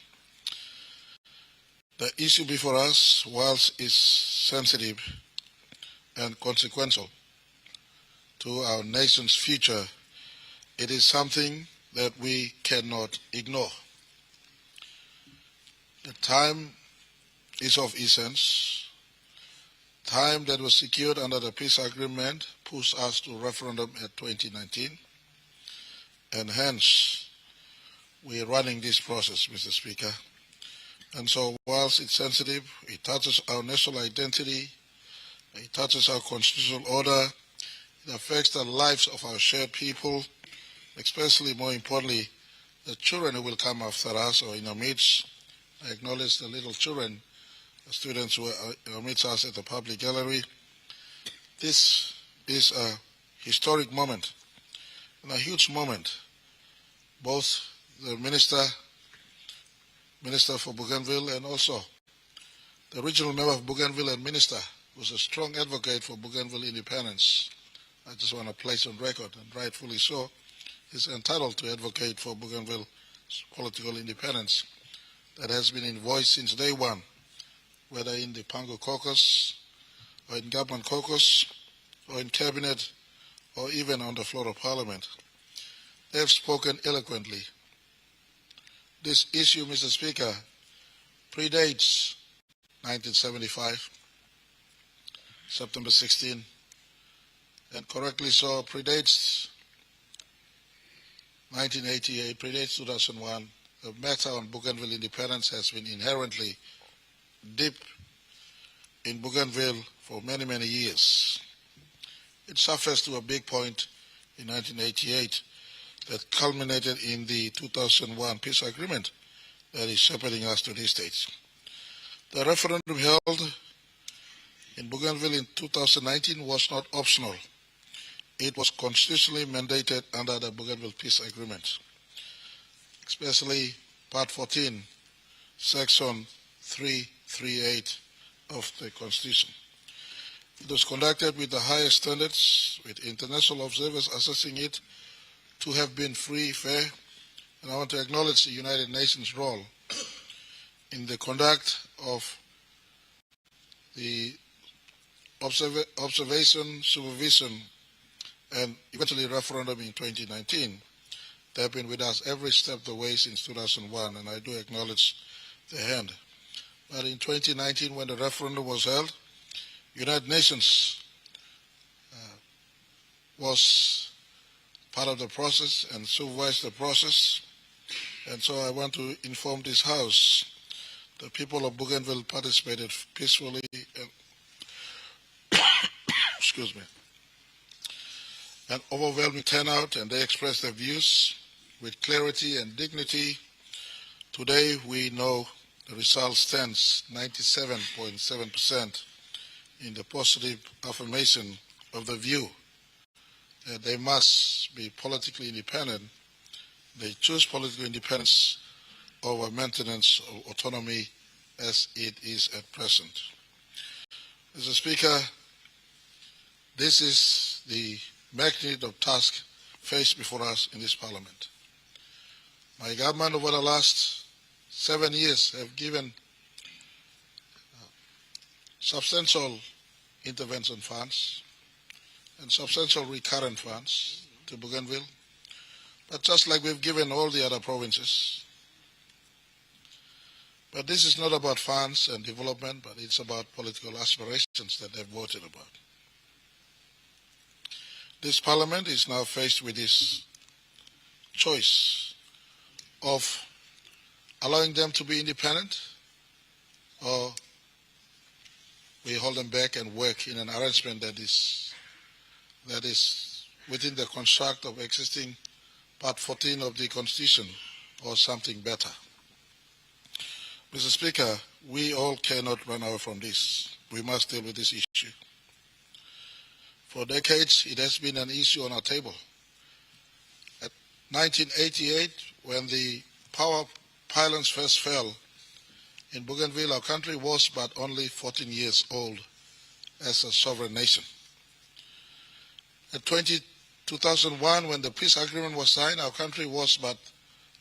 The issue before us, whilst is sensitive and consequential to our nation's future, it is something that we cannot ignore. The time is of essence. Time that was secured under the peace agreement pushed us to referendum at 2019, and hence we are running this process, Mr. Speaker. And so whilst it's sensitive, it touches our national identity, it touches our constitutional order, it affects the lives of our shared people, especially, more importantly, the children who will come after us or in our midst. I acknowledge the little children, the students who are amidst us at the public gallery. This is a historic moment and a huge moment. Both the Minister for Bougainville and also the regional member of Bougainville and Minister, who's a strong advocate for Bougainville independence. I just want to place on record, and rightfully so, is entitled to advocate for Bougainville's political independence that has been in voice since day one, whether in the Pango caucus, or in government caucus, or in cabinet, or even on the floor of Parliament. They have spoken eloquently. This issue, Mr. Speaker, predates 1975, September 16, and correctly so predates 1988 predates 2001. The matter on Bougainville independence has been inherently deep in Bougainville for many, many years. It suffers to a big point in 1988 that culminated in the 2001 peace agreement that is shepherding us to these days. The referendum held in Bougainville in 2019 was not optional. It was constitutionally mandated under the Bougainville Peace Agreement, especially Part 14, Section 338 of the Constitution. It was conducted with the highest standards, with international observers assessing it to have been free, fair, and I want to acknowledge the United Nations' role in the conduct of the observation, supervision, and eventually referendum in 2019. They have been with us every step of the way since 2001, and I do acknowledge their hand. But in 2019, when the referendum was held, United Nations was part of the process and supervised the process. And so I want to inform this House the people of Bougainville participated peacefully excuse me, an overwhelming turnout, and they expressed their views with clarity and dignity. Today we know the result stands 97.7% in the positive affirmation of the view that they must be politically independent. They choose political independence over maintenance of autonomy as it is at present. Mr. Speaker, this is the magnitude of task faced before us in this Parliament. My government over the last 7 years have given substantial intervention funds and substantial recurrent funds to Bougainville, but just like we've given all the other provinces. But this is not about funds and development, but it's about political aspirations that they've voted about. This Parliament is now faced with this choice of allowing them to be independent, or we hold them back and work in an arrangement that is within the construct of existing Part 14 of the Constitution, or something better. Mr. Speaker, we all cannot run away from this. We must deal with this issue. For decades, it has been an issue on our table. At 1988, when the power pylons first fell in Bougainville, our country was but only 14 years old as a sovereign nation. At 2001, when the peace agreement was signed, our country was but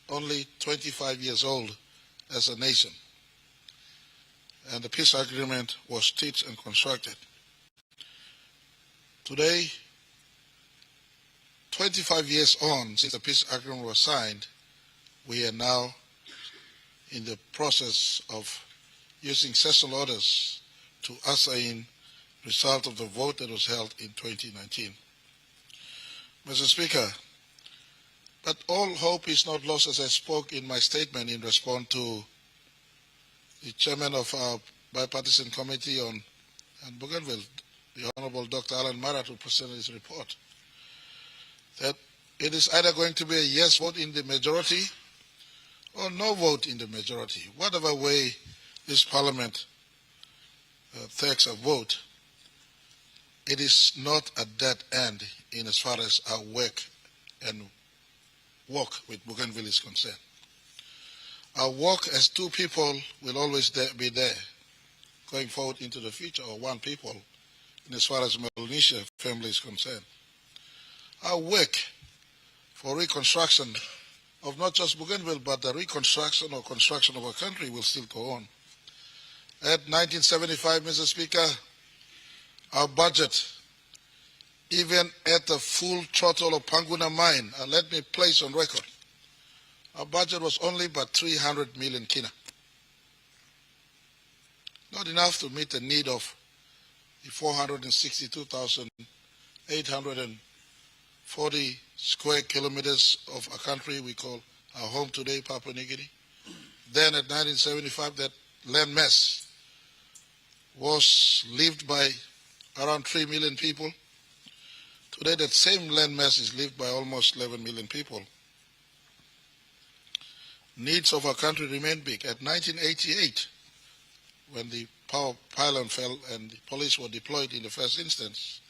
only 25 years old as a nation. And the peace agreement was stitched and constructed. Today, 25 years on since the peace agreement was signed, we are now in the process of using sessional orders to usher in the result of the vote that was held in 2019. Mr. Speaker, but all hope is not lost, as I spoke in my statement in response to the chairman of our bipartisan committee on Bougainville, the Honorable Dr. Alan Marat, who presented his report, that it is either going to be a yes vote in the majority or no vote in the majority. Whatever way this Parliament takes a vote, it is not a dead end in as far as our work and walk with Bougainville is concerned. Our work as two people will always be there going forward into the future, or one people in as far as Melanesia family is concerned. Our work for reconstruction of not just Bougainville, but the reconstruction or construction of our country will still go on. At 1975, Mr. Speaker, our budget, even at the full throttle of Panguna mine, and let me place on record, our budget was only but 300 million kina. Not enough to meet the need of the 462,840 40 square kilometers of a country we call our home today, Papua New Guinea. Then at 1975, that land mass was lived by around 3 million people. Today, that same land mass is lived by almost 11 million people. Needs of our country remain big. At 1988, when the power pylon fell and the police were deployed in the first instance,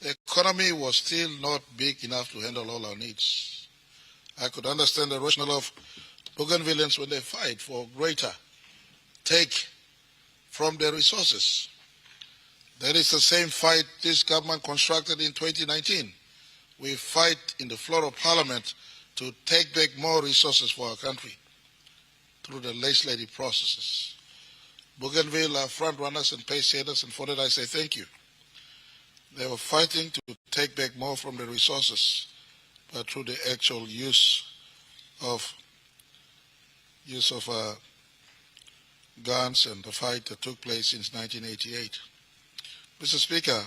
the economy was still not big enough to handle all our needs. I could understand the rationale of Bougainvilleans when they fight for greater take from their resources. That is the same fight this government constructed in 2019. We fight in the floor of Parliament to take back more resources for our country through the legislative processes. Bougainville are front runners and pace setters, and for that I say thank you. They were fighting to take back more from the resources, but through the actual use of guns and the fight that took place since 1988. Mr. Speaker,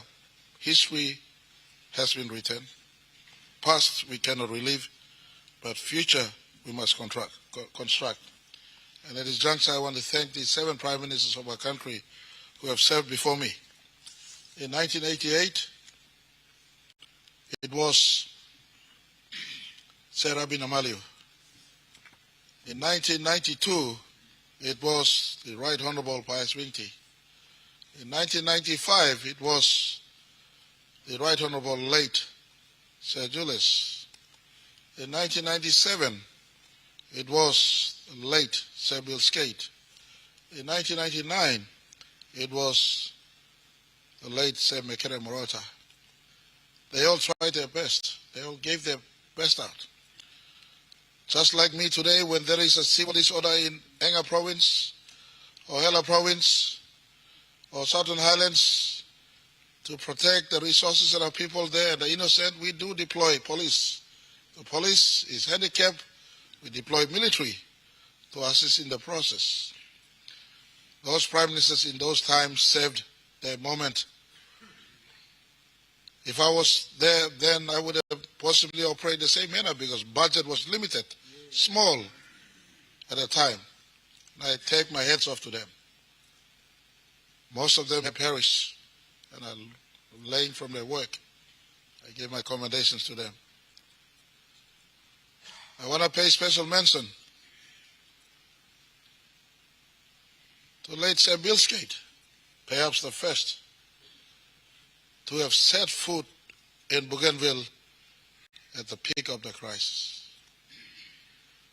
history has been written. Past we cannot relive, but future we must construct. And at this juncture, I want to thank the 7 prime ministers of our country who have served before me. In 1988, it was Sir Rabin Amalio. In 1992, it was the Right Honorable Pius Wingti. In 1995, it was the Right Honorable late Sir Julius. In 1997, it was the late Sir Bill Skate. In 1999, it was the late Sir Mekere Morota. They all tried their best. They all gave their best out. Just like me today, when there is a civil disorder in Enga province, or Hela province, or Southern Highlands, to protect the resources of our people there, the innocent, we do deploy police. The police is handicapped, we deploy military to assist in the process. Those prime ministers in those times saved their moment. If I was there, then I would have possibly operated the same manner because budget was limited, small at the time. And I take my hats off to them. Most of them have perished and are laying from their work. I give my commendations to them. I want to pay special mention to late Sir Bill Skate, perhaps the first to have set foot in Bougainville at the peak of the crisis.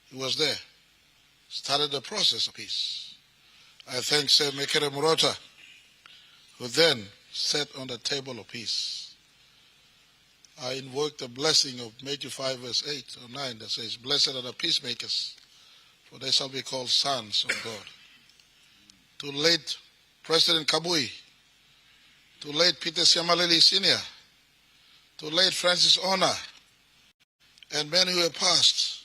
He was there, started the process of peace. I thank Sir Mekere Morota, who then sat on the table of peace. I invoke the blessing of Matthew 5 verse 8 or 9 that says, "Blessed are the peacemakers, for they shall be called sons of God." To late President Kabui, to late Peter Siamaleli Sr., to late Francis Ona, and many who have passed,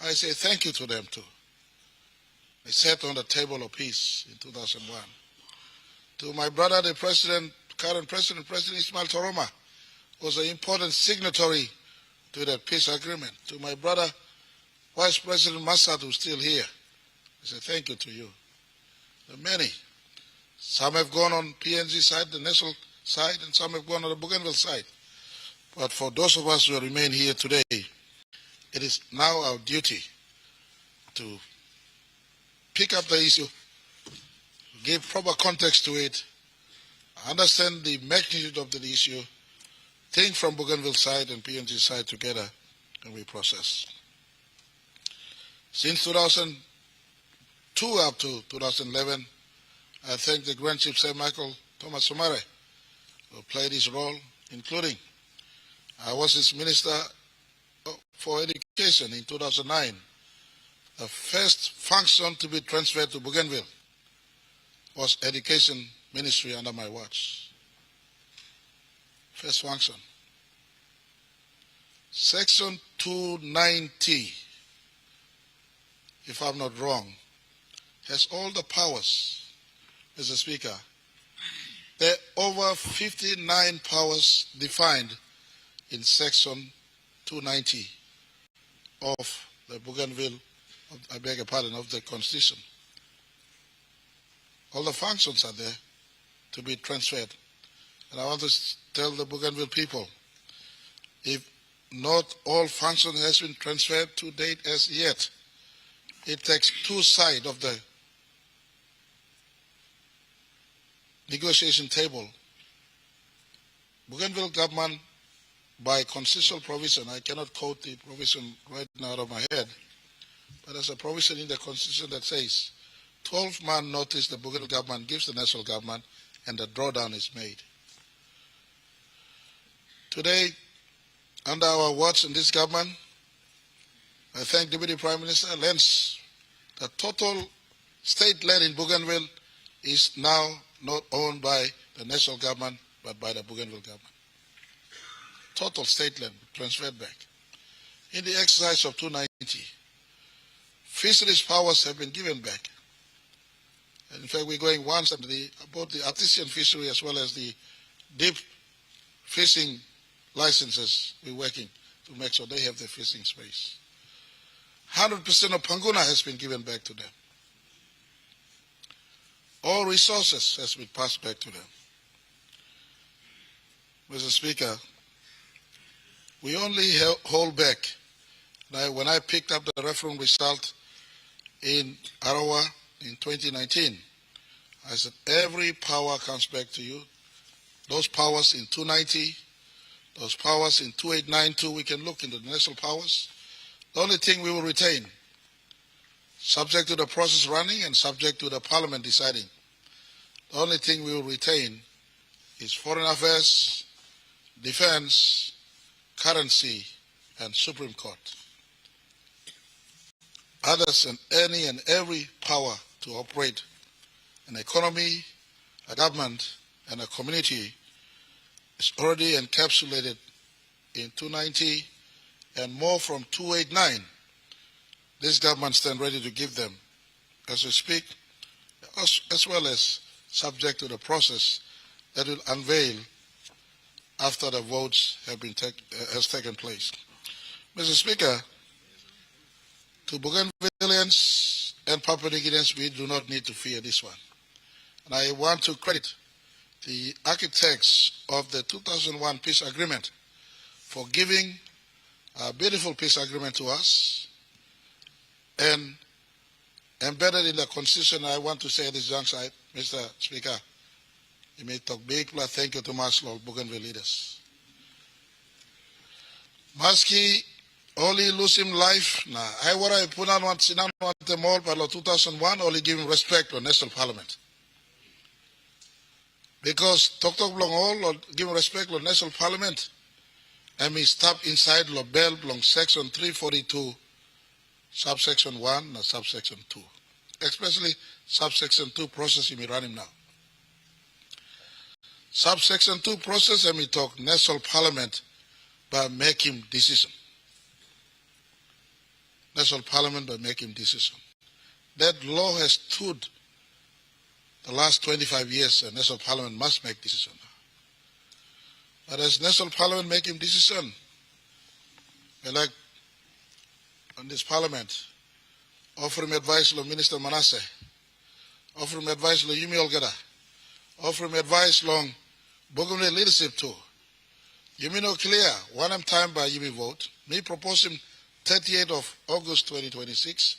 I say thank you to them too. They sat on the table of peace in 2001. To my brother, the current President Ismail Toroma, was an important signatory to that peace agreement. To my brother, Vice President Massad, who's still here, I say thank you to you. There are many. Some have gone on PNG side, the national side, and some have gone on the Bougainville side. But for those of us who remain here today, it is now our duty to pick up the issue, give proper context to it, understand the magnitude of the issue, think from Bougainville side and PNG side together, and we process. Since 2002 up to 2011, I thank the Grand Chief Sir Michael Thomas Somare, who played his role, including I was his Minister for Education in 2009. The first function to be transferred to Bougainville was Education Ministry under my watch. First function. Section 290, if I'm not wrong, has all the powers, Mr. Speaker. There are over 59 powers defined in Section 290 of the Bougainville, I beg your pardon, of the Constitution. All the functions are there to be transferred. And I want to tell the Bougainville people, if not all functions has been transferred to date as yet, it takes two sides of the negotiation table. Bougainville government, by constitutional provision, I cannot quote the provision right now out of my head, but there's a provision in the Constitution that says 12-month notice the Bougainville government gives the national government and the drawdown is made. Today, under our watch in this government, I thank Deputy Prime Minister Lenz, the total state land in Bougainville is now not owned by the national government but by the Bougainville government. Total state land transferred back. In the exercise of 290, fisheries powers have been given back. And in fact, we're going one step about the artisan fishery as well as the deep fishing licenses. We're working to make sure they have the fishing space. 100% of Panguna has been given back to them. All resources has been passed back to them. Mr. Speaker, we only hold back. Now, when I picked up the referendum result in Arawa in 2019, I said every power comes back to you. Those powers in 290, those powers in 2892, we can look into the national powers. The only thing we will retain, subject to the process running and subject to the parliament deciding, the only thing we will retain is foreign affairs, defense, currency, and Supreme Court. Others and any and every power to operate an economy, a government, and a community is already encapsulated in 290 and more from 289. This government stands ready to give them as we speak, as well as subject to the process that will unveil after the votes have been has taken place. Mr. Speaker, to Bougainvilleans and Papua New Guineans, we do not need to fear this one. And I want to credit the architects of the 2001 peace agreement for giving a beautiful peace agreement to us and embedded in the Constitution. I want to say at this juncture, Mr. Speaker, you may talk big, but thank you to Maslow, Bougainville leaders. Maski only lose him life. Nah, I what I put on one sinan one them all, but 2001 only give him respect on national parliament. Because Tok belong all or give him respect on national parliament, and we stop inside lo bell belong section 342, subsection 1 and subsection 2. Especially subsection 2 process you may run him now. Subsection 2 process and we talk national parliament by making decision. National parliament by making decision. That law has stood the last 25 years and national parliament must make decision. But as national parliament making decision, like on this parliament, offering advice to Minister Manasseh, offering advice to Yumi Olgada, offering advice long Bougainville leadership too. Yumi no clear, one time by Yumi vote, me propose him 38th of August 2026,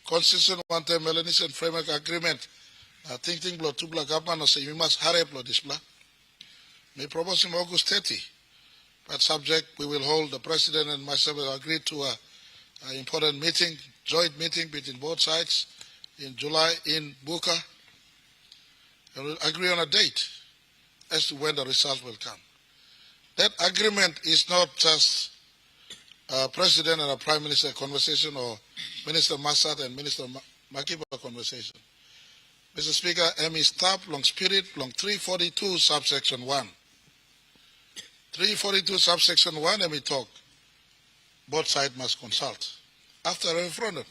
Constitution one time Melanesian Framework Agreement, thinking blow two block government or say you must hurry blow this block. Me propose him August 30, but subject we will hold the President and myself will agree to an important meeting, joint meeting between both sides in July in Buka, and we'll agree on a date as to when the result will come. That agreement is not just a President and a Prime Minister conversation or Minister Massad and Minister Makiba conversation. Mr. Speaker, ME staff long spirit long 342 subsection 1. 342 subsection 1 ME talk. Both sides must consult after a referendum.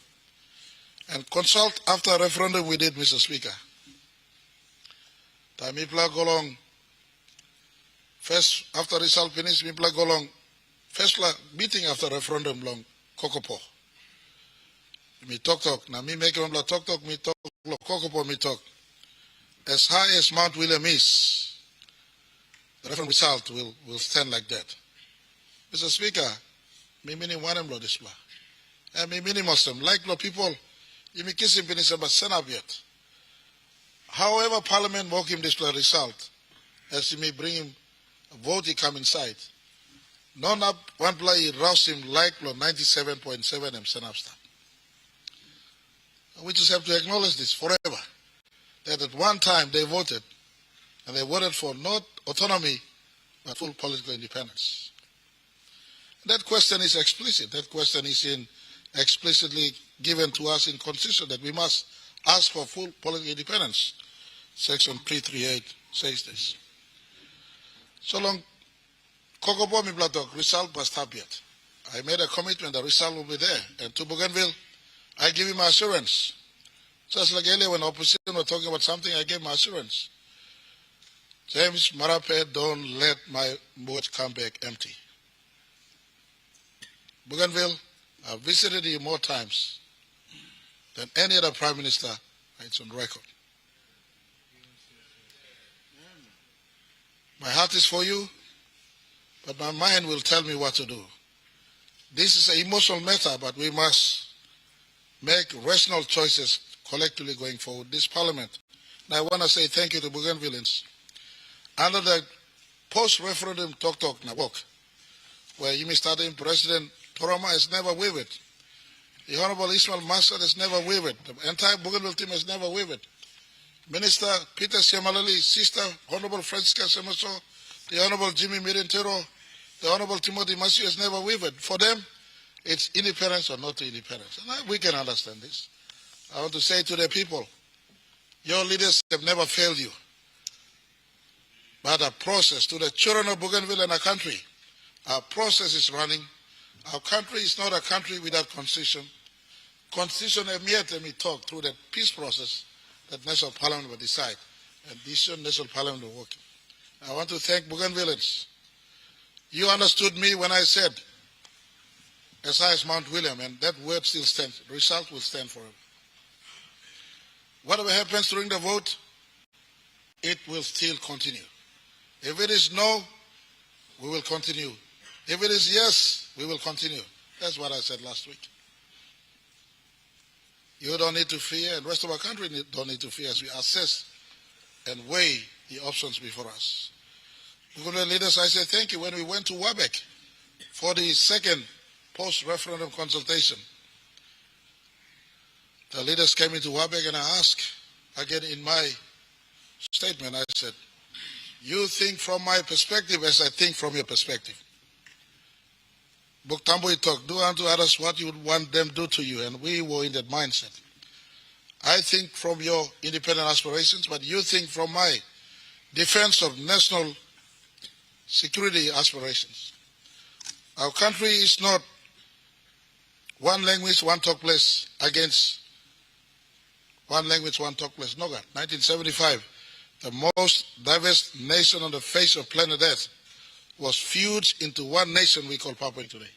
And consult after a referendum we did, Mr. Speaker. Time Mipla Golong, first after result finish, Mipla Golong first meeting after referendum long Kokopo. Me talk, now me make on talk, me talk, Kokopo, me talk. As high as Mount William is, the referendum result will stand like that. Mr. Speaker, me meaning one and display. And me meaning Muslim, like people, you may kiss him, but send up yet. However, Parliament walk him display result, as he may bring him a vote, he come inside. None up one play rouse him like 97.7 and send up stuff. We just have to acknowledge this forever. That at one time they voted, and they voted for not autonomy, but full political independence. That question is explicit. That question is explicitly given to us in Constitution that we must ask for full political independence. Section 338 says this. So long, Kokopo Miblatok, result must have yet. I made a commitment, the result will be there. And to Bougainville, I give him assurance. Just like earlier when the opposition were talking about something, I gave him assurance. James Marape, don't let my words come back empty. Bougainville, I've visited you more times than any other Prime Minister. It's on record. My heart is for you, but my mind will tell me what to do. This is an emotional matter, but we must make rational choices collectively going forward. This Parliament, and I want to say thank you to Bougainvilleans. Under the post-referendum talk Nawok, where you may start in President Toroma has never wavered. The Honorable Ismail Massad has never wavered. The entire Bougainville team has never wavered. Minister Peter Siamalali, Sister Honorable Francisca Semaso, the Honorable Jimmy Mirentero, the Honorable Timothy Massey has never wavered. For them, it's independence or not independence. And we can understand this. I want to say to the people, your leaders have never failed you. But a process to the children of Bougainville and our country, our process is running. Our country is not a country without constitution. Constitution have yet, let me talk through the peace process that National Parliament will decide. And this National Parliament will work. I want to thank Bougainvilleans. You understood me when I said, as high as Mount William, and that word still stands. The result will stand forever. Whatever happens during the vote, it will still continue. If it is no, we will continue. If it is yes, we will continue. That's what I said last week. You don't need to fear, and the rest of our country don't need to fear as we assess and weigh the options before us. Bougainville leaders, I say thank you. When we went to Wabek for the second post-referendum consultation, the leaders came into Wabek and I asked, again in my statement, I said, you think from my perspective as I think from your perspective. Buktambo talk, do unto others what you would want them to do to you, and we were in that mindset. I think from your independent aspirations, but you think from my defense of national security aspirations. Our country is not one language, one talk place against one language, one talk place. No, 1975, the most diverse nation on the face of planet Earth was fused into one nation we call Papua today.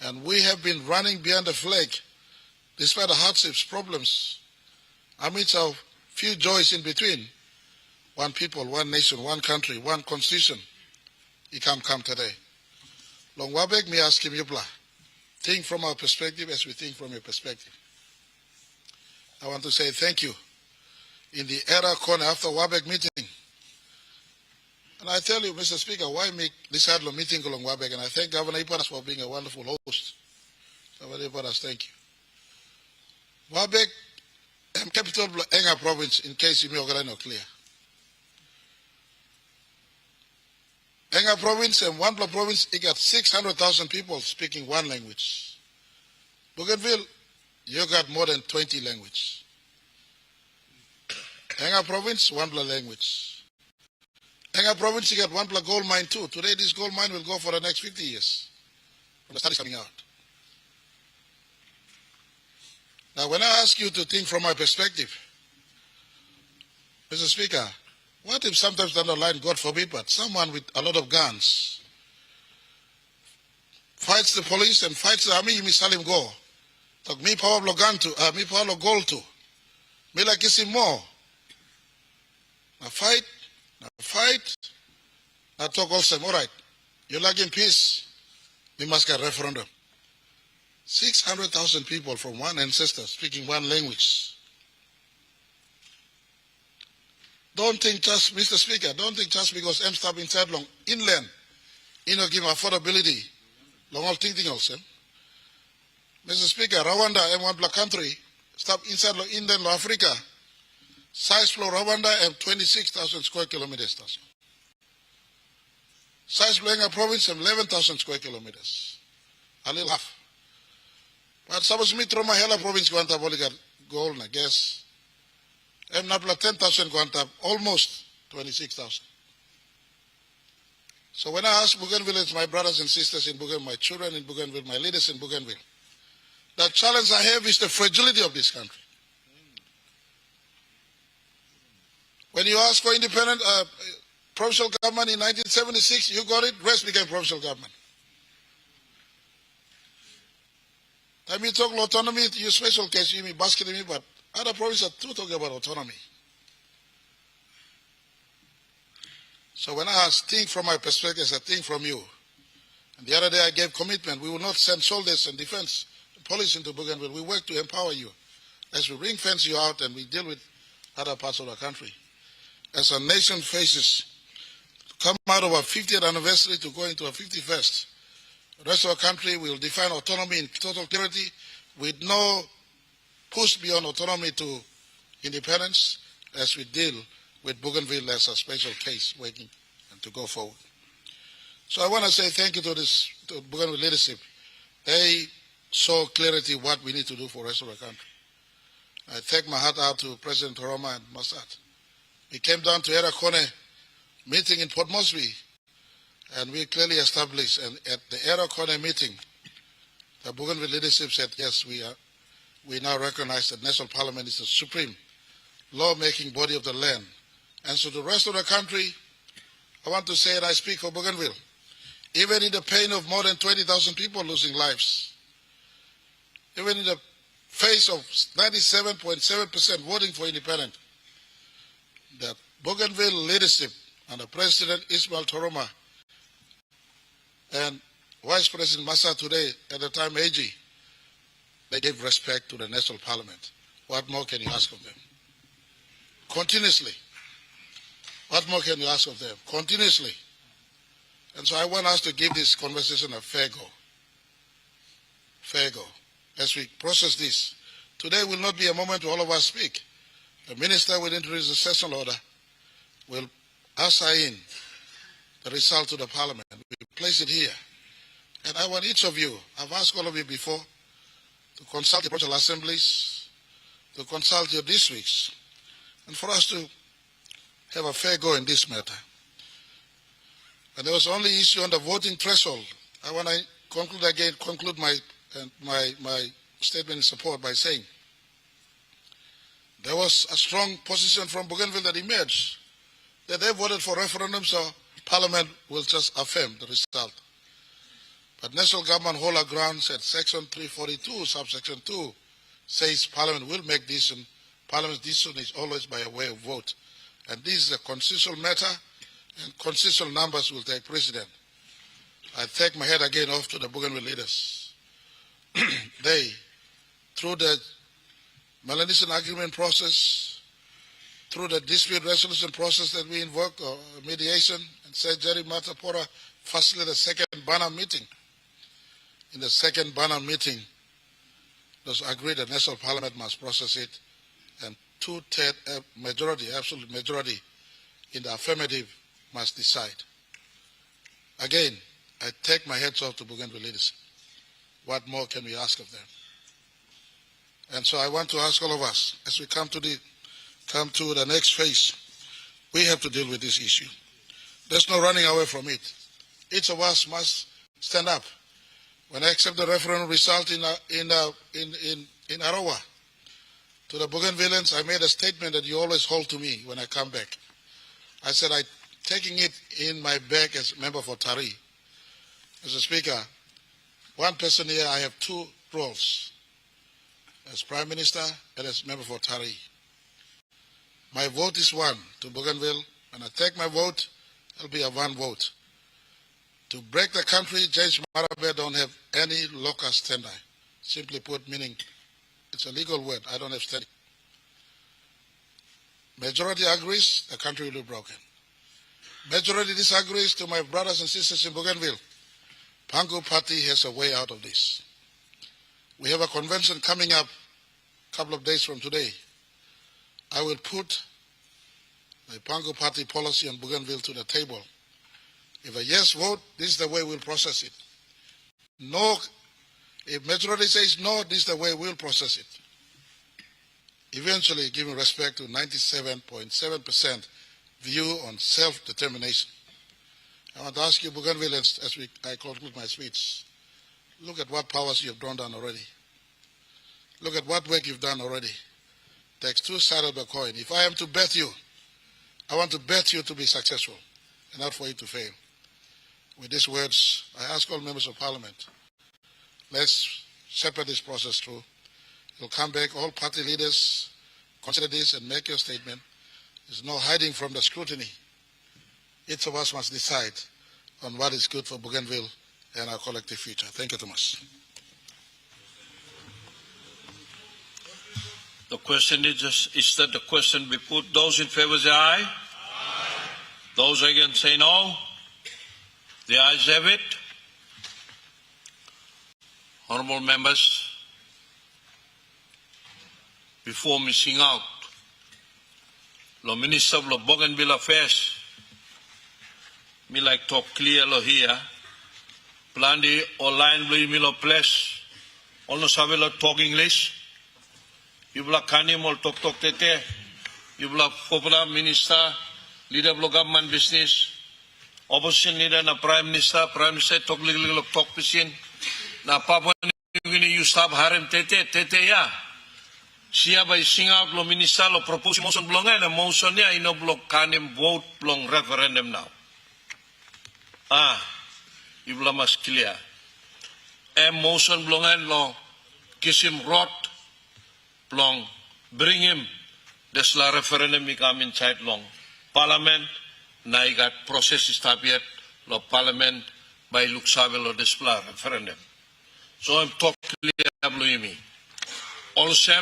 And we have been running behind the flag despite the hardships, problems, amidst our few joys in between. One people, one nation, one country, one constitution. It can come today. Long Wabek me ask him, Yupla, think from our perspective as we think from your perspective. I want to say thank you. In the era corner after Wabek meeting, and I tell you, Mr. Speaker, why make this Adlo meeting along Wabek? And I thank Governor Iparas for being a wonderful host. Governor Iparas, thank you. Wabek, capital of Enga province, in case you may not clear. Enga province and Wanpla province, it got 600,000 people speaking one language. Bougainville, you got more than 20 languages. Enga province, Wanpla language. Enga province, you got Wanpla gold mine too. Today this gold mine will go for the next 50 years. The studies coming out. Now when I ask you to think from my perspective, Mr. Speaker, what if sometimes down the line, God forbid, but someone with a lot of guns fights the police and fights the army, mi salim go. Tak mi power blogantu, mi power goal to. Mi la kisi more. Na fight, na talk also. All right, you like in peace, we must get referendum. 600,000 people from one ancestor speaking one language. Don't think just, Mr. Speaker, don't think just because I'm stop inside long inland, give affordability, long all thinking also. Mr. Speaker, Rwanda, one black country, stop inside long inland long Africa. Size floor Rwanda and 26,000 square kilometers. Size Blenga province and 11,000 square kilometers. A little half. But suppose me Troma Hela province Guanta Boligar goal, I guess. I'm not like 10,000 Guanta, almost 26,000. So when I ask Bougainville, it's my brothers and sisters in Bougainville, my children in Bougainville, my leaders in Bougainville. The challenge I have is the fragility of this country. When you ask for independent provincial government in 1976, you got it, rest became provincial government. Time you talk about autonomy, you special case, you mean basket me, but other provinces are too talking about autonomy. So when I think from my perspective, I think from you. And the other day I gave commitment, we will not send soldiers and defense police into Bougainville. We work to empower you. As we ring fence you out and we deal with other parts of the country. As our nation faces come out of our 50th anniversary to go into our 51st, the rest of our country will define autonomy in total clarity with no push beyond autonomy to independence as we deal with Bougainville as a special case waiting and to go forward. So I want to say thank you to Bougainville leadership. They saw clarity what we need to do for the rest of the country. I take my hat out to President Toroma and Massad. We came down to Era Kone meeting in Port Moresby, and we clearly established, and at the Era Kone meeting, the Bougainville leadership said, yes, we now recognize that National Parliament is the supreme law-making body of the land. And so the rest of the country, I want to say, and I speak for Bougainville, even in the pain of more than 20,000 people losing lives, even in the face of 97.7% voting for independence, the Bougainville leadership under President Ismail Toroma and Vice President Massa today, at the time AG, they gave respect to the National Parliament. What more can you ask of them? Continuously. What more can you ask of them? Continuously. And so I want us to give this conversation a fair go. Fair go. As we process this, today will not be a moment to all of us speak. The minister will introduce the session order, will assign the result to the parliament. We place it here. And I want each of you, I've asked all of you before, to consult the provincial assemblies, to consult your districts, and for us to have a fair go in this matter. And there was only issue on the voting threshold. I want to conclude my statement in support by saying there was a strong position from Bougainville that emerged that they voted for referendum, so Parliament will just affirm the result. But national government hold our ground, said Section 342, subsection 2, says Parliament will make decision. Parliament's decision is always by a way of vote. And this is a constitutional matter, and constitutional numbers will take precedent. I take my head again off to the Bougainville leaders. They, through the Melanesian agreement process, through the dispute resolution process that we invoke, or mediation, and said Jerry Matapora facilitated the second Bana meeting. In the second Bana meeting, it was agreed that National Parliament must process it, and two-thirds majority, absolute majority, in the affirmative must decide. Again, I take my heads off to Bougainville leaders. What more can we ask of them? And so I want to ask all of us, as we come to the next phase, we have to deal with this issue. There's no running away from it. Each of us must stand up. When I accept the referendum result in Arawa, to the Bougainvilleans, I made a statement that you always hold to me when I come back. I said I'm taking it in my bag as member for Tari. Mr. Speaker, one person here, I have two roles, as Prime Minister and as member for Tari. My vote is one to Bougainville. When I take my vote, it'll be a one vote. To break the country, James Marabe don't have any locus standi. Simply put, meaning it's a legal word. I don't have standing. Majority agrees, the country will be broken. Majority disagrees. To my brothers and sisters in Bougainville, Pangu Party has a way out of this. We have a convention coming up a couple of days from today. I will put the Pangu Party policy on Bougainville to the table. If a yes vote, this is the way we'll process it. No, if majority says no, this is the way we'll process it. Eventually, giving respect to 97.7% view on self-determination. I want to ask you, Bougainville, as I conclude my speech, look at what powers you have drawn down already. Look at what work you've done already. Takes two sides of the coin. If I am to bet you, I want to bet you to be successful and not for you to fail. With these words, I ask all members of Parliament, let's shepherd this process through. You'll come back, all party leaders, consider this and make your statement. There's no hiding from the scrutiny. Each of us must decide on what is good for Bougainville and our collective future. Thank you, Thomas. The question is that the question be put. Those in favor say aye. Aye. Those against say no. The ayes have it. Honourable members, before missing out, the Minister of Bougainville Affairs, me like talk clear lo here, plan di online lo email place, ono sabe lo talk English, yubla kani mol talk tete, yubla popular minister, leader of government business, opposition leader na prime minister talk little talk pisin, na Papua New Guinea you stop harem tete ya. Siya by sing out lo minister lo propose motion blongan na motion niya ino blok kanim vote blong referendum now. Ibla mas clear. Motion blongan lo kisim rot blong bring him desla referendum ikam inside long parliament na igat process stabiet lo parliament by luksabe lo desla referendum. So I'm talk clear blumi. Also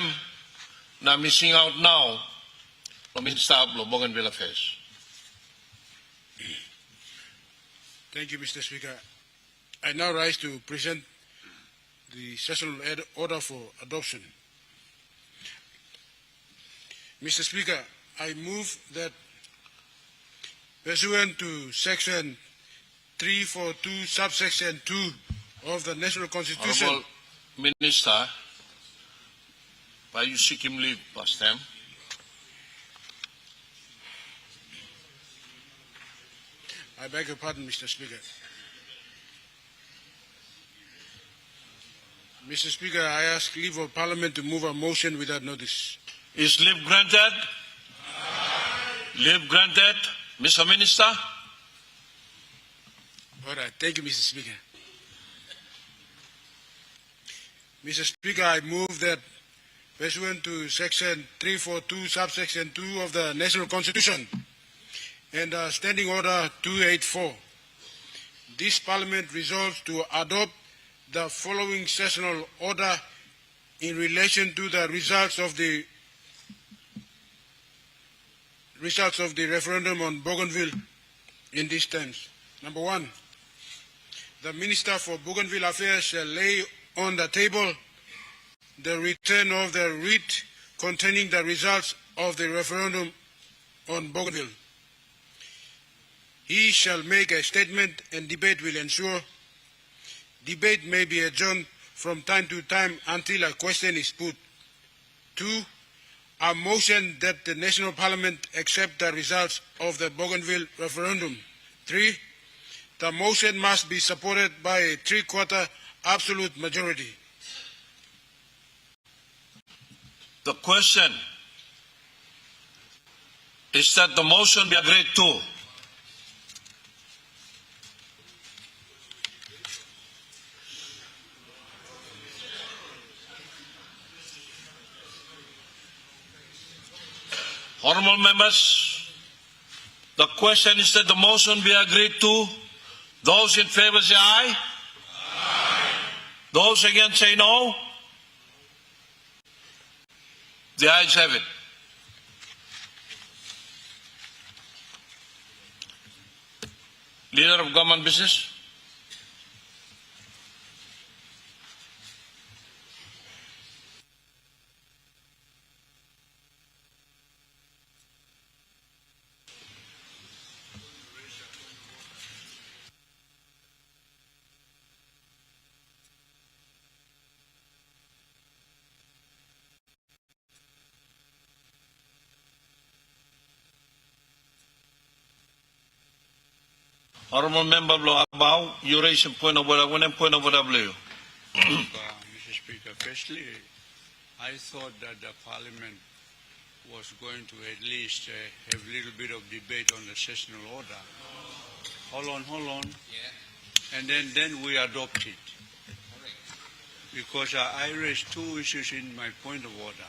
na missing out now, lo Minister of Bougainville Affairs. Thank you, Mr. Speaker. I now rise to present the sessional order for adoption. Mr. Speaker, I move that pursuant to Section 342, subsection 2 of the National Constitution. Honourable Minister, why you seek him leave past time? I beg your pardon, Mr. Speaker. Mr. Speaker, I ask leave of Parliament to move a motion without notice. Is leave granted? Leave granted, Mr. Minister? All right, thank you, Mr. Speaker. Mr. Speaker, I move that pursuant to Section 342, subsection 2 of the National Constitution and Standing Order 284, this Parliament resolves to adopt the following sessional order in relation to the results of the referendum on Bougainville in these terms. Number one, the Minister for Bougainville Affairs shall lay on the table the return of the writ containing the results of the referendum on Bougainville. He shall make a statement and debate will ensue. Debate may be adjourned from time to time until a question is put. 2. A motion that the National Parliament accept the results of the Bougainville referendum. 3. The motion must be supported by a 3/4 absolute majority. The question is that the motion be agreed to. Honorable members, the question is that the motion be agreed to. Those in favor say aye. Aye. Those against say no. The ayes have it. Leader of Government Business. Honorable Member Abao, you raised a point of order. One point of order, Mr. Speaker, firstly, I thought that the Parliament was going to at least have a little bit of debate on the sessional order. Hold on. Yeah. And then we adopt it. Because I raised two issues in my point of order.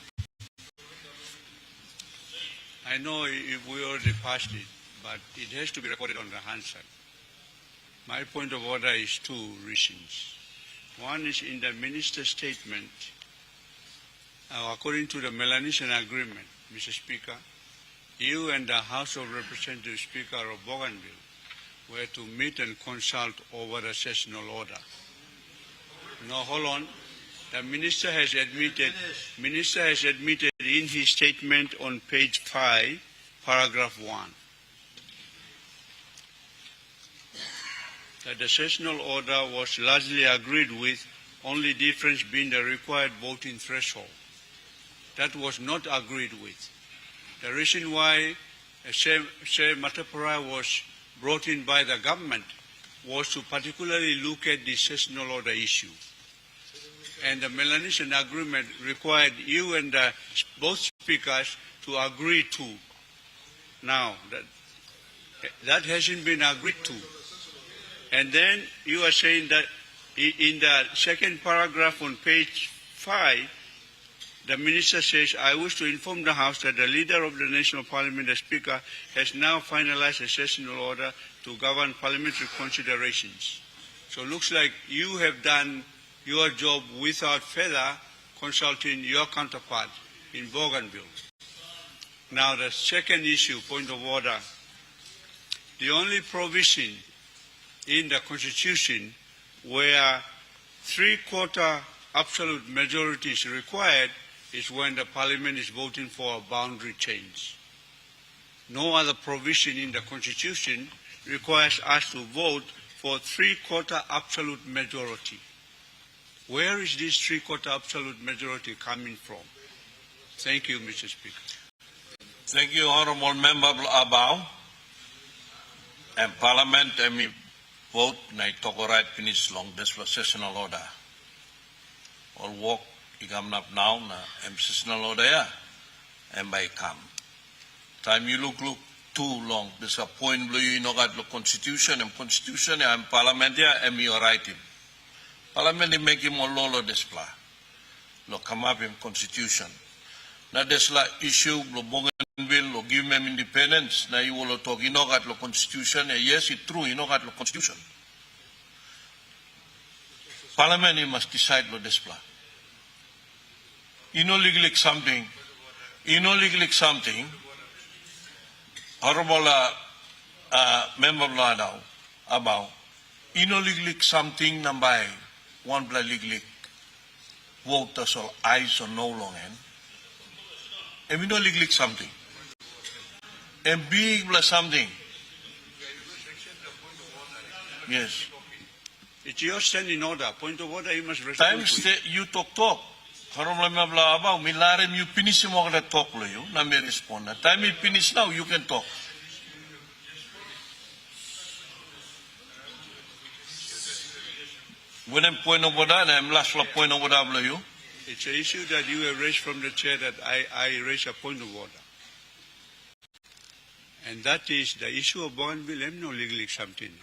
I know we already passed it, but it has to be recorded on the Hansard. My point of order is two reasons. One is in the minister's statement, according to the Melanesian Agreement, Mr. Speaker, you and the House of Representatives Speaker of Bougainville were to meet and consult over the sessional order. No, hold on. The minister has admitted in his statement on page 5, paragraph 1, that the sessional order was largely agreed with, only difference being the required voting threshold. That was not agreed with. The reason why Sir Matapara was brought in by the government was to particularly look at the sessional order issue. And the Melanesian Agreement required you and both speakers to agree to. Now, that hasn't been agreed to. And then you are saying that in the second paragraph on page 5, the minister says, I wish to inform the House that the leader of the National Parliament, the Speaker, has now finalized a sessional order to govern parliamentary considerations. So it looks like you have done your job without further consulting your counterpart in Bougainville. Now the second issue, point of order, the only provision in the Constitution where 3/4 absolute majority is required is when the Parliament is voting for a boundary change. No other provision in the Constitution requires us to vote for 3/4 absolute majority. Where is this 3/4 absolute majority coming from? Thank you, Mr. Speaker. Thank you, Honorable Member Abao. And Parliament, vote na itoko right finish long this was sessional order. All work igamnap now na sessional order ya and by come. Time you look too long. This a point blue you know got the constitution and Parliament ya and you right him. Parliament make him all lolo display. Lo come up in constitution. Na this la issue lo Bougainville lo give them independence. Na you will talk you know got the constitution. Yes, it's true. You know got the constitution. Parliament you must decide lo display. You know legally something. Honorable member law about. You know legally something number one blood legally voters or ayes or no long end. And we know legally something. And big plus something. Yes. It's your standing order. Point of order, you must respond Times to it. you talk. Honorable member about milare you finish mo kada talk lo you na me respond. Time you finish now you can talk. When I'm point of order, I'm last point of order you. It's an issue that you have raised from the chair that I raise a point of order. And that is the issue of Bougainville. I'm no legally something.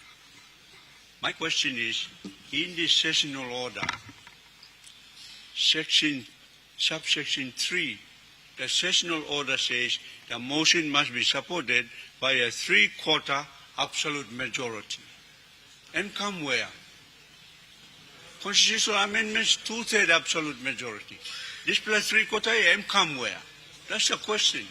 My question is, in this sessional order, subsection 3, the sessional order says the motion must be supported by a 3/4 absolute majority. And come where? Constitutional amendments, 2/3 absolute majority. This plus 3/4 and come where? That's the question.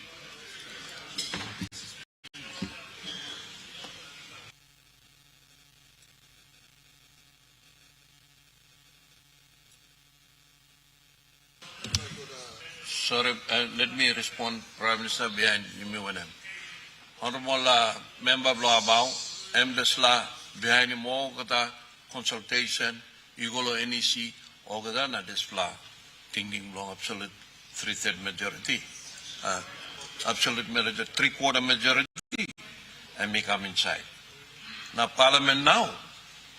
Sorry, let me respond, Prime Minister, behind me with him. Honorable Member Bloabao, Desla behind him all kata consultation, Igolo NEC, all kata na Desla, thinking long absolute 3/3 majority. Absolute majority, 3/4 majority, and me come inside. Now Parliament now,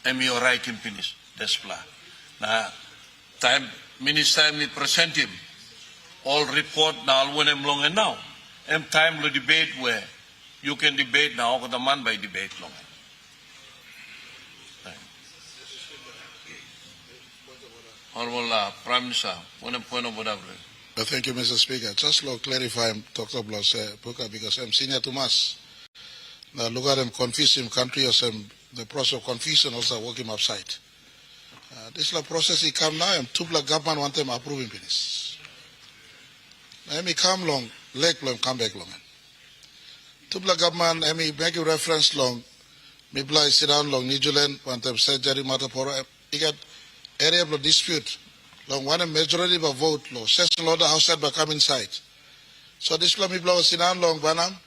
and me right in finish, Desla. Now, time, Minister, me present him. All report now when I'm long and now. And time to debate where you can debate now, but the man by debate long. Honorable Prime Minister, one point of whatever. Thank you, Mr. Speaker. Just to clarify, Dr. Bloss, because I'm senior to mass. Now look at him, confuse him, country or some, the process of confusion also work him upside. This process he come now, and two black government want them approving this. Let me come long, leg long, come back long. Tupla government, let me make a reference long. Me play sit down long, New Zealand, want them surgery matter for you get area of dispute. Long one majority of vote, long session order outside but come inside. So this me play sit down long, Banam.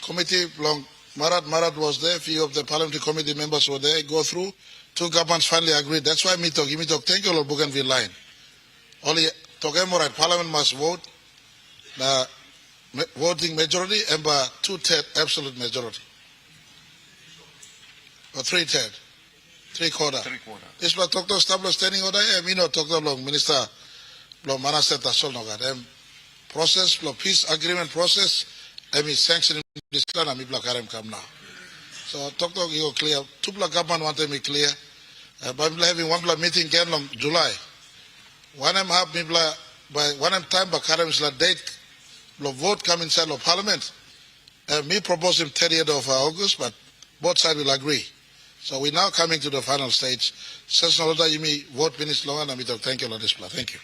Committee long, Marat was there, few of the parliamentary committee members were there, go through. Two governments finally agreed. That's why me talk, thank you, Lord Bougainville line. Only right, Parliament must vote the voting majority and by 2/3 absolute majority. Or 3/3, 3/4. This was Dr. Stablo standing order. I mean, Dr. Long Minister Long Manaseta Solnoga. Process, peace agreement process. I mean, sanctioning this plan. I mean, Karem come now. So, Dr. You clear. Two black government want to be clear. But we're having one black meeting again in July. One time by one time by Karam's date, vote come inside of Parliament. Me propose him 30th of August, but both sides will agree. So we're now coming to the final stage. Session order, you may vote finish long and thank you, Lord Display. Thank you.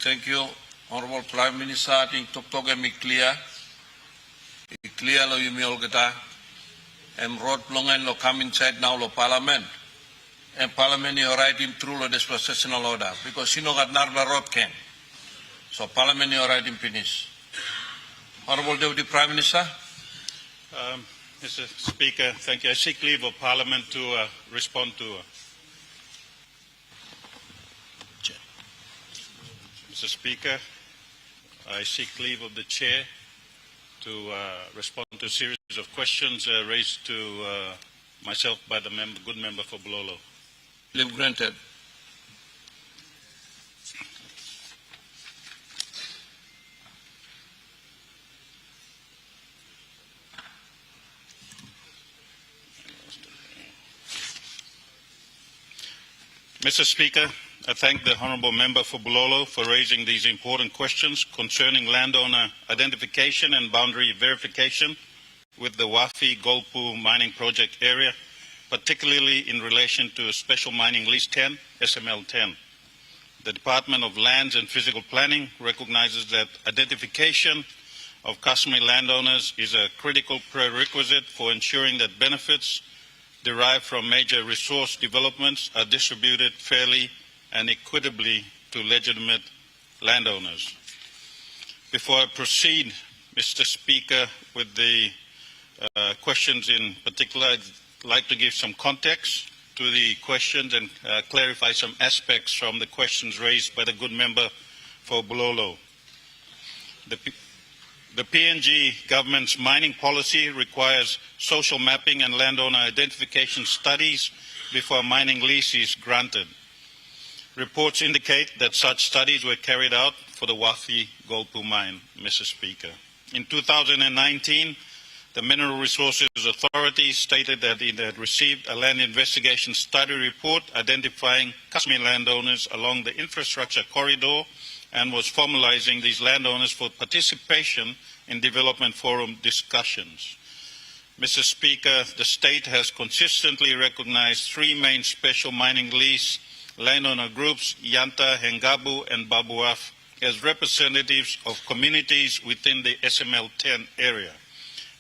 Thank you, Honorable Prime Minister. I think Tok me clear. Clear lo you me all geta. Road longan lo come inside now lo Parliament. And Parliament is writing through this sessional order because you know that Narva Road can. So Parliament is writing finish. Honorable Deputy Prime Minister. Mr. Speaker, thank you. I seek leave of Parliament to respond to. Mr. Speaker, I seek leave of the Chair to respond to a series of questions raised to myself by the good member for Bulolo. Leave granted. Mr. Speaker, I thank the Honourable Member for Bulolo for raising these important questions concerning landowner identification and boundary verification with the Wafi Golpu mining project area, particularly in relation to Special Mining Lease 10, SML 10. The Department of Lands and Physical Planning recognizes that identification of customary landowners is a critical prerequisite for ensuring that benefits derived from major resource developments are distributed fairly and equitably to legitimate landowners. Before I proceed, Mr. Speaker, with the questions in particular, I'd like to give some context to the questions and clarify some aspects from the questions raised by the good member for Bulolo. The PNG government's mining policy requires social mapping and landowner identification studies before a mining lease is granted. Reports indicate that such studies were carried out for the Wafi Golpu mine, Mr. Speaker. In 2019, the Mineral Resources Authority stated that it had received a land investigation study report identifying customary landowners along the infrastructure corridor and was formalizing these landowners for participation in development forum discussions. Mr. Speaker, the state has consistently recognized three main special mining lease landowner groups, Yanta, Hengabu, and Babuaf, as representatives of communities within the SML-10 area.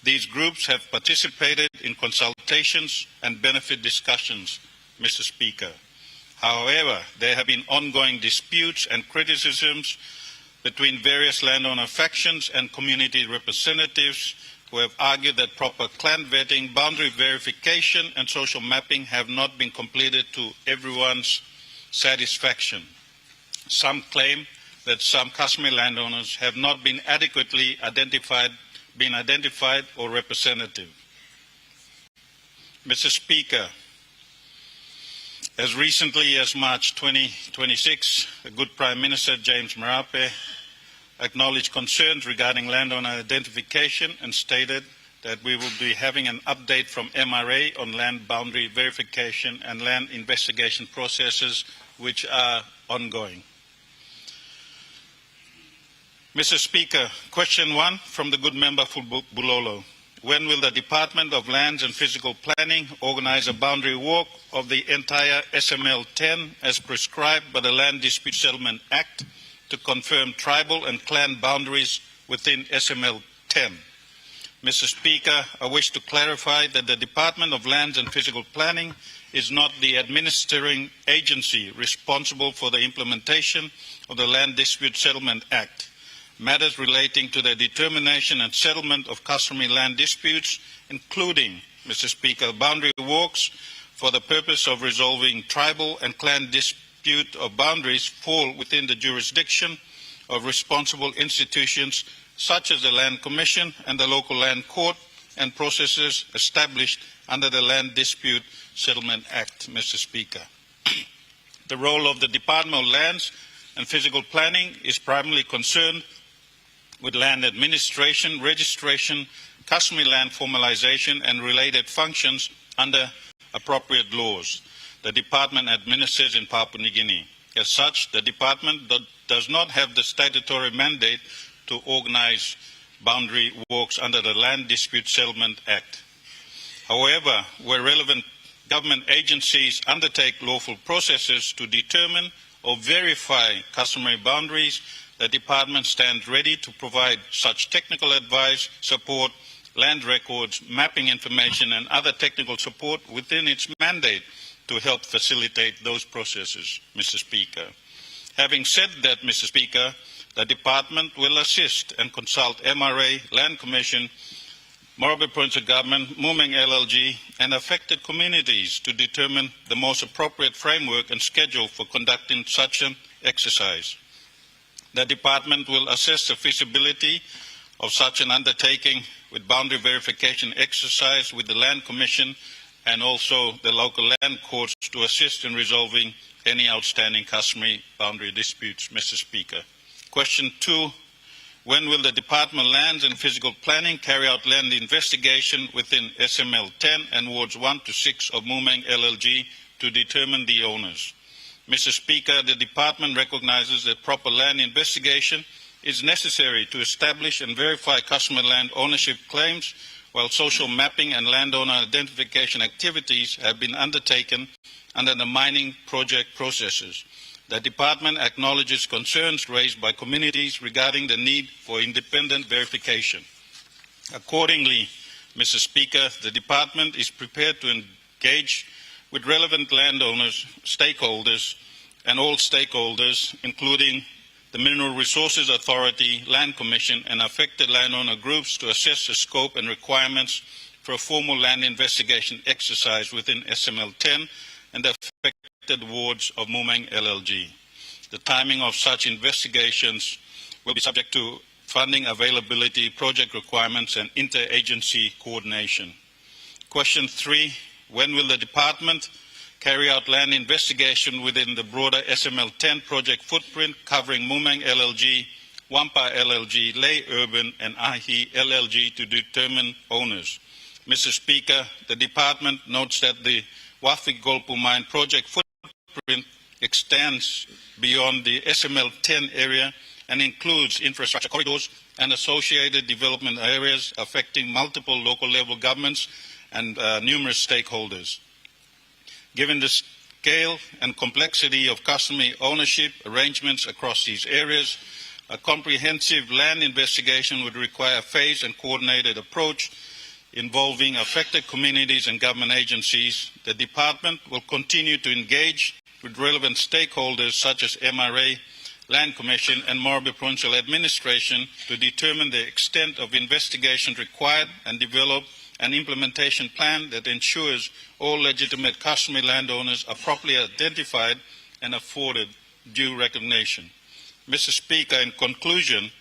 These groups have participated in consultations and benefit discussions, Mr. Speaker. However, there have been ongoing disputes and criticisms between various landowner factions and community representatives who have argued that proper clan vetting, boundary verification, and social mapping have not been completed to everyone's satisfaction. Some claim that some Kashmir landowners have not been adequately identified or representative. Mr. Speaker, as recently as March 2026, the good Prime Minister James Marape acknowledged concerns regarding landowner identification and stated that we will be having an update from MRA on land boundary verification and land investigation processes which are ongoing. Mr. Speaker, question 1 from the good member for Bulolo. When will the Department of Lands and Physical Planning organize a boundary walk of the entire SML-10 as prescribed by the Land Dispute Settlement Act to confirm tribal and clan boundaries within SML-10? Mr. Speaker, I wish to clarify that the Department of Lands and Physical Planning is not the administering agency responsible for the implementation of the Land Dispute Settlement Act. Matters relating to the determination and settlement of customary land disputes, including, Mr. Speaker, boundary walks for the purpose of resolving tribal and clan dispute of boundaries, fall within the jurisdiction of responsible institutions such as the Land Commission and the local land court and processes established under the Land Dispute Settlement Act, Mr. Speaker. The role of the Department of Lands and Physical Planning is primarily concerned with land administration, registration, customary land formalization, and related functions under appropriate laws. The Department administers in Papua New Guinea. As such, the Department does not have the statutory mandate to organize boundary walks under the Land Dispute Settlement Act. However, where relevant government agencies undertake lawful processes to determine or verify customary boundaries, the Department stands ready to provide such technical advice, support, land records, mapping information, and other technical support within its mandate to help facilitate those processes, Mr. Speaker. Having said that, Mr. Speaker, the Department will assist and consult MRA, Land Commission, Morobe Provincial Government, Mumeng LLG, and affected communities to determine the most appropriate framework and schedule for conducting such an exercise. The Department will assess the feasibility of such an undertaking with boundary verification exercise with the Land Commission and also the local land courts to assist in resolving any outstanding customary boundary disputes, Mr. Speaker. Question 2. When will the Department of Lands and Physical Planning carry out land investigation within SML-10 and wards 1 to 6 of Mumeng LLG to determine the owners? Mr. Speaker, the Department recognizes that proper land investigation is necessary to establish and verify customer land ownership claims, while social mapping and landowner identification activities have been undertaken under the mining project processes. The Department acknowledges concerns raised by communities regarding the need for independent verification. Accordingly, Mr. Speaker, the Department is prepared to engage with relevant landowners, stakeholders, and all stakeholders, including the Mineral Resources Authority, Land Commission, and affected landowner groups to assess the scope and requirements for a formal land investigation exercise within SML-10 and the affected wards of Mumeng LLG. The timing of such investigations will be subject to funding availability, project requirements, and interagency coordination. Question 3. When will the Department carry out land investigation within the broader SML-10 project footprint covering Mumeng LLG, Wampa LLG, Lay Urban, and Ahi LLG to determine owners? Mr. Speaker, the Department notes that the Wafik Golpu Mine project footprint extends beyond the SML-10 area and includes infrastructure corridors and associated development areas affecting multiple local level governments and numerous stakeholders. Given the scale and complexity of customary ownership arrangements across these areas, a comprehensive land investigation would require a phased and coordinated approach involving affected communities and government agencies. The Department will continue to engage with relevant stakeholders such as MRA, Land Commission and Morabit Provincial Administration to determine the extent of investigation required and develop an implementation plan that ensures all legitimate customary landowners are properly identified and afforded due recognition. Mr. Speaker, in conclusion,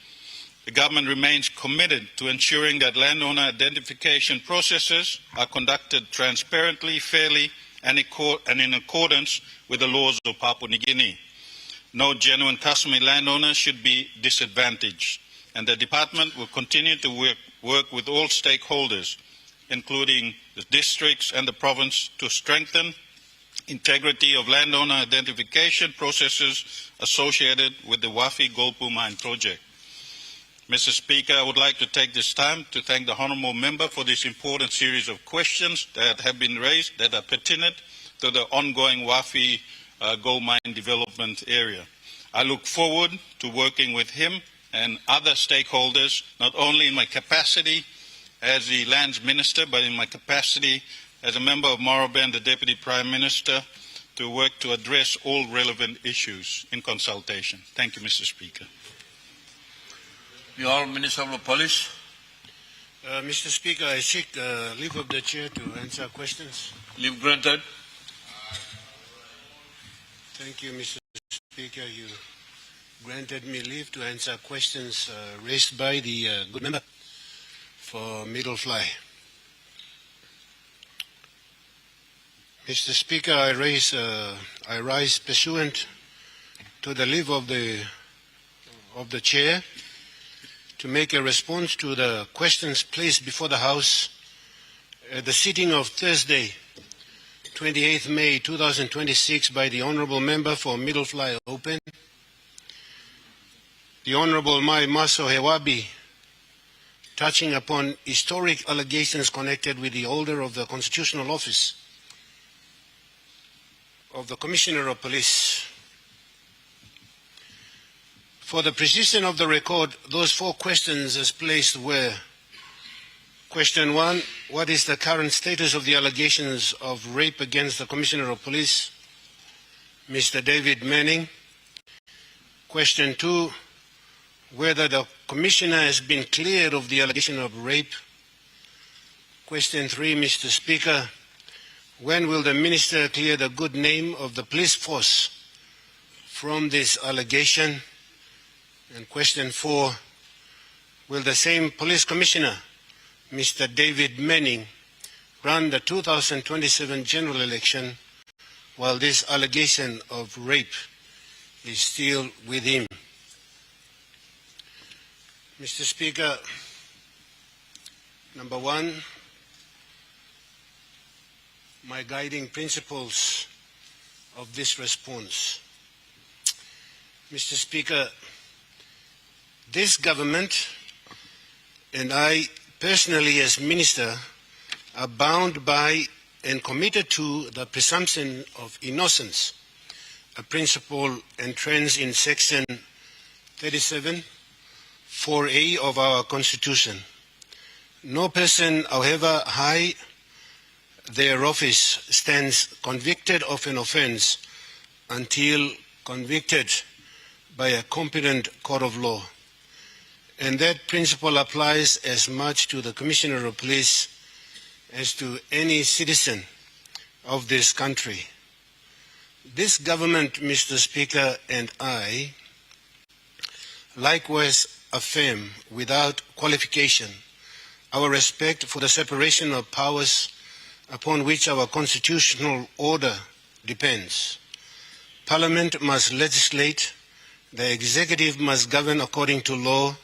the government remains committed to ensuring that landowner identification processes are conducted transparently, fairly, and in accordance with the laws of Papua New Guinea. No genuine customary landowner should be disadvantaged, and the Department will continue to work with all stakeholders, including the districts and the province, to strengthen integrity of landowner identification processes associated with the Wafi Golpu Mine project. Mr. Speaker, I would like to take this time to thank the Honourable Member for this important series of questions that have been raised that are pertinent to the ongoing Wafi gold mine development area. I look forward to working with him and other stakeholders, not only in my capacity as the Lands Minister, but in my capacity as a member of Morabit and the Deputy Prime Minister, to work to address all relevant issues in consultation. Thank you, Mr. Speaker. The Honourable Minister of Police. Mr. Speaker, I seek leave of the Chair to answer questions. Leave granted. Thank you, Mr. Speaker. You granted me leave to answer questions raised by the good member for Middle Fly. Mr. Speaker, I rise pursuant to the leave of the Chair to make a response to the questions placed before the House at the sitting of Thursday, 28th May 2026 by the Honourable Member for Middle Fly Open, the Honourable Mai Maso Hewabi, touching upon historic allegations connected with the holder of the constitutional office of the Commissioner of Police. For the precision of the record, those 4 questions as placed were: Question 1, what is the current status of the allegations of rape against the Commissioner of Police, Mr. David Manning? Question 2, whether the Commissioner has been cleared of the allegation of rape. Question 3, Mr. Speaker, when will the Minister clear the good name of the police force from this allegation? And question 4, will the same Police Commissioner, Mr. David Manning, run the 2027 general election while this allegation of rape is still with him? Mr. Speaker, number 1, my guiding principles of this response. Mr. Speaker, this government and I personally as Minister are bound by and committed to the presumption of innocence, a principle entrenched in Section 37, 4A of our Constitution. No person, however high their office, stands convicted of an offence until convicted by a competent court of law. And that principle applies as much to the Commissioner of Police as to any citizen of this country. This government, Mr. Speaker, and I likewise affirm without qualification our respect for the separation of powers upon which our constitutional order depends. Parliament must legislate, the executive must govern according to law,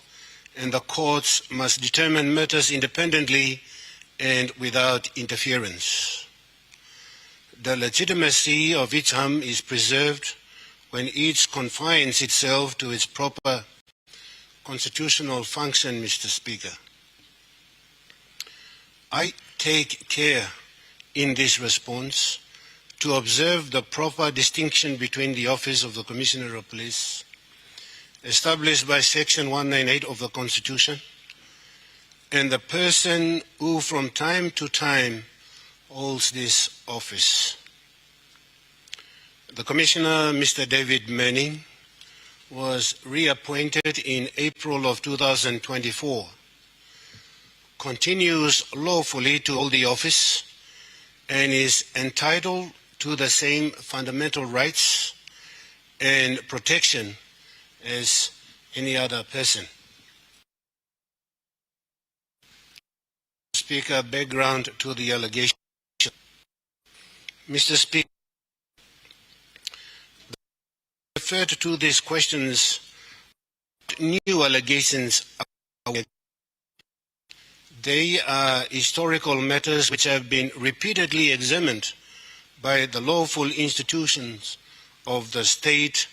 and the courts must determine matters independently and without interference. The legitimacy of each arm is preserved when each confines itself to its proper constitutional function, Mr. Speaker. I take care in this response to observe the proper distinction between the office of the Commissioner of Police, established by Section 198 of the Constitution, and the person who from time to time holds this office. The Commissioner, Mr. David Manning, was reappointed in April of 2024, continues lawfully to hold the office, and is entitled to the same fundamental rights and protection as any other person. Speaker, background to the allegation. Mr. Speaker, referred to these questions, new allegations. They are historical matters which have been repeatedly examined by the lawful institutions of the state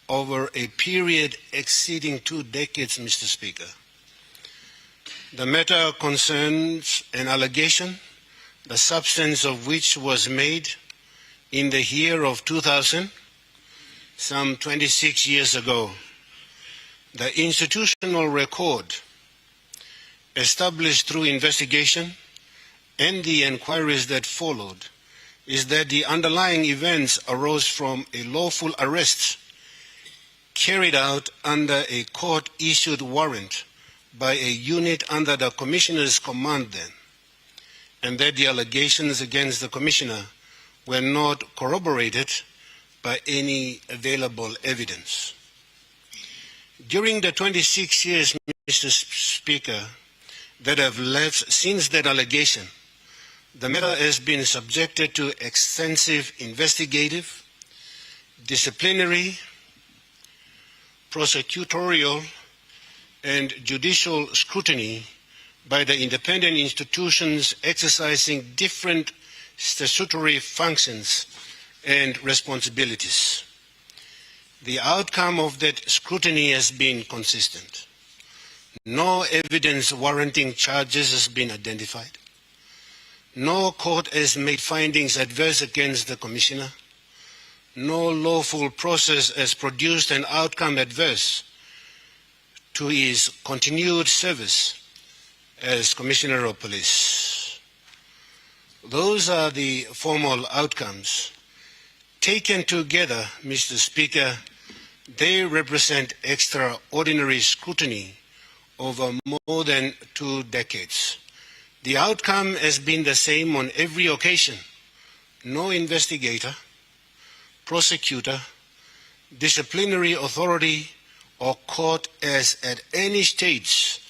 over a period exceeding 2 decades, Mr. Speaker. The matter concerns an allegation, the substance of which was made in the year of 2000, some 26 years ago. The institutional record established through investigation and the inquiries that followed is that the underlying events arose from a lawful arrest carried out under a court-issued warrant by a unit under the Commissioner's command then, and that the allegations against the Commissioner were not corroborated by any available evidence. During the 26 years, Mr. Speaker, that have elapsed since that allegation, the matter has been subjected to extensive investigative, disciplinary, prosecutorial, and judicial scrutiny by the independent institutions exercising different statutory functions and responsibilities. The outcome of that scrutiny has been consistent. No evidence warranting charges has been identified. No court has made findings adverse against the Commissioner. No lawful process has produced an outcome adverse to his continued service as Commissioner of Police. Those are the formal outcomes. Taken together, Mr. Speaker, they represent extraordinary scrutiny over more than 2 decades. The outcome has been the same on every occasion. No investigator, prosecutor, disciplinary authority, or court has at any stage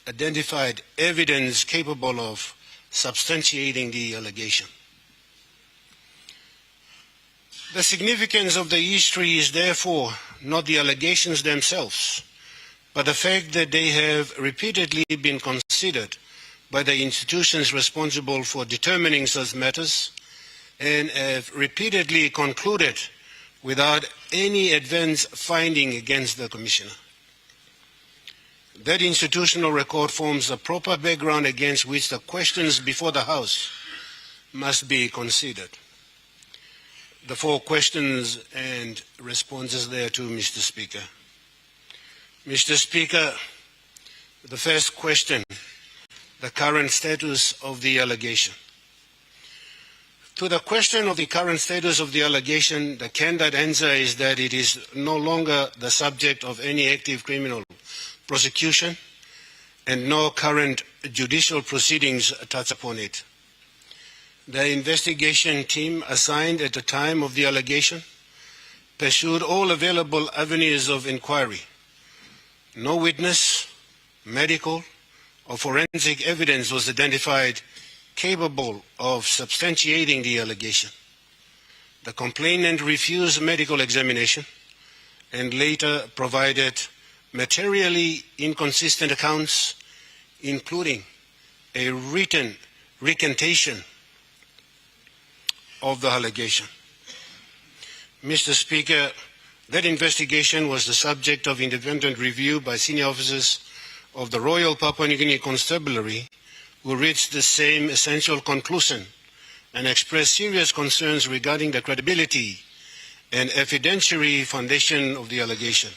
identified evidence capable of substantiating the allegation. The significance of the history is therefore not the allegations themselves, but the fact that they have repeatedly been considered by the institutions responsible for determining such matters and have repeatedly concluded without any advance finding against the Commissioner. That institutional record forms a proper background against which the questions before the House must be considered. The 4 questions and responses thereto, Mr. Speaker. Mr. Speaker, the first question, the current status of the allegation. To the question of the current status of the allegation, the candid answer is that it is no longer the subject of any active criminal prosecution, and no current judicial proceedings touch upon it. The investigation team assigned at the time of the allegation pursued all available avenues of inquiry. No witness, medical, or forensic evidence was identified capable of substantiating the allegation. The complainant refused medical examination and later provided materially inconsistent accounts, including a written recantation of the allegation. Mr. Speaker, That investigation was the subject of independent review by senior officers of the Royal Papua New Guinea Constabulary, who reached the same essential conclusion and expressed serious concerns regarding the credibility and evidentiary foundation of the allegation.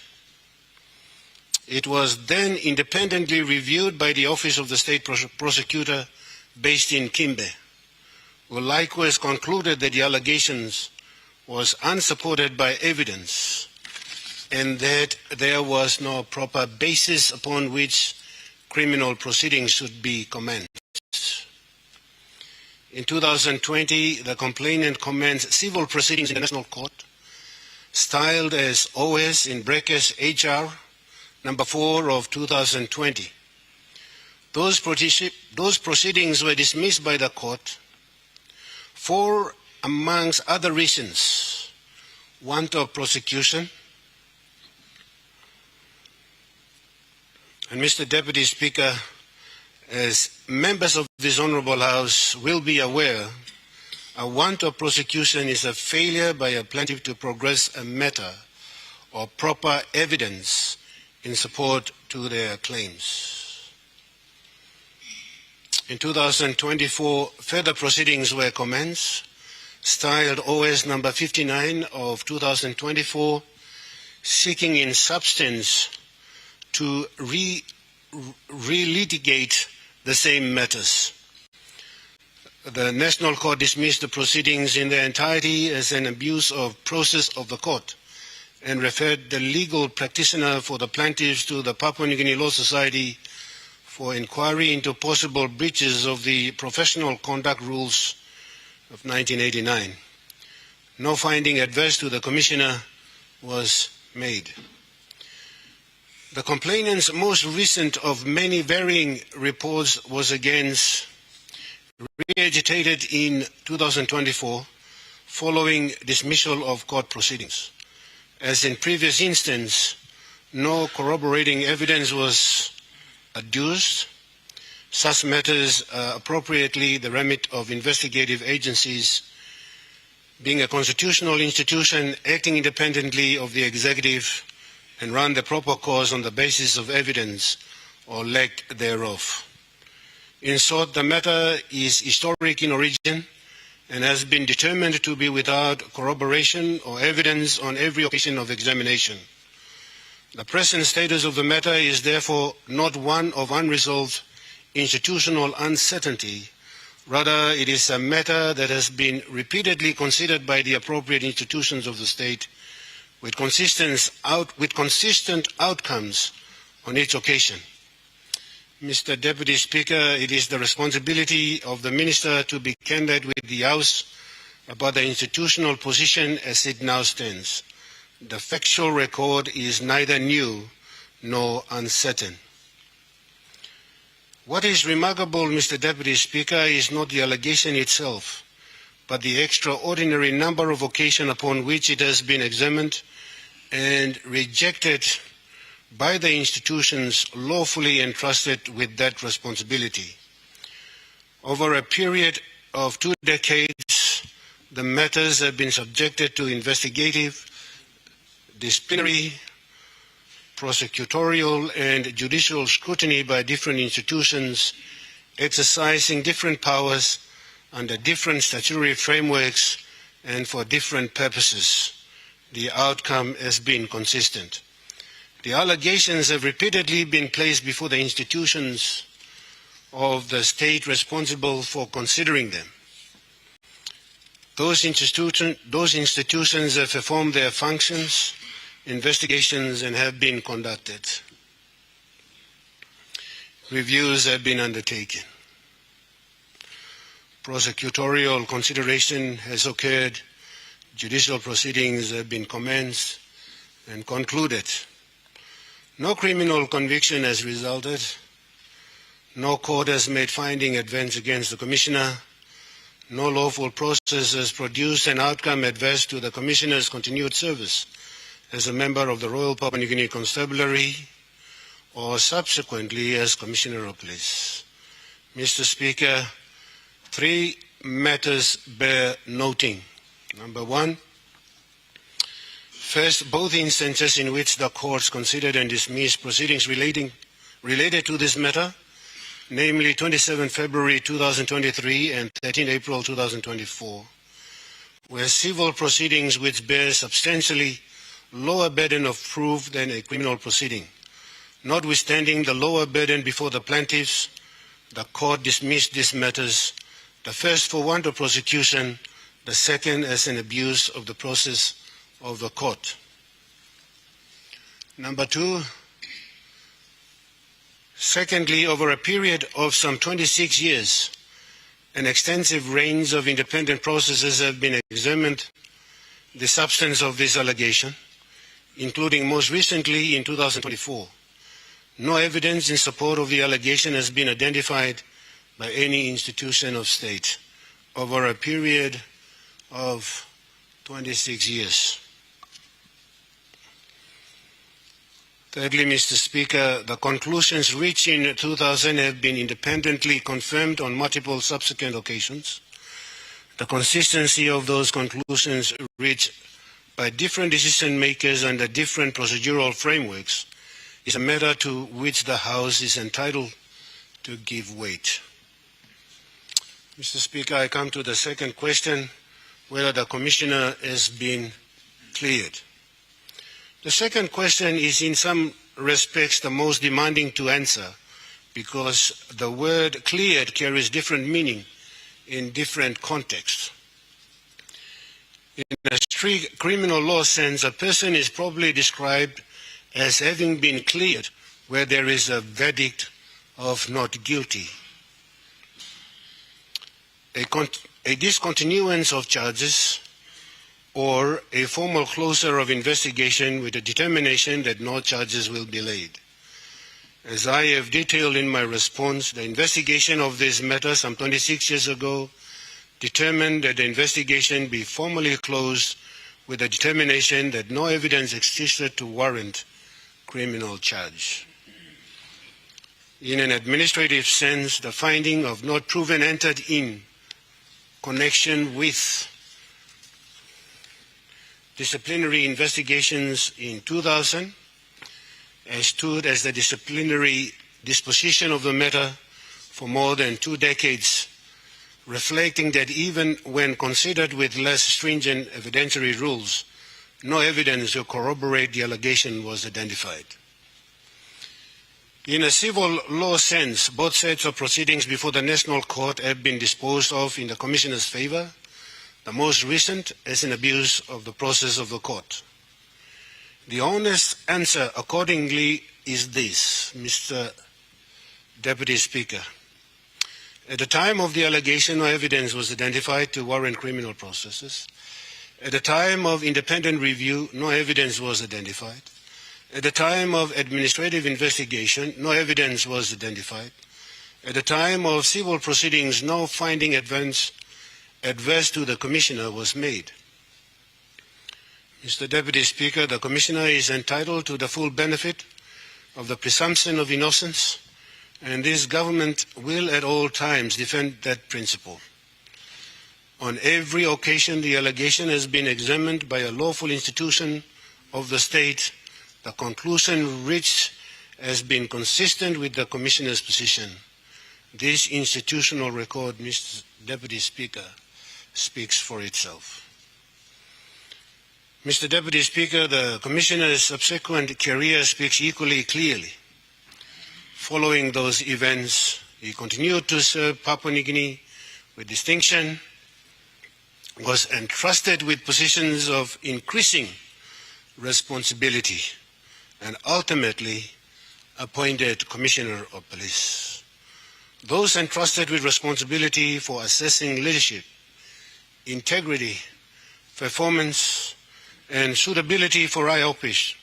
It was then independently reviewed by the Office of the State Prosecutor based in Kimbe, who likewise concluded that the allegations was unsupported by evidence and that there was no proper basis upon which criminal proceedings should be commenced. In 2020, the complainant commenced civil proceedings in the National Court, styled as OS in brackets HR number 4 of 2020. Those proceedings were dismissed by the court for, amongst other reasons, want of prosecution. And Mr. Deputy Speaker, as members of this Honourable House will be aware, a want of prosecution is a failure by a plaintiff to progress a matter or proper evidence in support to their claims. In 2024, further proceedings were commenced, styled OS number 59 of 2024, seeking in substance to relitigate the same matters. The National Court dismissed the proceedings in their entirety as an abuse of process of the court and referred the legal practitioner for the plaintiffs to the Papua New Guinea Law Society for inquiry into possible breaches of the Professional Conduct Rules of 1989. No finding adverse to the Commissioner was made. The complainant's most recent of many varying reports was against re-agitated in 2024 following dismissal of court proceedings. As in previous instance, no corroborating evidence was adduced. Such matters are appropriately the remit of investigative agencies, being a constitutional institution acting independently of the executive and run the proper course on the basis of evidence or lack thereof. In short, the matter is historic in origin and has been determined to be without corroboration or evidence on every occasion of examination. The present status of the matter is therefore not one of unresolved institutional uncertainty. Rather, it is a matter that has been repeatedly considered by the appropriate institutions of the state with consistent outcomes on each occasion. Mr. Deputy Speaker, it is the responsibility of the Minister to be candid with the House about the institutional position as it now stands. The factual record is neither new nor uncertain. What is remarkable, Mr. Deputy Speaker, is not the allegation itself, but the extraordinary number of occasions upon which it has been examined and rejected by the institutions lawfully entrusted with that responsibility. Over a period of 2 decades, the matters have been subjected to investigative, disciplinary, prosecutorial, and judicial scrutiny by different institutions exercising different powers under different statutory frameworks and for different purposes. The outcome has been consistent. The allegations have repeatedly been placed before the institutions of the state responsible for considering them. Those institutions have performed their functions, investigations, and have been conducted. Reviews have been undertaken. Prosecutorial consideration has occurred. Judicial proceedings have been commenced and concluded. No criminal conviction has resulted. No court has made finding advance against the Commissioner. No lawful process has produced an outcome adverse to the Commissioner's continued service as a member of the Royal Papua New Guinea Constabulary or subsequently as Commissioner of Police. Mr. Speaker, 3 matters bear noting. Number 1, First, both instances in which the courts considered and dismissed proceedings related to this matter, namely 27 February 2023 and 13 April 2024, were civil proceedings which bear substantially lower burden of proof than a criminal proceeding. Notwithstanding the lower burden before the plaintiffs, the court dismissed these matters, the first for want of prosecution, the second as an abuse of the process of the court. Number two, secondly, over a period of some 26 years, an extensive range of independent processes have been examined the substance of this allegation, including most recently in 2024. No evidence in support of the allegation has been identified by any institution of state over a period of 26 years. Thirdly, Mr. Speaker, the conclusions reached in 2000 have been independently confirmed on multiple subsequent occasions. The consistency of those conclusions reached by different decision makers under different procedural frameworks is a matter to which the House is entitled to give weight. Mr. Speaker, I come to the second question, whether the Commissioner has been cleared. The second question is in some respects the most demanding to answer because the word cleared carries different meaning in different contexts. In a strict criminal law sense, a person is probably described as having been cleared where there is a verdict of not guilty. A discontinuance of charges or a formal closure of investigation with a determination that no charges will be laid. As I have detailed in my response, the investigation of this matter some 26 years ago determined that the investigation be formally closed with a determination that no evidence existed to warrant criminal charge. In an administrative sense, the finding of not proven entered in connection with disciplinary investigations in 2000 has stood as the disciplinary disposition of the matter for more than 2 decades, reflecting that even when considered with less stringent evidentiary rules, no evidence to corroborate the allegation was identified. In a civil law sense, both sets of proceedings before the National Court have been disposed of in the Commissioner's favor, the most recent as an abuse of the process of the court. The honest answer accordingly is this, Mr. Deputy Speaker. At the time of the allegation, no evidence was identified to warrant criminal processes. At the time of independent review, no evidence was identified. At the time of administrative investigation, no evidence was identified. At the time of civil proceedings, no finding adverse to the Commissioner was made. Mr. Deputy Speaker, the Commissioner is entitled to the full benefit of the presumption of innocence, and this government will at all times defend that principle. On every occasion the allegation has been examined by a lawful institution of the state, the conclusion reached has been consistent with the Commissioner's position. This institutional record, Mr. Deputy Speaker, speaks for itself. Mr. Deputy Speaker, the Commissioner's subsequent career speaks equally clearly. Following those events, he continued to serve Papua New Guinea with distinction, was entrusted with positions of increasing responsibility, and ultimately appointed Commissioner of Police. Those entrusted with responsibility for assessing leadership, integrity, performance, and suitability for high office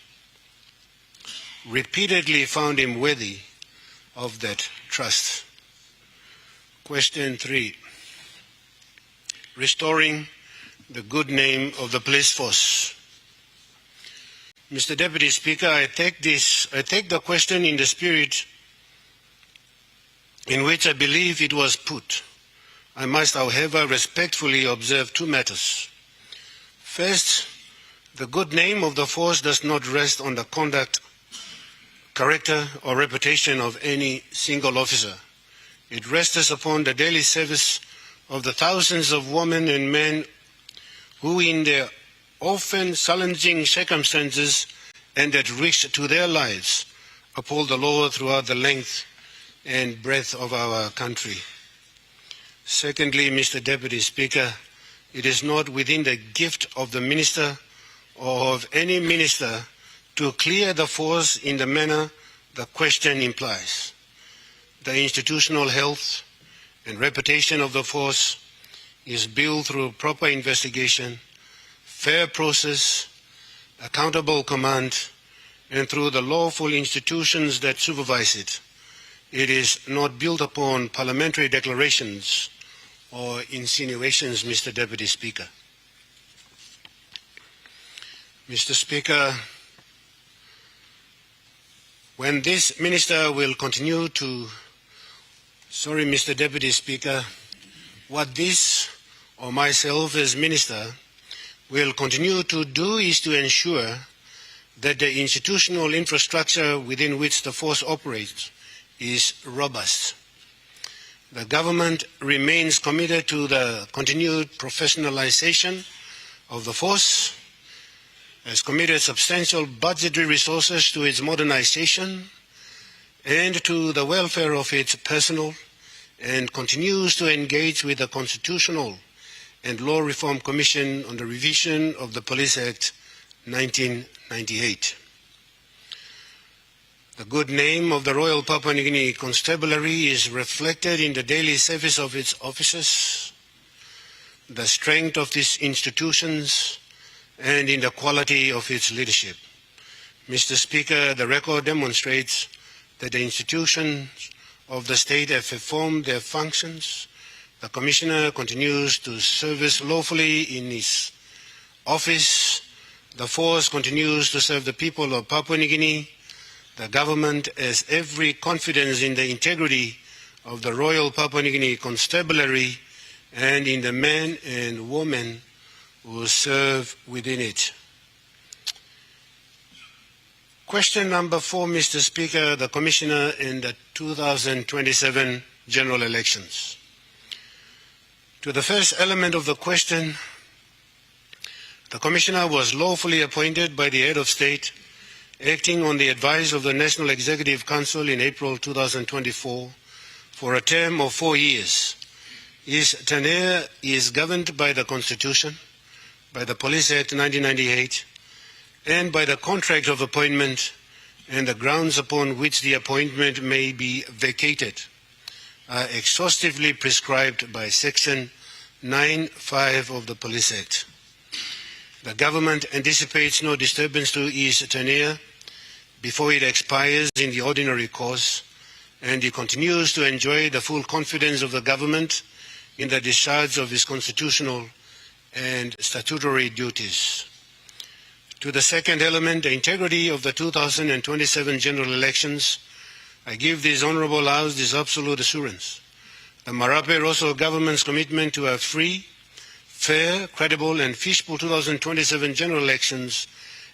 repeatedly found him worthy of that trust. Question 3. Restoring the good name of the police force. Mr. Deputy Speaker, I take the question in the spirit in which I believe it was put. I must, however, respectfully observe 2 matters. First, The good name of the force does not rest on the conduct, character, or reputation of any single officer. It rests upon the daily service of the thousands of women and men who, in their often challenging circumstances and at risk to their lives, uphold the law throughout the length and breadth of our country. Secondly, Mr. Deputy Speaker, it is not within the gift of the minister or of any minister to clear the force in the manner the question implies. The institutional health and reputation of the force is built through proper investigation, fair process, accountable command, and through the lawful institutions that supervise it. It is not built upon parliamentary declarations or insinuations, Mr. Deputy Speaker. Mr. Speaker, when this minister will continue to, Mr. Deputy Speaker, what this or myself as minister will continue to do is to ensure that the institutional infrastructure within which the force operates is robust. The government remains committed to the continued professionalization of the force, has committed substantial budgetary resources to its modernization and to the welfare of its personnel, and continues to engage with the Constitutional and Law Reform Commission on the revision of the Police Act 1998. The good name of the Royal Papua New Guinea Constabulary is reflected in the daily service of its officers, the strength of its institutions, and in the quality of its leadership. Mr. Speaker, the record demonstrates that the institutions of the state have performed their functions. The Commissioner continues to service lawfully in his office. The force continues to serve the people of Papua New Guinea. The government has every confidence in the integrity of the Royal Papua New Guinea Constabulary and in the men and women who serve within it. Question number 4, Mr. Speaker, the Commissioner in the 2027 general elections. To the first element of the question, the Commissioner was lawfully appointed by the Head of State, acting on the advice of the National Executive Council in April 2024 for a term of 4 years. His tenure is governed by the Constitution, by the Police Act 1998, and by the contract of appointment, and the grounds upon which the appointment may be vacated are exhaustively prescribed by Section 9(5) of the Police Act. The government anticipates no disturbance to his tenure before it expires in the ordinary course, and he continues to enjoy the full confidence of the government in the discharge of his constitutional and statutory duties. To the second element, the integrity of the 2027 general elections, I give this Honourable House this absolute assurance. The Marape Rosso government's commitment to a free, fair, credible and peaceful 2027 general elections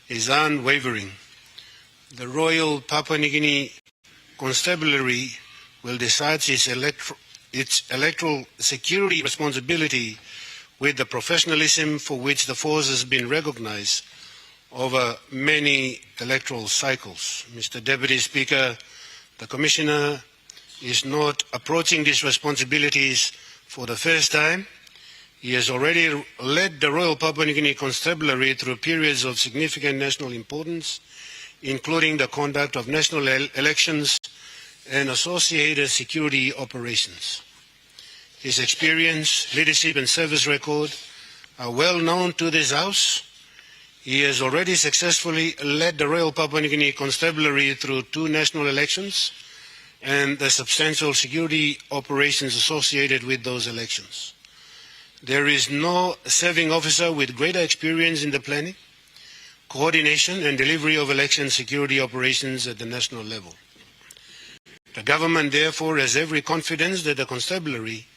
is unwavering. The Royal Papua New Guinea Constabulary will discharge its electoral security responsibility with the professionalism for which the force has been recognized over many electoral cycles. Mr. Deputy Speaker, the Commissioner is not approaching these responsibilities for the first time. He has already led the Royal Papua New Guinea Constabulary through periods of significant national importance, including the conduct of national elections and associated security operations. His experience, leadership and service record are well known to this House. He has already successfully led the Royal Papua New Guinea Constabulary through 2 national elections and the substantial security operations associated with those elections. There is no serving officer with greater experience in the planning, coordination and delivery of election security operations at the national level. The government therefore has every confidence that the Constabulary,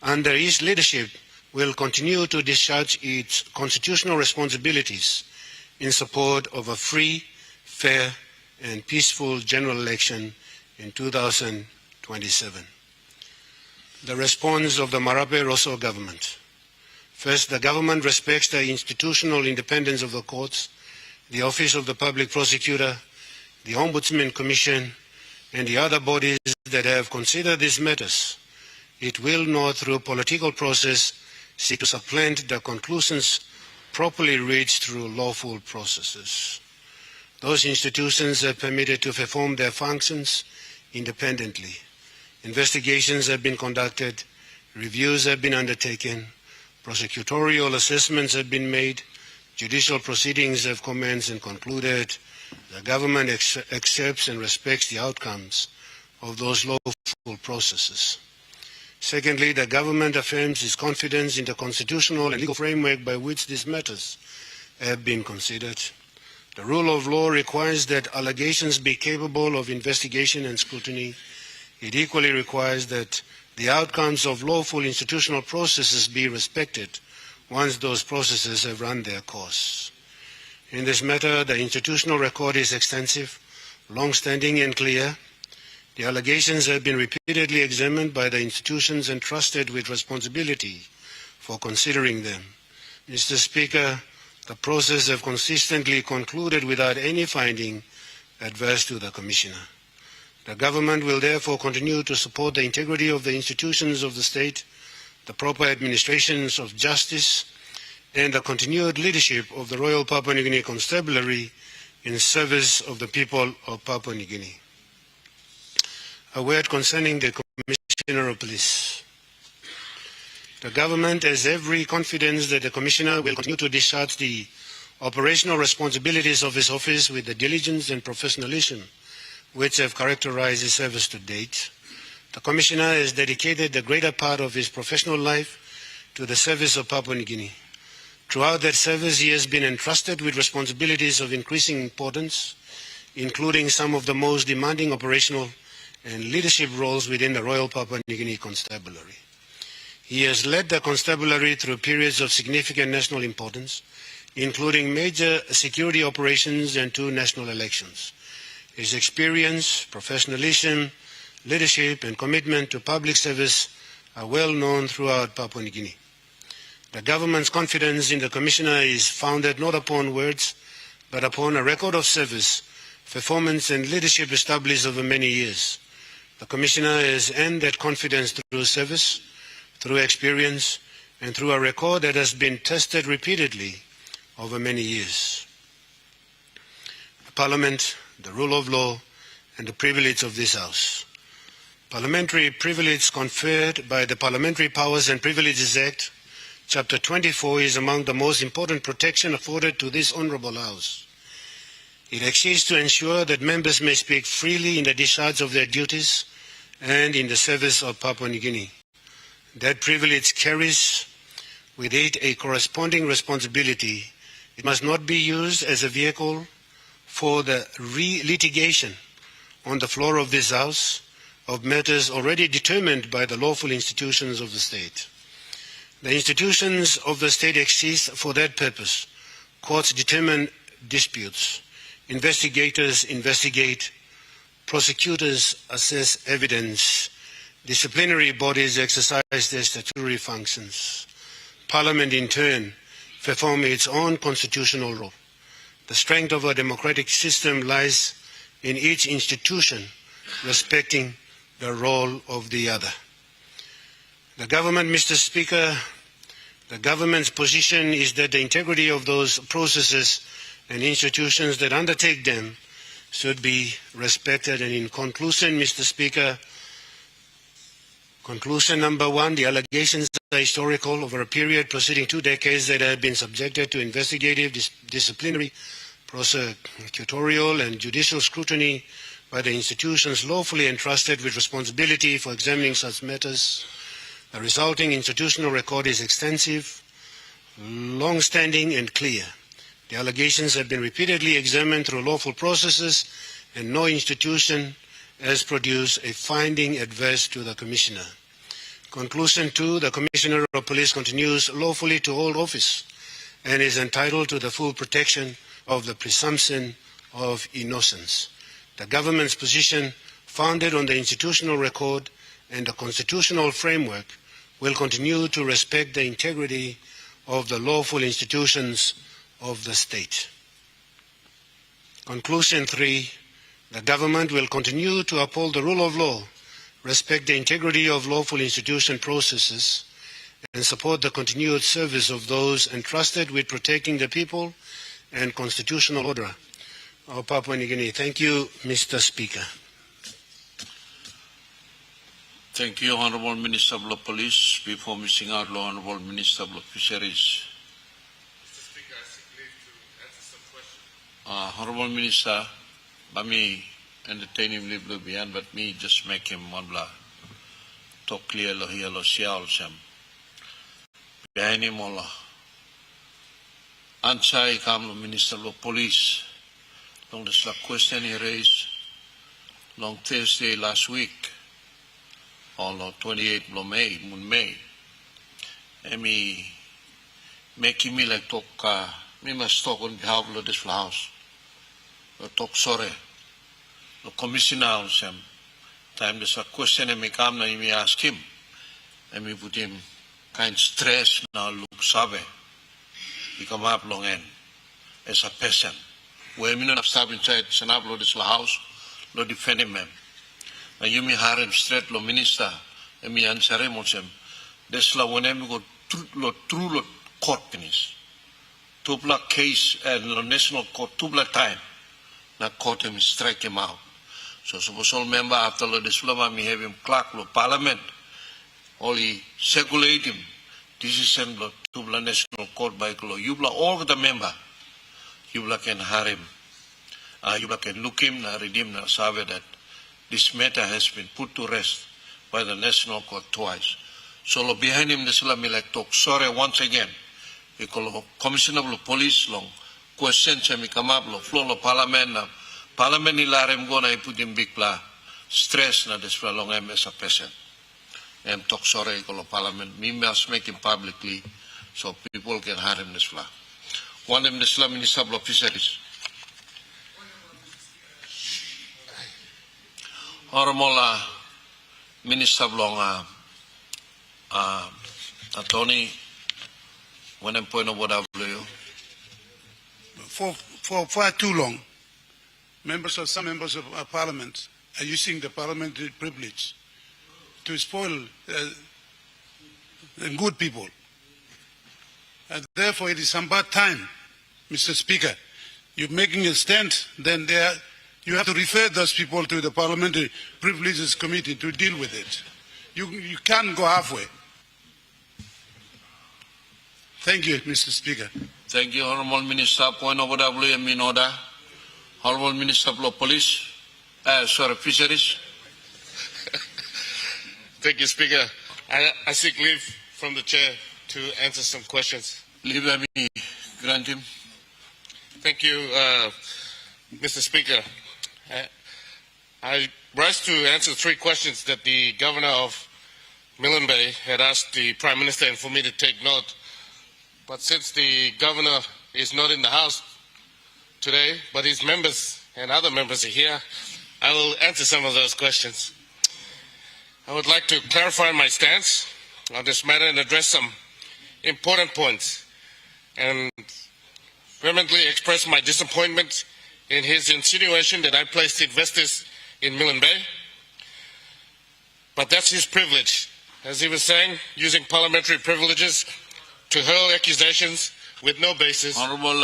under his leadership, will continue to discharge its constitutional responsibilities in support of a free, fair, and peaceful general election in 2027. The response of the Marape Rosso government. First, the government respects the institutional independence of the courts, the Office of the Public Prosecutor, the Ombudsman Commission, and the other bodies that have considered these matters. It will not, through political process, seek to supplant the conclusions properly reached through lawful processes. Those institutions are permitted to perform their functions independently. Investigations have been conducted, reviews have been undertaken, prosecutorial assessments have been made, judicial proceedings have commenced and concluded. The government accepts and respects the outcomes of those lawful processes. Secondly, the government affirms its confidence in the constitutional and legal framework by which these matters have been considered. The rule of law requires that allegations be capable of investigation and scrutiny. It equally requires that the outcomes of lawful institutional processes be respected once those processes have run their course. In this matter, the institutional record is extensive, long-standing and clear. The allegations have been repeatedly examined by the institutions entrusted with responsibility for considering them. Mr. Speaker, the process has consistently concluded without any finding adverse to the Commissioner. The government will therefore continue to support the integrity of the institutions of the state, the proper administrations of justice, and the continued leadership of the Royal Papua New Guinea Constabulary in service of the people of Papua New Guinea. A word concerning the Commissioner of Police. The government has every confidence that the Commissioner will continue to discharge the operational responsibilities of his office with the diligence and professionalism which have characterized his service to date. The Commissioner has dedicated the greater part of his professional life to the service of Papua New Guinea. Throughout that service, he has been entrusted with responsibilities of increasing importance, including some of the most demanding operational and leadership roles within the Royal Papua New Guinea Constabulary. He has led the Constabulary through periods of significant national importance, including major security operations and 2 national elections. His experience, professionalism, leadership, and commitment to public service are well known throughout Papua New Guinea. The government's confidence in the Commissioner is founded not upon words, but upon a record of service, performance, and leadership established over many years. The Commissioner has earned that confidence through service, through experience, and through a record that has been tested repeatedly over many years. The Parliament, the rule of law, and the privilege of this House. Parliamentary privilege conferred by the Parliamentary Powers and Privileges Act, Chapter 24, is among the most important protection afforded to this Honourable House. It exists to ensure that members may speak freely in the discharge of their duties and in the service of Papua New Guinea. That privilege carries with it a corresponding responsibility. It must not be used as a vehicle for the re-litigation on the floor of this House of matters already determined by the lawful institutions of the state. The institutions of the state exist for that purpose. Courts determine disputes. Investigators investigate. Prosecutors assess evidence. Disciplinary bodies exercise their statutory functions. Parliament, in turn, performs its own constitutional role. The strength of a democratic system lies in each institution respecting the role of the other. The government, Mr. Speaker, the government's position is that the integrity of those processes and institutions that undertake them should be respected. And in conclusion, Mr. Speaker, conclusion number 1, the allegations are historical over a period preceding 2 decades that have been subjected to investigative, disciplinary, prosecutorial, and judicial scrutiny by the institutions lawfully entrusted with responsibility for examining such matters. The resulting institutional record is extensive, long-standing, and clear. The allegations have been repeatedly examined through lawful processes, and no institution has produced a finding adverse to the Commissioner. Conclusion 2, the Commissioner of Police continues lawfully to hold office and is entitled to the full protection of the presumption of innocence. The government's position, founded on the institutional record and the constitutional framework, will continue to respect the integrity of the lawful institutions of the state. Conclusion 3, the government will continue to uphold the rule of law, respect the integrity of lawful institution processes, and support the continued service of those entrusted with protecting the people and constitutional order of Papua New Guinea. Thank you, Mr. Speaker. Thank you, Honorable Minister of the Police. Before missing out, Honorable Minister of the Fisheries. Honorable Minister, let me entertain him little beyond, but me just make him one blah. Talk clear lo here lo sial sem. Behind him all. Ansai kam lo Minister of the Police. Long this la question he raised long Thursday last week. On 28 May, Moon May. And me making me like talk, me must talk on behalf of this house. Talk sorry. The commissioner some time there's a question and me come and me ask him. And me put him kind stress now look sabe. He come up long end as a person. Where me not stop inside Sanablo this house, lo defend him. Na yumi harem straight lo minister emi ansare monsem desla wonem go true lo court penis tupla case and lo national court tupla time na court him strike him out so suppose all member after lo desla me have him clerk lo parliament only circulate him decision lo tupla national court by lo yubla all the member yubla can harem yubla can look him na redeem na save that this matter has been put to rest by the National Court twice. So behind him, the me like talk sorry once again. He call Commissioner of the Police long question me come up lo floor lo Parliament na Parliament ilarem go na put him big pla stress na this long as a person. And talk sorry call Parliament. Me must make him publicly so people can hire him this fla. One of the Minister of Fisheries. Honorable Minister of Long Attorney, when I'm point of what I will For far too long, some members of our parliament are using the parliamentary privilege to spoil the good people. And therefore, it is some bad time, Mr. Speaker. You're making a stand, then you have to refer those people to the Parliamentary Privileges Committee to deal with it. You can't go halfway. Thank you, Mr. Speaker. Thank you, Honorable Minister. Point of WM in order. Honorable Minister of Police. Fisheries. Thank you, Speaker. I seek leave from the chair to answer some questions. Leave me grant him. Thank you, Mr. Speaker. I rise to answer 3 questions that the Governor of Milne Bay had asked the Prime Minister and for me to take note. But since the Governor is not in the House today, but his members and other members are here, I will answer some of those questions. I would like to clarify my stance on this matter and address some important points and vehemently express my disappointment in his insinuation that I placed investors in Milne Bay. But that's his privilege, as he was saying, using parliamentary privileges to hurl accusations with no basis. Honorable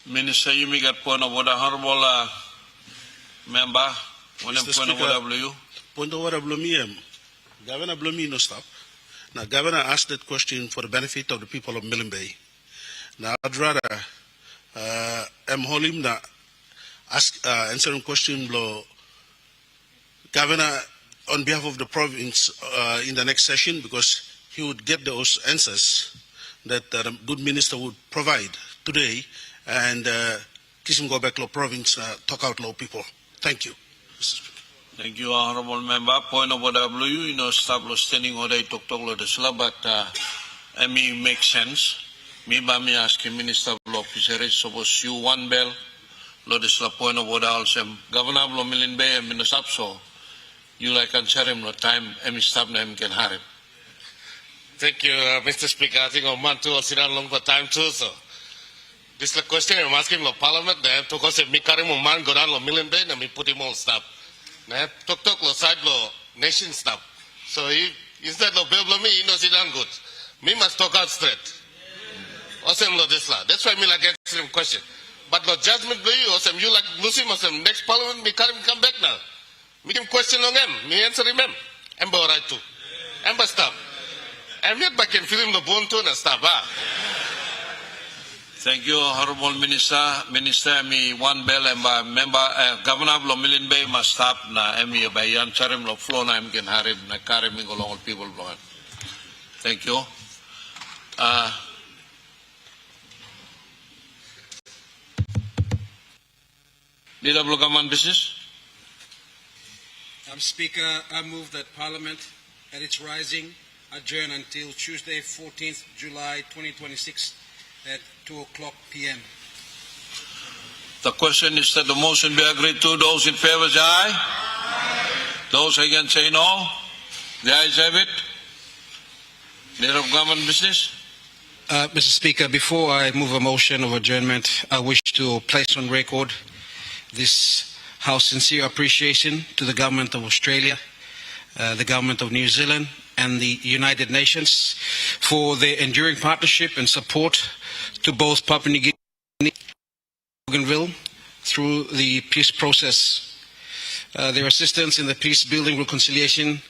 Minister, you make a point of order. Honorable Member, when I'm point of order, you. Point of order, Governor Blumi no stop. Now, Governor asked that question for the benefit of the people of Milne Bay. Now, I'd rather hold him na answering question blow Governor on behalf of the province in the next session, because he would get those answers that the good minister would provide today, and kiss him go back to province talk out low people. Thank you. Thank you, Honorable Member. Point of order, stop standing order talk the slab, but I mean make sense. Me asking Minister of Fisheries, suppose you one bell, lo this la point of order also. Governor lo Milne Bay and Minnesap so you like answer him no time and stop him can harm. Thank you, Mr. Speaker. I think I'm to sit down long for time too. So this is the question I'm asking the Parliament. They have to go say me carry my man go down lo Milne Bay and me put him all stop. They talk lo side lo nation stop. So instead of babble me, you know sit down good. Me must talk out straight. Awesome lo this la. That's why me like answer him question. But no judgment by you. Awesome you like losing awesome next Parliament me carry him come back now. Me him question on him. Me answer him. Ember right too. Ember stop. I'm yet back in film the bone tone and stuff. Thank you, Honorable Minister. Minister, me one bell and by member Governor of Milne Bay must stop na emi by yan charim lo flow na can harim na karim along people blow. Thank you. Leader of Government Business. Speaker, I move that Parliament at its rising adjourn until Tuesday, 14th July 2026 at 2:00 p.m. The question is that the motion be agreed to. Those in favor say aye. Those against say no. The ayes have it. Leader of Government Business. Mr. Speaker, before I move a motion of adjournment, I wish to place on record this House sincere appreciation to the Government of Australia, the Government of New Zealand, and the United Nations for their enduring partnership and support to both Papua New Guinea and Bougainville through the peace process. Their assistance in the peace building, reconciliation,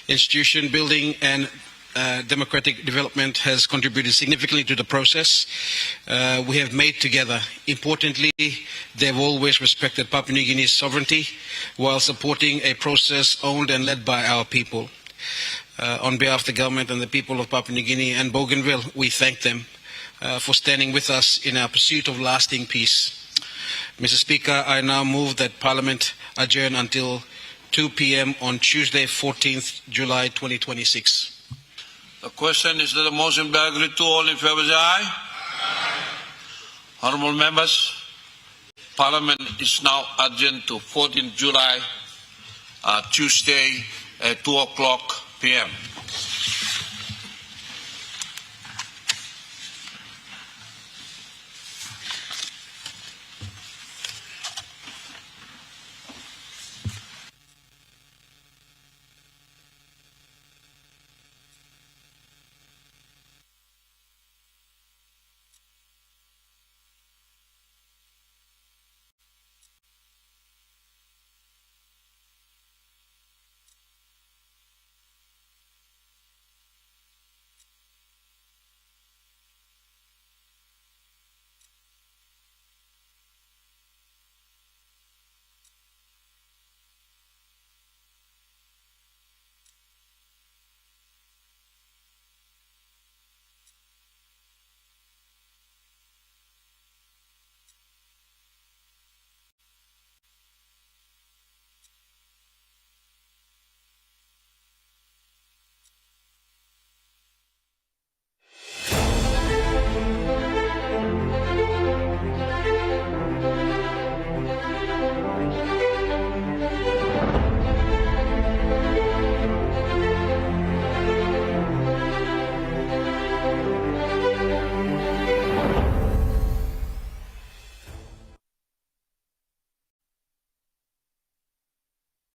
institution building, and democratic development has contributed significantly to the process we have made together. Importantly, they have always respected Papua New Guinea's sovereignty while supporting a process owned and led by our people. On behalf of the government and the people of Papua New Guinea and Bougainville, we thank them for standing with us in our pursuit of lasting peace. Mr. Speaker, I now move that Parliament adjourn until 2 p.m. on Tuesday, 14th July 2026. The question is that the motion be agreed to. All in favor say aye. Honourable members, Parliament is now adjourned to 14th July, Tuesday at 2:00 p.m.